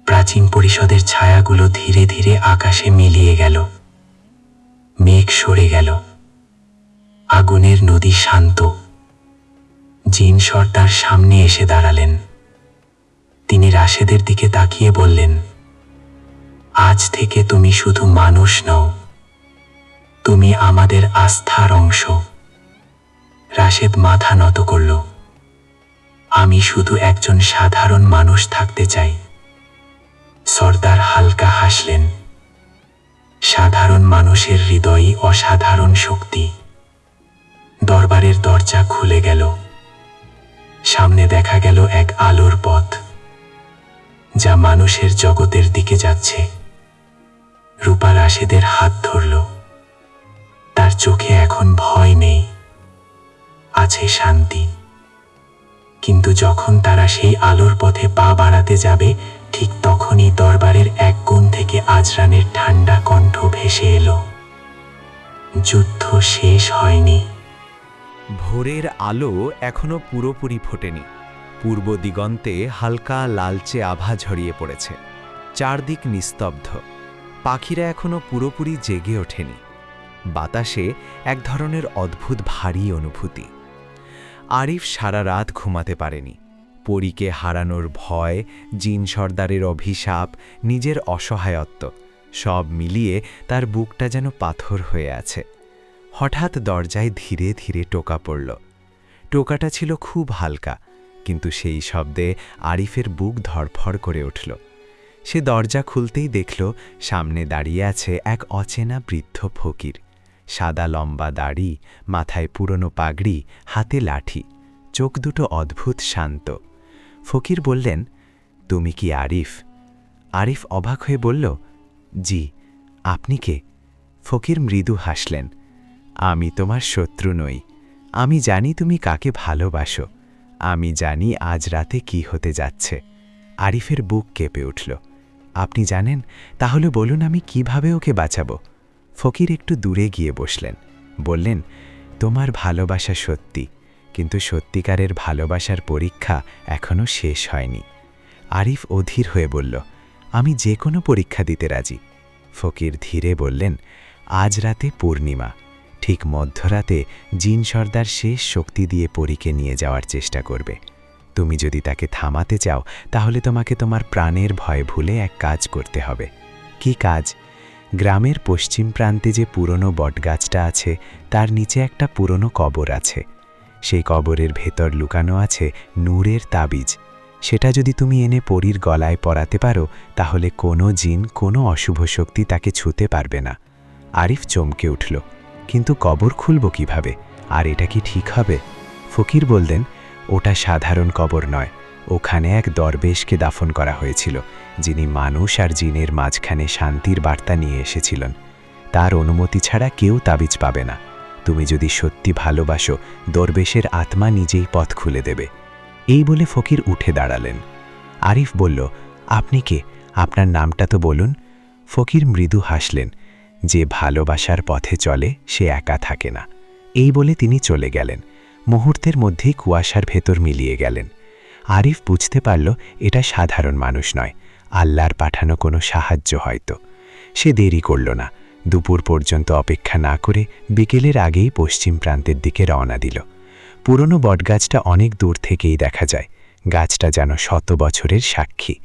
প্রাচীন পরিষদের ছায়াগুলো ধীরে ধীরে আকাশে মিলিয়ে গেল। মেঘ সরে গেল। আগুনের নদী শান্ত। জিন সর্দার সামনে এসে দাঁড়ালেন। তিনি রাশেদের দিকে তাকিয়ে বললেন, আজ থেকে তুমি শুধু মানুষ নও, তুমি আমাদের আস্থার অংশ। রাশেদ মাথা নত করল। আমি শুধু একজন সাধারণ মানুষ থাকতে চাই। সর্দার হালকা হাসলেন। সাধারণ মানুষের হৃদয়ে অসাধারণ শক্তি। দরবারের দরজা খুলে গেল। সামনে দেখা গেল এক আলোর পথ, যা মানুষের জগতের দিকে যাচ্ছে। রূপা রাশেদের হাত ধরল। তার চোখে এখন ভয় নেই, আছে শান্তি। কিন্তু যখন তারা সেই আলোর পথে পা বাড়াতে যাবে, ঠিক তখনই দরবারের এক কোণ থেকে আজরানের ঠান্ডা কণ্ঠ ভেসে এলো, যুদ্ধ শেষ হয়নি। ভোরের আলো এখনো পুরোপুরি ফোটেনি। পূর্ব দিগন্তে হালকা লালচে আভা ছড়িয়ে পড়েছে। চারদিক নিস্তব্ধ। পাখিরা এখনো পুরোপুরি জেগে ওঠেনি। বাতাসে এক ধরনের অদ্ভুত ভারী অনুভূতি। আরিফ সারা রাত ঘুমাতে পারেনি। পরীকে হারানোর ভয়, জিন সর্দারের অভিশাপ, নিজের অসহায়ত্ব, সব মিলিয়ে তার বুকটা যেন পাথর হয়ে আছে। হঠাৎ দরজায় ধীরে ধীরে টোকা পড়ল। টোকাটা ছিল খুব হালকা, কিন্তু সেই শব্দে আরিফের বুক ধড়ফড় করে উঠল। সে দরজা খুলতেই দেখল সামনে দাঁড়িয়ে আছে এক অচেনা বৃদ্ধ ফকির। সাদা লম্বা দাড়ি, মাথায় পুরনো পাগড়ি, হাতে লাঠি, চোখ দুটো অদ্ভুত শান্ত। ফকির বললেন, তুমি কি আরিফ? আরিফ অবাক হয়ে বলল, জি, আপনি কে? ফকির মৃদু হাসলেন, আমি তোমার শত্রু নই। আমি জানি তুমি কাকে ভালোবাসো। আমি জানি আজ রাতে কি হতে যাচ্ছে। আরিফের বুক কেঁপে উঠল। আপনি জানেন? তাহলে বলুন আমি কিভাবে ওকে বাঁচাবো? ফকির একটু দূরে গিয়ে বসলেন। বললেন, তোমার ভালোবাসা সত্যি, কিন্তু সত্যিকারের ভালোবাসার পরীক্ষা এখনো শেষ হয়নি। আরিফ অধীর হয়ে বলল, আমি যে কোনো পরীক্ষা দিতে রাজি। ফকির ধীরে বললেন, আজ রাতে পূর্ণিমা। ঠিক মধ্যরাতে জিন সর্দার শেষ শক্তি দিয়ে পরীকে নিয়ে যাওয়ার চেষ্টা করবে। তুমি যদি তাকে থামাতে চাও, তাহলে তোমাকে তোমার প্রাণের ভয় ভুলে এক কাজ করতে হবে। কি কাজ? গ্রামের পশ্চিম প্রান্তে যে পুরনো বটগাছটা আছে, তার নিচে একটা পুরনো কবর আছে। সেই কবরের ভেতর লুকানো আছে নূরের তাবিজ। সেটা যদি তুমি এনে পরীর গলায় পরাতে পারো, তাহলে কোনো জিন, কোনো অশুভ শক্তি তাকে ছুঁতে পারবে না। আরিফ চমকে উঠল, কিন্তু কবর খুলব কিভাবে? আর এটা কি ঠিক হবে? ফকির বললেন, ওটা সাধারণ কবর নয়। ওখানে এক দরবেশকে দাফন করা হয়েছিল, যিনি মানুষ আর জিনের মাঝখানে শান্তির বার্তা নিয়ে এসেছিলেন। তার অনুমতি ছাড়া কেউ তাবিজ পাবে না। তুমি যদি সত্যি ভালোবাসো, দরবেশের আত্মা নিজেই পথ খুলে দেবে। এই বলে ফকির উঠে দাঁড়ালেন। আরিফ বলল, আপনি কে? আপনার নামটা তো বলুন। ফকির মৃদু হাসলেন, যে ভালোবাসার পথে চলে সে একা থাকে না। এই বলে তিনি চলে গেলেন। মুহূর্তের মধ্যেই কুয়াশার ভেতর মিলিয়ে গেলেন। আরিফ বুঝতে পারল এটা সাধারণ মানুষ নয়, আল্লাহর পাঠানো কোনো সাহায্য হয়তো। সে দেরি করল না। দুপুর পর্যন্ত অপেক্ষা না করে বিকেলের আগেই পশ্চিম প্রান্তের দিকে রওনা দিল। পুরনো বটগাছটা অনেক দূর থেকেই দেখা যায়। গাছটা যেন শত বছরের সাক্ষী।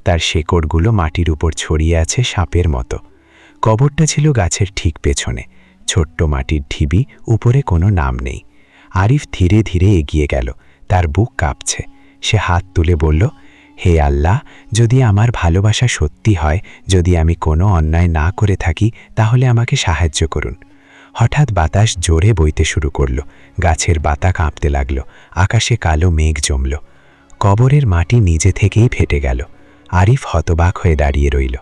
তার শেকড়গুলো মাটির উপর ছড়িয়ে আছে সাপের মতো। কবরটা ছিল গাছের ঠিক পেছনে। ছোট্ট মাটির ঢিবি, উপরে কোনো নাম নেই। আরিফ ধীরে ধীরে এগিয়ে গেল। তার বুক কাঁপছে। সে হাত তুলে বলল, হে আল্লাহ, যদি আমার ভালোবাসা সত্যি হয়, যদি আমি কোনো অন্যায় না করে থাকি, তাহলে আমাকে সাহায্য করুন। হঠাৎ বাতাস জোরে বইতে শুরু করল। গাছের পাতা কাঁপতে লাগল। আকাশে কালো মেঘ জমল। কবরের মাটি নিজে থেকেই ফেটে গেল। আরিফ হতবাক হয়ে দাঁড়িয়ে রইল।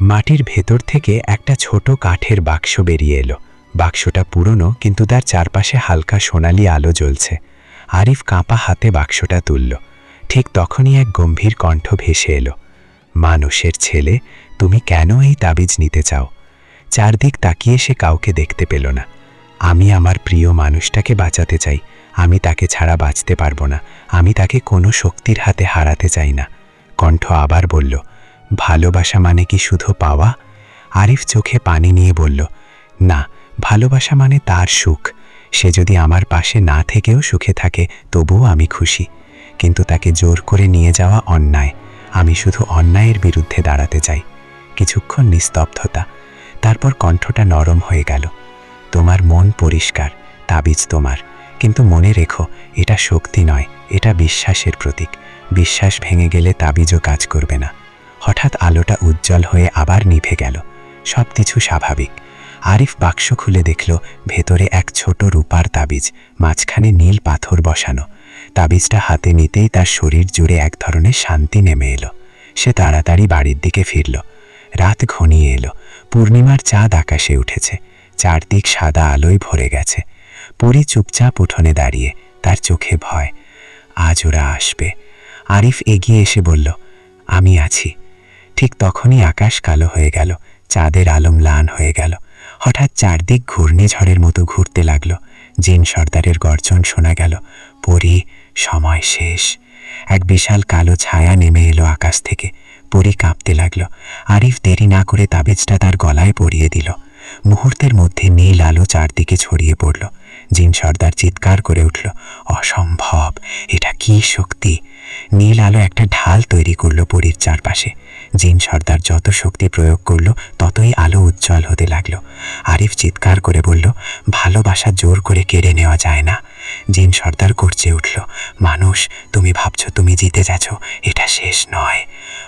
মাটির ভেতর থেকে একটা ছোট কাঠের বাক্স বেরিয়ে এলো। বাক্সটা পুরনো, কিন্তু তার চারপাশে হালকা সোনালি আলো জ্বলছে। আরিফ কাঁপা হাতে বাক্সটা তুলল। ঠিক তখনই এক গম্ভীর কণ্ঠ ভেসে এলো, মানুষের ছেলে, তুমি কেন এই তাবিজ নিতে চাও? চারদিক তাকিয়ে সে কাউকে দেখতে পেল না। আমি আমার প্রিয় মানুষটাকে বাঁচাতে চাই। আমি তাকে ছাড়া বাঁচতে পারবো না। আমি তাকে কোনো শক্তির হাতে হারাতে চাই না। কণ্ঠ আবার বলল, ভালোবাসা মানে কি শুধু পাওয়া? আরিফ চোখে পানি নিয়ে বলল, না, ভালোবাসা মানে তার সুখ। সে যদি আমার পাশে না থেকেও সুখে থাকে, তবুও আমি খুশি। কিন্তু তাকে জোর করে নিয়ে যাওয়া অন্যায়। আমি শুধু অন্যায়ের বিরুদ্ধে দাঁড়াতে চাই। কিছুক্ষণ নিস্তব্ধতা। তারপর কণ্ঠটা নরম হয়ে গেল, তোমার মন পরিষ্কার, তাবিজ তোমার, কিন্তু মনে রেখো, এটা শক্তি নয়, এটা বিশ্বাসের প্রতীক। বিশ্বাস ভেঙে গেলে তাবিজও কাজ করবে না। হঠাৎ আলোটা উজ্জ্বল হয়ে আবার নিভে গেল। সব কিছু স্বাভাবিক। আরিফ বাক্স খুলে দেখল ভেতরে এক ছোট রূপার তাবিজ, মাঝখানে নীল পাথর বসানো। তাবিজটা হাতে নিতেই তার শরীর জুড়ে এক ধরনের শান্তি নেমে এলো। সে তাড়াতাড়ি বাড়ির দিকে ফিরল। রাত ঘনিয়ে এলো, পূর্ণিমার চাঁদ আকাশে উঠেছে, চারদিক সাদা আলোয় ভরে গেছে। পরী চুপচাপ উঠোনে দাঁড়িয়ে, তার চোখে ভয়। আজ ওরা আসবে। আরিফ এগিয়ে এসে বলল, আমি আছি। ঠিক তখনই আকাশ কালো হয়ে গেল, চাঁদের আলো ম্লান হয়ে গেল। হঠাৎ চারদিক ঘূর্ণিঝড়ের মতো ঘুরতে লাগল। জিন সর্দারের গর্জন শোনা গেল। পরী, সময় শেষ। এক বিশাল কালো ছায়া নেমে এলো আকাশ থেকে। পরী কাঁপতে লাগল। আরিফ দেরি না করে তাবিজটা তার গলায় পরিয়ে দিল। মুহূর্তের মধ্যে নীল আলো চারদিকে ছড়িয়ে পড়ল। জিন সর্দার চিৎকার করে উঠল, অসম্ভব, এটা কি শক্তি! নীল আলো একটা ঢাল তৈরি করল পরীর চারপাশে। জিন সর্দার যত শক্তি প্রয়োগ করল ততই আলো উজ্জ্বল হতে লাগল। আরিফ চিৎকার করে বলল, ভালোবাসা জোর করে কেড়ে নেওয়া যায় না। জিন সর্দার গর্জে উঠল, মানুষ, তুমি ভাবছো তুমি জিতে যাচ্ছ, এটা শেষ নয়।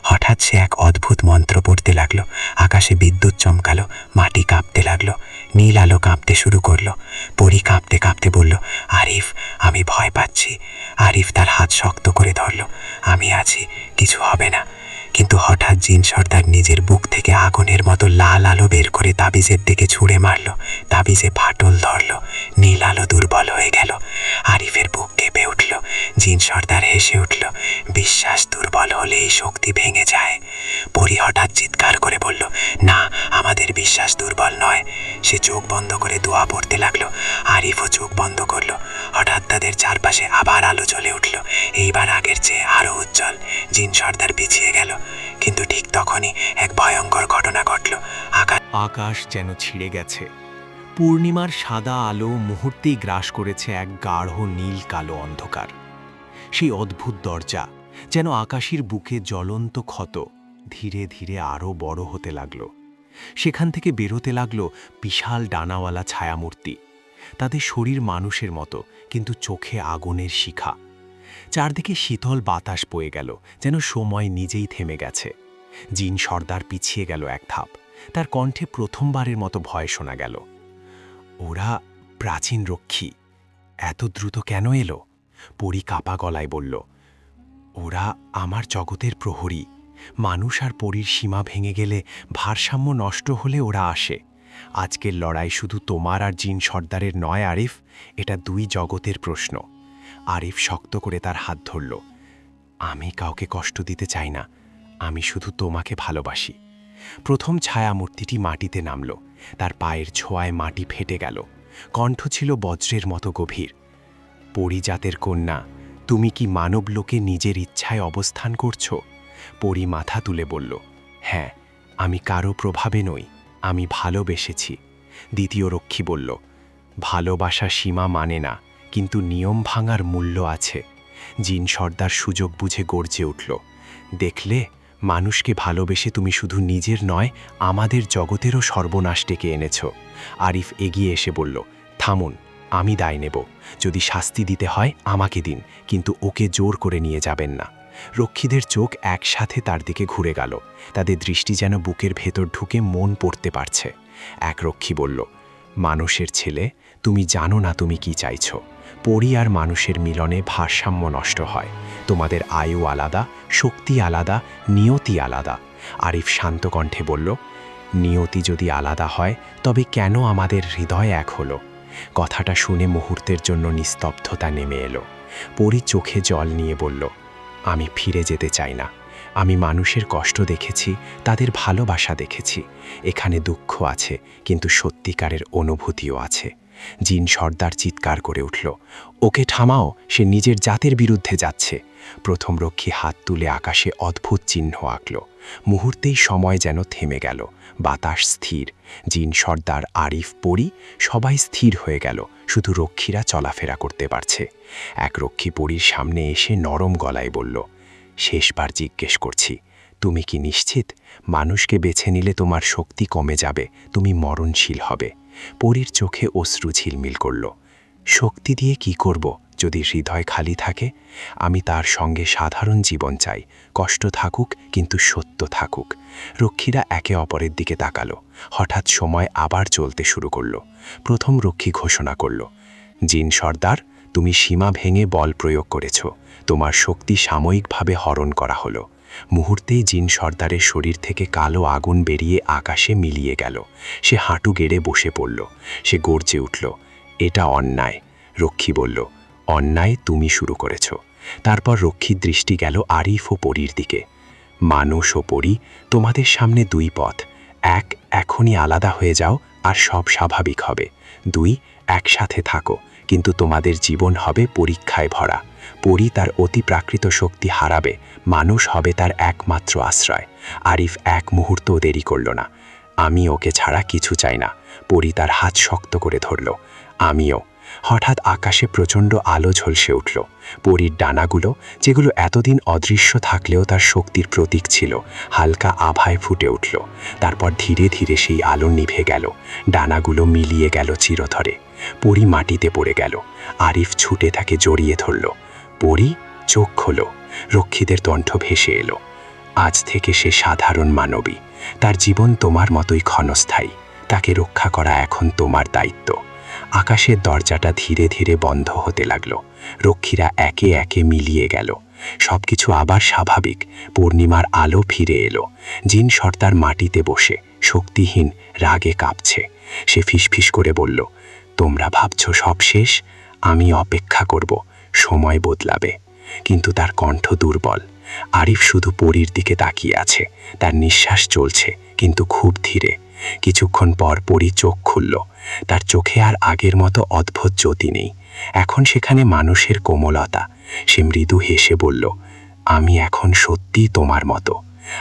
হঠাৎ সে এক অদ্ভুত মন্ত্র পড়তে লাগলো। আকাশে বিদ্যুৎ চমকালো, মাটি কাঁপতে লাগলো, নীল আলো কাঁপতে শুরু করলো। পরী কাঁপতে কাঁপতে বলল, আরিফ, আমি ভয় পাচ্ছি। আরিফ তার হাত শক্ত করে ধরল, আমি আছি, কিছু হবে না। কিন্তু হঠাৎ জিন সর্দার নিজের বুক থেকে আগুনের মতো লাল আলো বের করে তাবিজের দিকে ছুঁড়ে মারল। তাবিজে ফাটল ধরল, নীল আলো দুর্বল হয়ে গেল। আরিফের বুক কেঁপে উঠল। জিন সর্দার হেসে উঠল, বিশ্বাস দুর্বল হলে এই শক্তি ভেঙে যায়। পরী হঠাৎ চিৎকার করে বলল, না, আমাদের বিশ্বাস দুর্বল নয়। সে চোখ বন্ধ করে দোয়া পড়তে লাগলো। আরিফও চোখ বন্ধ করল। হঠাৎ তাদের চারপাশে আবার আলো জ্বলে উঠল, এইবার আগের চেয়ে আরো উজ্জ্বল। জিন সর্দার পিছিয়ে গেল। কিন্তু ঠিক তখনই এক ভয়ঙ্কর ঘটনা ঘটল। আকাশ যেন ছিঁড়ে গেছে। পূর্ণিমার সাদা আলো মুহূর্তেই গ্রাস করেছে এক গাঢ় নীল কালো অন্ধকার। সেই অদ্ভুত দরজা, যেন আকাশের বুকে জ্বলন্ত ক্ষত, ধীরে ধীরে আরও বড় হতে লাগল। সেখান থেকে বেরোতে লাগল বিশাল ডানাওয়ালা ছায়ামূর্তি। তাদের শরীর মানুষের মতো, কিন্তু চোখে আগুনের শিখা। চারদিকে শীতল বাতাস বয়ে গেল, যেন সময় নিজেই থেমে গেছে। জিন সর্দার পিছিয়ে গেল এক ধাপ। তার কণ্ঠে প্রথমবারের মতো ভয় শোনা গেল। ওরা প্রাচীন রক্ষী, এত দ্রুত কেন এলো? পরী কাপা গলায় বলল, ওরা আমার জগতের প্রহরী। মানুষ আর পরীর সীমা ভেঙে গেলে, ভারসাম্য নষ্ট হলে ওরা আসে। আজকের লড়াই শুধু তোমার আর জিন সর্দারের নয় আরিফ, এটা দুই জগতের প্রশ্ন। আরিফ শক্ত করে তার হাত ধরল। আমি কাউকে কষ্ট দিতে চাই না, আমি শুধু তোমাকে ভালোবাসি। প্রথম ছায়ামূর্তিটি মাটিতে নামল। তার পায়ের ছোঁয়ায় মাটি ফেটে গেল। কণ্ঠ ছিল বজ্রের মতো গভীর। পরিজাতের কন্যা, তুমি কি মানব লোকে নিজের ইচ্ছায় অবস্থান করছো? পরী মাথা তুলে বলল, হ্যাঁ, আমি কারো প্রভাবে নই, আমি ভালোবেসেছি। দ্বিতীয় রক্ষী বলল, ভালোবাসা সীমা মানে না, কিন্তু নিয়ম ভাঙার মূল্য আছে। জিন সর্দার সুযোগ বুঝে গর্জে উঠল, দেখলে, মানুষকে ভালোবেসে তুমি শুধু নিজের নয়, আমাদের জগতেরও সর্বনাশ ডেকে এনেছ। আরিফ এগিয়ে এসে বলল, থামুন, আমি দায় নেব। যদি শাস্তি দিতে হয় আমাকে দিন, কিন্তু ওকে জোর করে নিয়ে যাবেন না। রক্ষীদের চোখ একসাথে তার দিকে ঘুরে গেল। তাদের দৃষ্টি যেন বুকের ভেতর ঢুকে মন পড়তে পারছে। এক রক্ষী বলল, মানুষের ছেলে, তুমি জানো না তুমি কি চাইছ। পরী আর মানুষের মিলনে ভারসাম্য নষ্ট হয়। তোমাদের আয়ু আলাদা, শক্তি আলাদা, নিয়তি আলাদা। আরিফ শান্ত কণ্ঠে বলল, নিয়তি যদি আলাদা হয় তবে কেন আমাদের হৃদয় এক হলো? কথাটা শুনে মুহূর্তের জন্য নিস্তব্ধতা নেমে এলো। পরী চোখে জল নিয়ে বলল, আমি ফিরে যেতে চাই না। আমি মানুষের কষ্ট দেখেছি, তাদের ভালোবাসা দেখেছি। এখানে দুঃখ আছে, কিন্তু সত্যিকারের অনুভূতিও আছে। জিন সর্দার চিৎকার করে উঠল, ওকে থামাও, সে নিজের জাতের বিরুদ্ধে যাচ্ছে। প্রথম রক্ষী হাত তুলে আকাশে অদ্ভুত চিহ্ন আঁকল। মুহূর্তেই সময় যেন থেমে গেল, বাতাস স্থির। জিন সর্দার, আরিফ, পরী সবাই স্থির হয়ে গেল, শুধু রক্ষীরা চলাফেরা করতে পারছে। এক রক্ষী পরীর সামনে এসে নরম গলায় বলল, শেষবার জিজ্ঞেস করছি, তুমি কি নিশ্চিত? মানুষকে বেছে নিলে তোমার শক্তি কমে যাবে, তুমি মরণশীল হবে। পরীর চোখে অশ্রু ঝিলমিল করল। শক্তি দিয়ে কি করব? যদি হৃদয় খালি থাকে, আমি তার সঙ্গে সাধারণ জীবন চাই, কষ্ট থাকুক কিন্তু সত্য থাকুক। রক্ষীরা একে অপরের দিকে তাকালো। হঠাৎ সময় আবার চলতে শুরু করলো। প্রথম রক্ষী ঘোষণা করল, জিন সর্দার, তুমি সীমা ভেঙে বল প্রয়োগ করেছ, তোমার শক্তি সাময়িকভাবে হরণ করা হলো। মুহূর্তেই জিন সর্দারের শরীর থেকে কালো আগুন বেরিয়ে আকাশে মিলিয়ে গেল। সে হাঁটু গেড়ে বসে পড়ল। সে গর্জে উঠল, এটা অন্যায়। রক্ষী বলল, অন্যায় তুমি শুরু করেছ। তারপর রক্ষীর দৃষ্টি গেল আরিফ ও পরীর দিকে। মানুষ ও পরী, তোমাদের সামনে দুই পথ। এক, এখনই আলাদা হয়ে যাও আর সব স্বাভাবিক হবে। দুই, একসাথে থাকো কিন্তু তোমাদের জীবন হবে পরীক্ষায় ভরা। পরী তার অতি প্রাকৃত শক্তি হারাবে, মানুষ হবে তার একমাত্র আশ্রয়। আরিফ এক মুহূর্তও দেরি করল না। আমি ওকে ছাড়া কিছু চাই না। পরী তার হাত শক্ত করে ধরল। আমিও। হঠাৎ আকাশে প্রচণ্ড আলো ঝলসে উঠল। পরীর ডানাগুলো, যেগুলো এতদিন অদৃশ্য থাকলেও তার শক্তির প্রতীক ছিল, হালকা আভায় ফুটে উঠল। তারপর ধীরে ধীরে সেই আলো নিভে গেল। ডানাগুলো মিলিয়ে গেল চিরতরে। পরী মাটিতে পড়ে গেল। আরিফ ছুটে তাকে জড়িয়ে ধরল। পরী, চোখ খোলো। রক্ষীদের কণ্ঠ ভেসে এলো। আজ থেকে সে সাধারণ মানবী। তার জীবন তোমার মতোই ক্ষণস্থায়ী। তাকে রক্ষা করা এখন তোমার দায়িত্ব। আকাশের দরজাটা ধীরে ধীরে বন্ধ হতে লাগল। রক্ষীরা একে একে মিলিয়ে গেল। সবকিছু আবার স্বাভাবিক। পূর্ণিমার আলো ফিরে এলো। জিন সর্দার মাটিতে বসে, শক্তিহীন, রাগে কাঁপছে। সে ফিসফিস করে বলল, তোমরা ভাবছ সব শেষ? আমি অপেক্ষা করব, সময় বদলাবে। কিন্তু তার কণ্ঠ দুর্বল। আরিফ শুধু পরীর দিকে তাকিয়ে আছে। তার নিঃশ্বাস চলছে, কিন্তু খুব ধীরে। কিছুক্ষণ পর পরী চোখ খুলল। তার চোখে আর আগের মতো অদ্ভুত জ্যোতি নেই। এখন সেখানে মানুষের কোমলতা। সে মৃদু হেসে বলল, আমি এখন সত্যি তোমার মতো।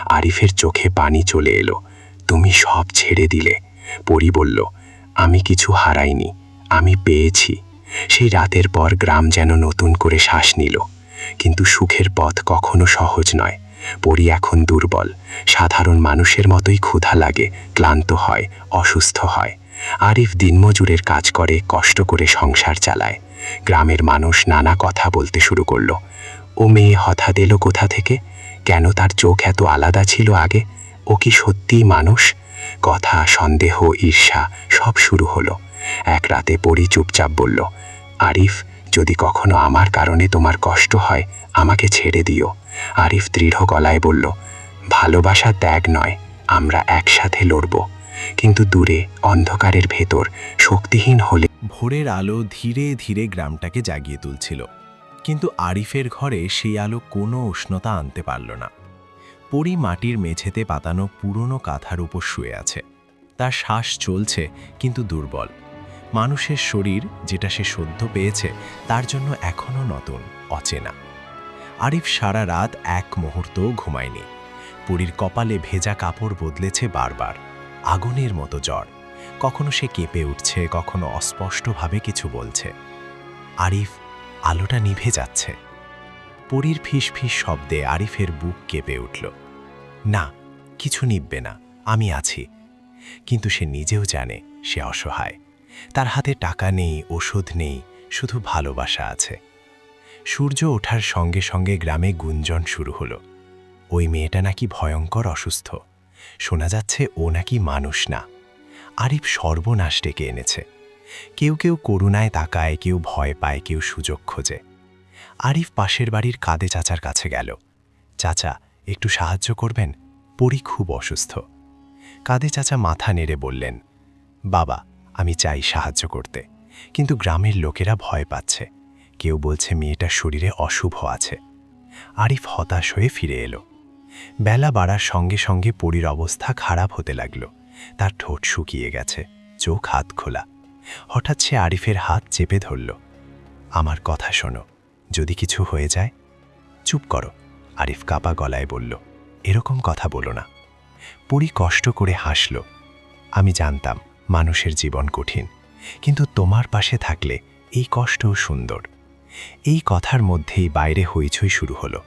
আরিফের চোখে পানি চলে এলো। তুমি সব ছেড়ে দিলে। পরী বলল, আমি কিছু হারাইনি, আমি পেয়েছি। সেই রাতের পর গ্রাম যেন নতুন করে শ্বাস নিল। কিন্তু সুখের পথ কখনো সহজ নয়। পরী এখন দুর্বল। সাধারণ মানুষের মতোই ক্ষুধা লাগে, ক্লান্ত হয়, অসুস্থ হয়। আরিফ দিনমজুরের কাজ করে, কষ্ট করে সংসার চালায়। গ্রামের মানুষ নানা কথা বলতে শুরু করল। ও মেয়ে হঠাৎ এলো কোথা থেকে? কেন তার চোখ এত আলাদা ছিল আগে? ও কি সত্যিই মানুষ? কথা, সন্দেহ, ঈর্ষা সব শুরু হলো। এক রাতে পরী চুপচাপ বলল, আরিফ, যদি কখনো আমার কারণে তোমার কষ্ট হয়, আমাকে ছেড়ে দিও। আরিফ দৃঢ় গলায় বলল, ভালোবাসা ত্যাগ নয়, আমরা একসাথে লড়ব। কিন্তু দূরে, অন্ধকারের ভেতর, শক্তিহীন হলে ভোরের আলো ধীরে ধীরে গ্রামটাকে জাগিয়ে তুলছিল, কিন্তু আরিফের ঘরে সেই আলো কোনো উষ্ণতা আনতে পারল না। পরী মাটির মেঝেতে পাতানো পুরনো কাঁথার উপর শুয়ে আছে। তার শ্বাস চলছে, কিন্তু দুর্বল। মানুষের শরীর, যেটা সে সদ্য পেয়েছে, তার জন্য এখনও নতুন, অচেনা। আরিফ সারা রাত এক মুহূর্তও ঘুমায়নি। পরীর কপালে ভেজা কাপড় বদলেছে বারবার, আগুনের মতো জ্বর। কখনো সে কেঁপে উঠছে, কখনো অস্পষ্টভাবে কিছু বলছে। আরিফ, আলোটা নিভে যাচ্ছে। পরীর ফিসফিস শব্দে আরিফের বুক কেঁপে উঠল। না, কিছু নিববে না, আমি আছি। কিন্তু সে নিজেও জানে সে অসহায়। তার হাতে টাকা নেই, ওষুধ নেই, শুধু ভালোবাসা আছে। সূর্য ওঠার সঙ্গে সঙ্গে গ্রামে গুঞ্জন শুরু হলো। ওই মেয়েটা নাকি ভয়ঙ্কর অসুস্থ। শোনা যাচ্ছে ও নাকি মানুষ না। আরিফ সর্বনাশ ডেকে এনেছে। কেউ কেউ করুণায় তাকায়, কেউ ভয় পায়, কেউ সুযোগ খোঁজে। আরিফ পাশের বাড়ির কাদে চাচার কাছে গেল। চাচা, একটু সাহায্য করবেন? পরী খুব অসুস্থ। কাদে চাচা মাথা নেড়ে বললেন, বাবা, আমি চাই সাহায্য করতে, কিন্তু গ্রামের লোকেরা ভয় পাচ্ছে। কেউ বলছে মেয়েটার শরীরে অশুভ আছে। আরিফ হতাশ হয়ে ফিরে এলো। বেলা বাড়ার সঙ্গে সঙ্গে পরীর অবস্থা খারাপ হতে লাগল। তার ঠোঁট শুকিয়ে গেছে, চোখ হাত খোলা। হঠাৎ সে আরিফের হাত চেপে ধরল। আমার কথা শোনো, যদি কিছু হয়ে যায়। চুপ করো, আরিফ কাপা গলায় বলল, এরকম কথা বলো না। পরী কষ্ট করে হাসল। আমি জানতাম মানুষের জীবন কঠিন, কিন্তু তোমার পাশে থাকলে এই কষ্টও সুন্দর। এই কথার মধ্যেই বাইরে হইচই শুরু হলো।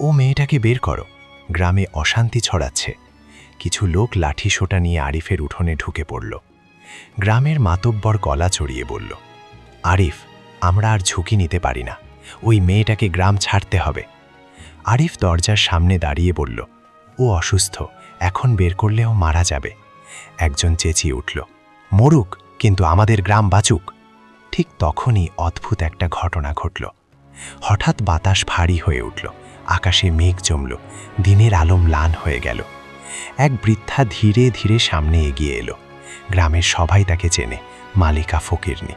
ও মেয়েটাকে বের করো, গ্রামে অশান্তি ছড়াচ্ছে। কিছু লোক লাঠি সোটা নিয়ে আরিফের উঠোনে ঢুকে পড়ল। গ্রামের মাতব্বর গলা চড়িয়ে বলল, আরিফ, আমরা আর ঝুঁকি নিতে পারি না, ওই মেয়েটাকে গ্রাম ছাড়তে হবে। আরিফ দরজার সামনে দাঁড়িয়ে বলল, ও অসুস্থ, এখন বের করলেও মারা যাবে। একজন চেঁচিয়ে উঠল, মরুক, কিন্তু আমাদের গ্রাম বাঁচুক। ঠিক তখনই অদ্ভুত একটা ঘটনা ঘটল। হঠাৎ বাতাস ভারী হয়ে উঠল, আকাশে মেঘ জমল, দিনের আলো ম্লান হয়ে গেল। এক বৃদ্ধা ধীরে ধীরে সামনে এগিয়ে এলো। গ্রামের সবাই তাকে চেনে, মালিকা ফকিরনি।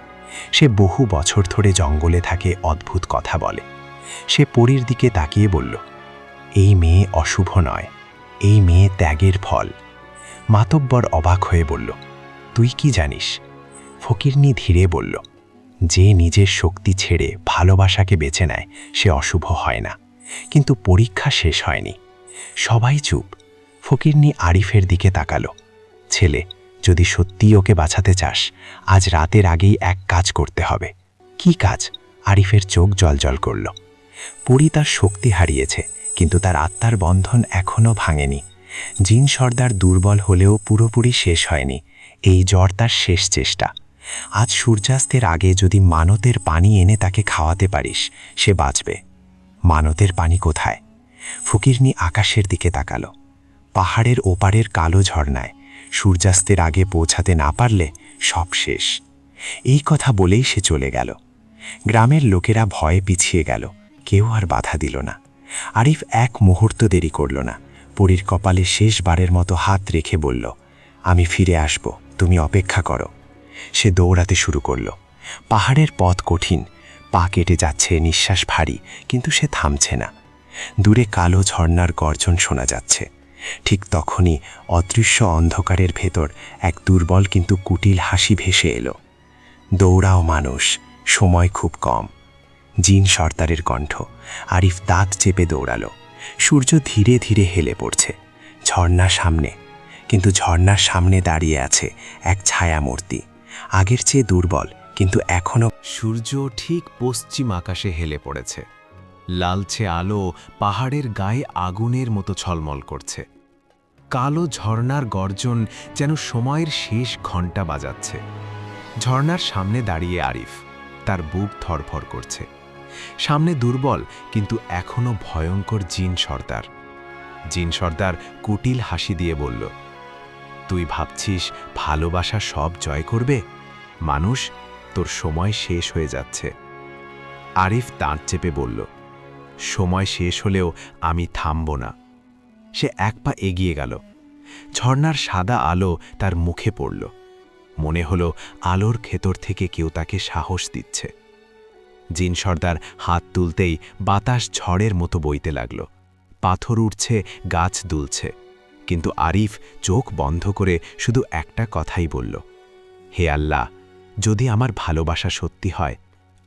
সে বহু বছর ধরে জঙ্গলে থাকে, অদ্ভুত কথা বলে। সে পরীর দিকে তাকিয়ে বলল, এই মেয়ে অশুভ নয়, এই মেয়ে ত্যাগের ফল। মাতব্বর অবাক হয়ে বলল, তুই কি জানিস? ফকিরনি ধীরে বলল, যে নিজের শক্তি ছেড়ে ভালোবাসাকে বেছে নেয় সে অশুভ হয় না। কিন্তু পরীক্ষা শেষ হয়নি। সবাই চুপ। ফকিরনি আরিফের দিকে তাকালো। ছেলে, যদি সত্যি ওকে বাঁচাতে চাস, আজ রাতের আগেই এক কাজ করতে হবে। কি কাজ? আরিফের চোখ জ্বলজ্বল করল। পরী তার শক্তি হারিয়েছে, কিন্তু তার আত্মার বন্ধন এখনও ভাঙেনি। জিন সর্দার দুর্বল হলেও পুরোপুরি শেষ হয়নি। এই জ্বর তার শেষ চেষ্টা। আজ সূর্যাস্তের আগে যদি মানতের পানি এনে তাকে খাওয়াতে পারিস, সে বাঁচবে। মানতের পানি কোথায়? ফকিরনি আকাশের দিকে তাকালো। পাহাড়ের ওপারের কালো ঝর্ণায়। সূর্যাস্তের আগে পৌঁছাতে না পারলে সব শেষ। এই কথা বলেই সে চলে গেল। গ্রামের লোকেরা ভয়ে পিছিয়ে গেল, কেউ আর বাধা দিল না। আরিফ এক মুহূর্ত দেরি করল না। পরীর কপালে শেষবারের মতো হাত রেখে বলল, আমি ফিরে আসব, তুমি অপেক্ষা করো। সে দৌড়াতে শুরু করল। পাহাড়ের পথ কঠিন, পা কেটে যাচ্ছে, নিঃশ্বাস ভারী, কিন্তু সে থামছে না। দূরে কালো ঝর্ণার গর্জন শোনা যাচ্ছে। ঠিক তখনই অদৃশ্য অন্ধকারের ভেতর এক দুর্বল কিন্তু কুটিল হাসি ভেসে এলো। দৌড়াও মানুষ, সময় খুব কম। জিন সর্দারের কণ্ঠ। আরিফ দাঁত চেপে দৌড়ালো। সূর্য ধীরে ধীরে হেলে পড়ছে। ঝর্ণা সামনে, কিন্তু ঝর্ণার সামনে দাঁড়িয়ে আছে এক ছায়ামূর্তি। আগের চেয়ে দুর্বল, কিন্তু এখনও। সূর্য ঠিক পশ্চিম আকাশে হেলে পড়েছে। লালচে আলো পাহাড়ের গায়ে আগুনের মতো ছলমল করছে। কালো ঝর্ণার গর্জন যেন সময়ের শেষ ঘণ্টা বাজাচ্ছে। ঝর্ণার সামনে দাঁড়িয়ে আরিফ, তার বুক ধড়ফড় করছে। সামনে দুর্বল কিন্তু এখনো ভয়ঙ্কর জিন সর্দার। জিন সর্দার কুটিল হাসি দিয়ে বলল, তুই ভাবছিস ভালোবাসা সব জয় করবে? মানুষ, তোর সময় শেষ হয়ে যাচ্ছে। আরিফ দাঁত চেপে বলল, সময় শেষ হলেও আমি থামব না। সে এক পা এগিয়ে গেল। ঝর্ণার সাদা আলো তার মুখে পড়ল। মনে হলো আলোর ভেতর থেকে কেউ তাকে সাহস দিচ্ছে। জিন সর্দার হাত তুলতেই বাতাস ঝড়ের মতো বইতে লাগল। পাথর উঠছে, গাছ দুলছে। কিন্তু আরিফ চোখ বন্ধ করে শুধু একটা কথাই বলল, হে আল্লাহ, যদি আমার ভালোবাসা সত্যি হয়,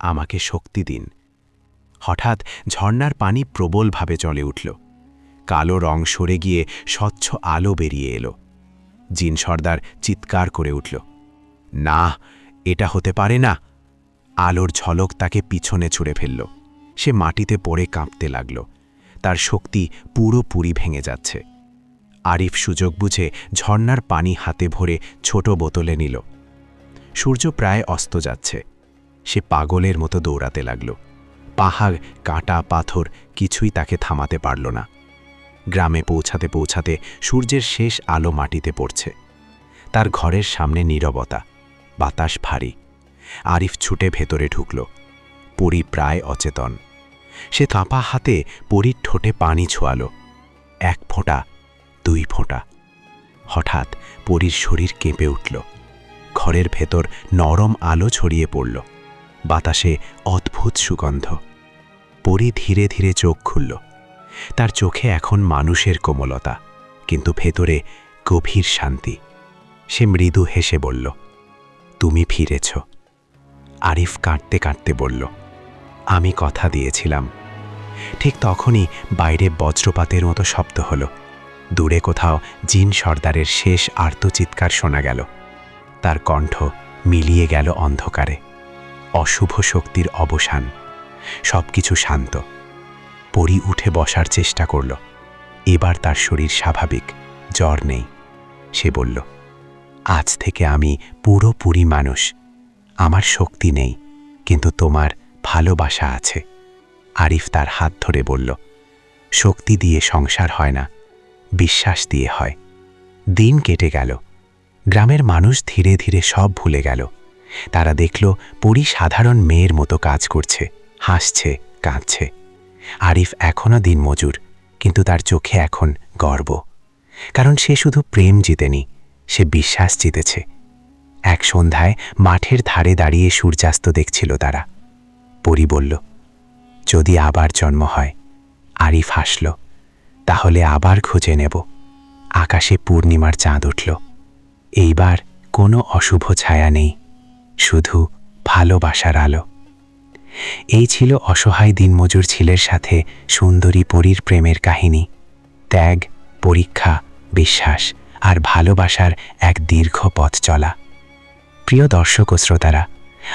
আমাকে শক্তি দিন। হঠাৎ ঝর্ণার পানি প্রবলভাবে জ্বলে উঠল। কালো রং সরে গিয়ে স্বচ্ছ আলো বেরিয়ে এলো। জিন সর্দার চিৎকার করে উঠল, না, এটা হতে পারে না। আলোর ঝলক তাকে পিছনে ছুঁড়ে ফেলল। সে মাটিতে পড়ে কাঁপতে লাগল। তার শক্তি পুরোপুরি ভেঙে যাচ্ছে। আরিফ সুযোগ বুঝে ঝর্ণার পানি হাতে ভরে ছোট বোতলে নিল। সূর্য প্রায় অস্ত যাচ্ছে। সে পাগলের মতো দৌড়াতে লাগল। পাহাড়, কাঁটা, পাথর কিছুই তাকে থামাতে পারল না। গ্রামে পৌঁছাতে পৌঁছাতে সূর্যের শেষ আলো মাটিতে পড়ছে। তার ঘরের সামনে নীরবতা, বাতাস ভারী। আরিফ ছুটে ভেতরে ঢুকল। পরী প্রায় অচেতন। সে কাঁপা হাতে পরীর ঠোঁটে পানি ছোঁয়ালো। 1 ফোঁটা, 2 ফোঁটা। হঠাৎ পরীর শরীর কেঁপে উঠল। ঘরের ভেতর নরম আলো ছড়িয়ে পড়ল। বাতাসে অদ্ভুত সুগন্ধ। পরী ধীরে ধীরে চোখ খুলল। তার চোখে এখন মানুষের কোমলতা, কিন্তু ভেতরে গভীর শান্তি। সে মৃদু হেসে বলল, তুমি ফিরেছ। আরিফ কাঁদতে কাঁদতে বলল, আমি কথা দিয়েছিলাম। ঠিক তখনই বাইরে বজ্রপাতের মতো শব্দ হলো। দূরে কোথাও জিন সর্দারের শেষ আর্তচিৎকার শোনা গেল। তার কণ্ঠ মিলিয়ে গেল অন্ধকারে। অশুভ শক্তির অবসান। সবকিছু শান্ত। পরী উঠে বসার চেষ্টা করল। এবার তার শরীর স্বাভাবিক, জ্বর নেই। সে বলল, আজ থেকে আমি পুরোপুরি মানুষ। আমার শক্তি নেই, কিন্তু তোমার ভালোবাসা আছে। আরিফ তার হাত ধরে বলল, শক্তি দিয়ে সংসার হয় না, বিশ্বাস দিয়ে হয়। দিন কেটে গেল। গ্রামের মানুষ ধীরে ধীরে সব ভুলে গেল। তারা দেখল পরী সাধারণ মেয়ের মতো কাজ করছে, হাসছে, কাঁদছে। আরিফ এখনও দিনমজুর, কিন্তু তার চোখে এখন গর্ব। কারণ সে শুধু প্রেম জিতেনি, সে বিশ্বাস জিতেছে। এক সন্ধ্যায় মাঠের ধারে দাঁড়িয়ে সূর্যাস্ত দেখছিল তারা। পরী বলল, যদি আবার জন্ম হয়। আরিফ হাসল, তাহলে আবার খুঁজে নেব। আকাশে পূর্ণিমার চাঁদ উঠল। এইবার কোনো অশুভ ছায়া নেই, শুধু ভালোবাসার আলো। এই ছিল অসহায় দিনমজুর ছেলের সাথে সুন্দরী পরীর প্রেমের কাহিনী। ত্যাগ, পরীক্ষা, বিশ্বাস আর ভালোবাসার এক দীর্ঘ পথ চলা। প্রিয় দর্শক ও শ্রোতারা,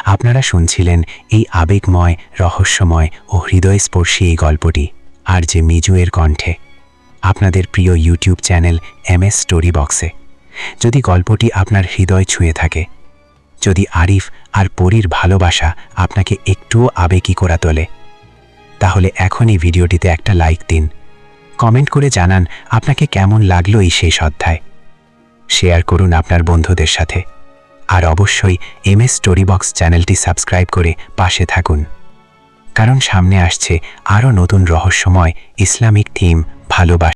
আপনারা শুনছিলেন এই আবেগময়, রহস্যময় ও হৃদয়স্পর্শী এই গল্পটি আর যে মিজুয়ের কণ্ঠে, আপনাদের প্রিয় ইউটিউব চ্যানেল MS স্টোরি বক্সে। যদি গল্পটি আপনার হৃদয় ছুঁয়ে থাকে, যদি আরিফ আর পরীর ভালোবাসা আপনাকে একটুও আবেগী করে তোলে, তাহলে এখনই ভিডিওটিতে একটা লাইক দিন। কমেন্ট করে জানান আপনাকে কেমন লাগলো এই শেষ অধ্যায়। শেয়ার করুন আপনার বন্ধুদের সাথে। আর অবশ্যই MS স্টোরি বক্স চ্যানেলটি সাবস্ক্রাইব করে পাশে থাকুন, কারণ সামনে আসছে আরও নতুন রহস্যময় ইসলামিক থিম, ভালোবাসা।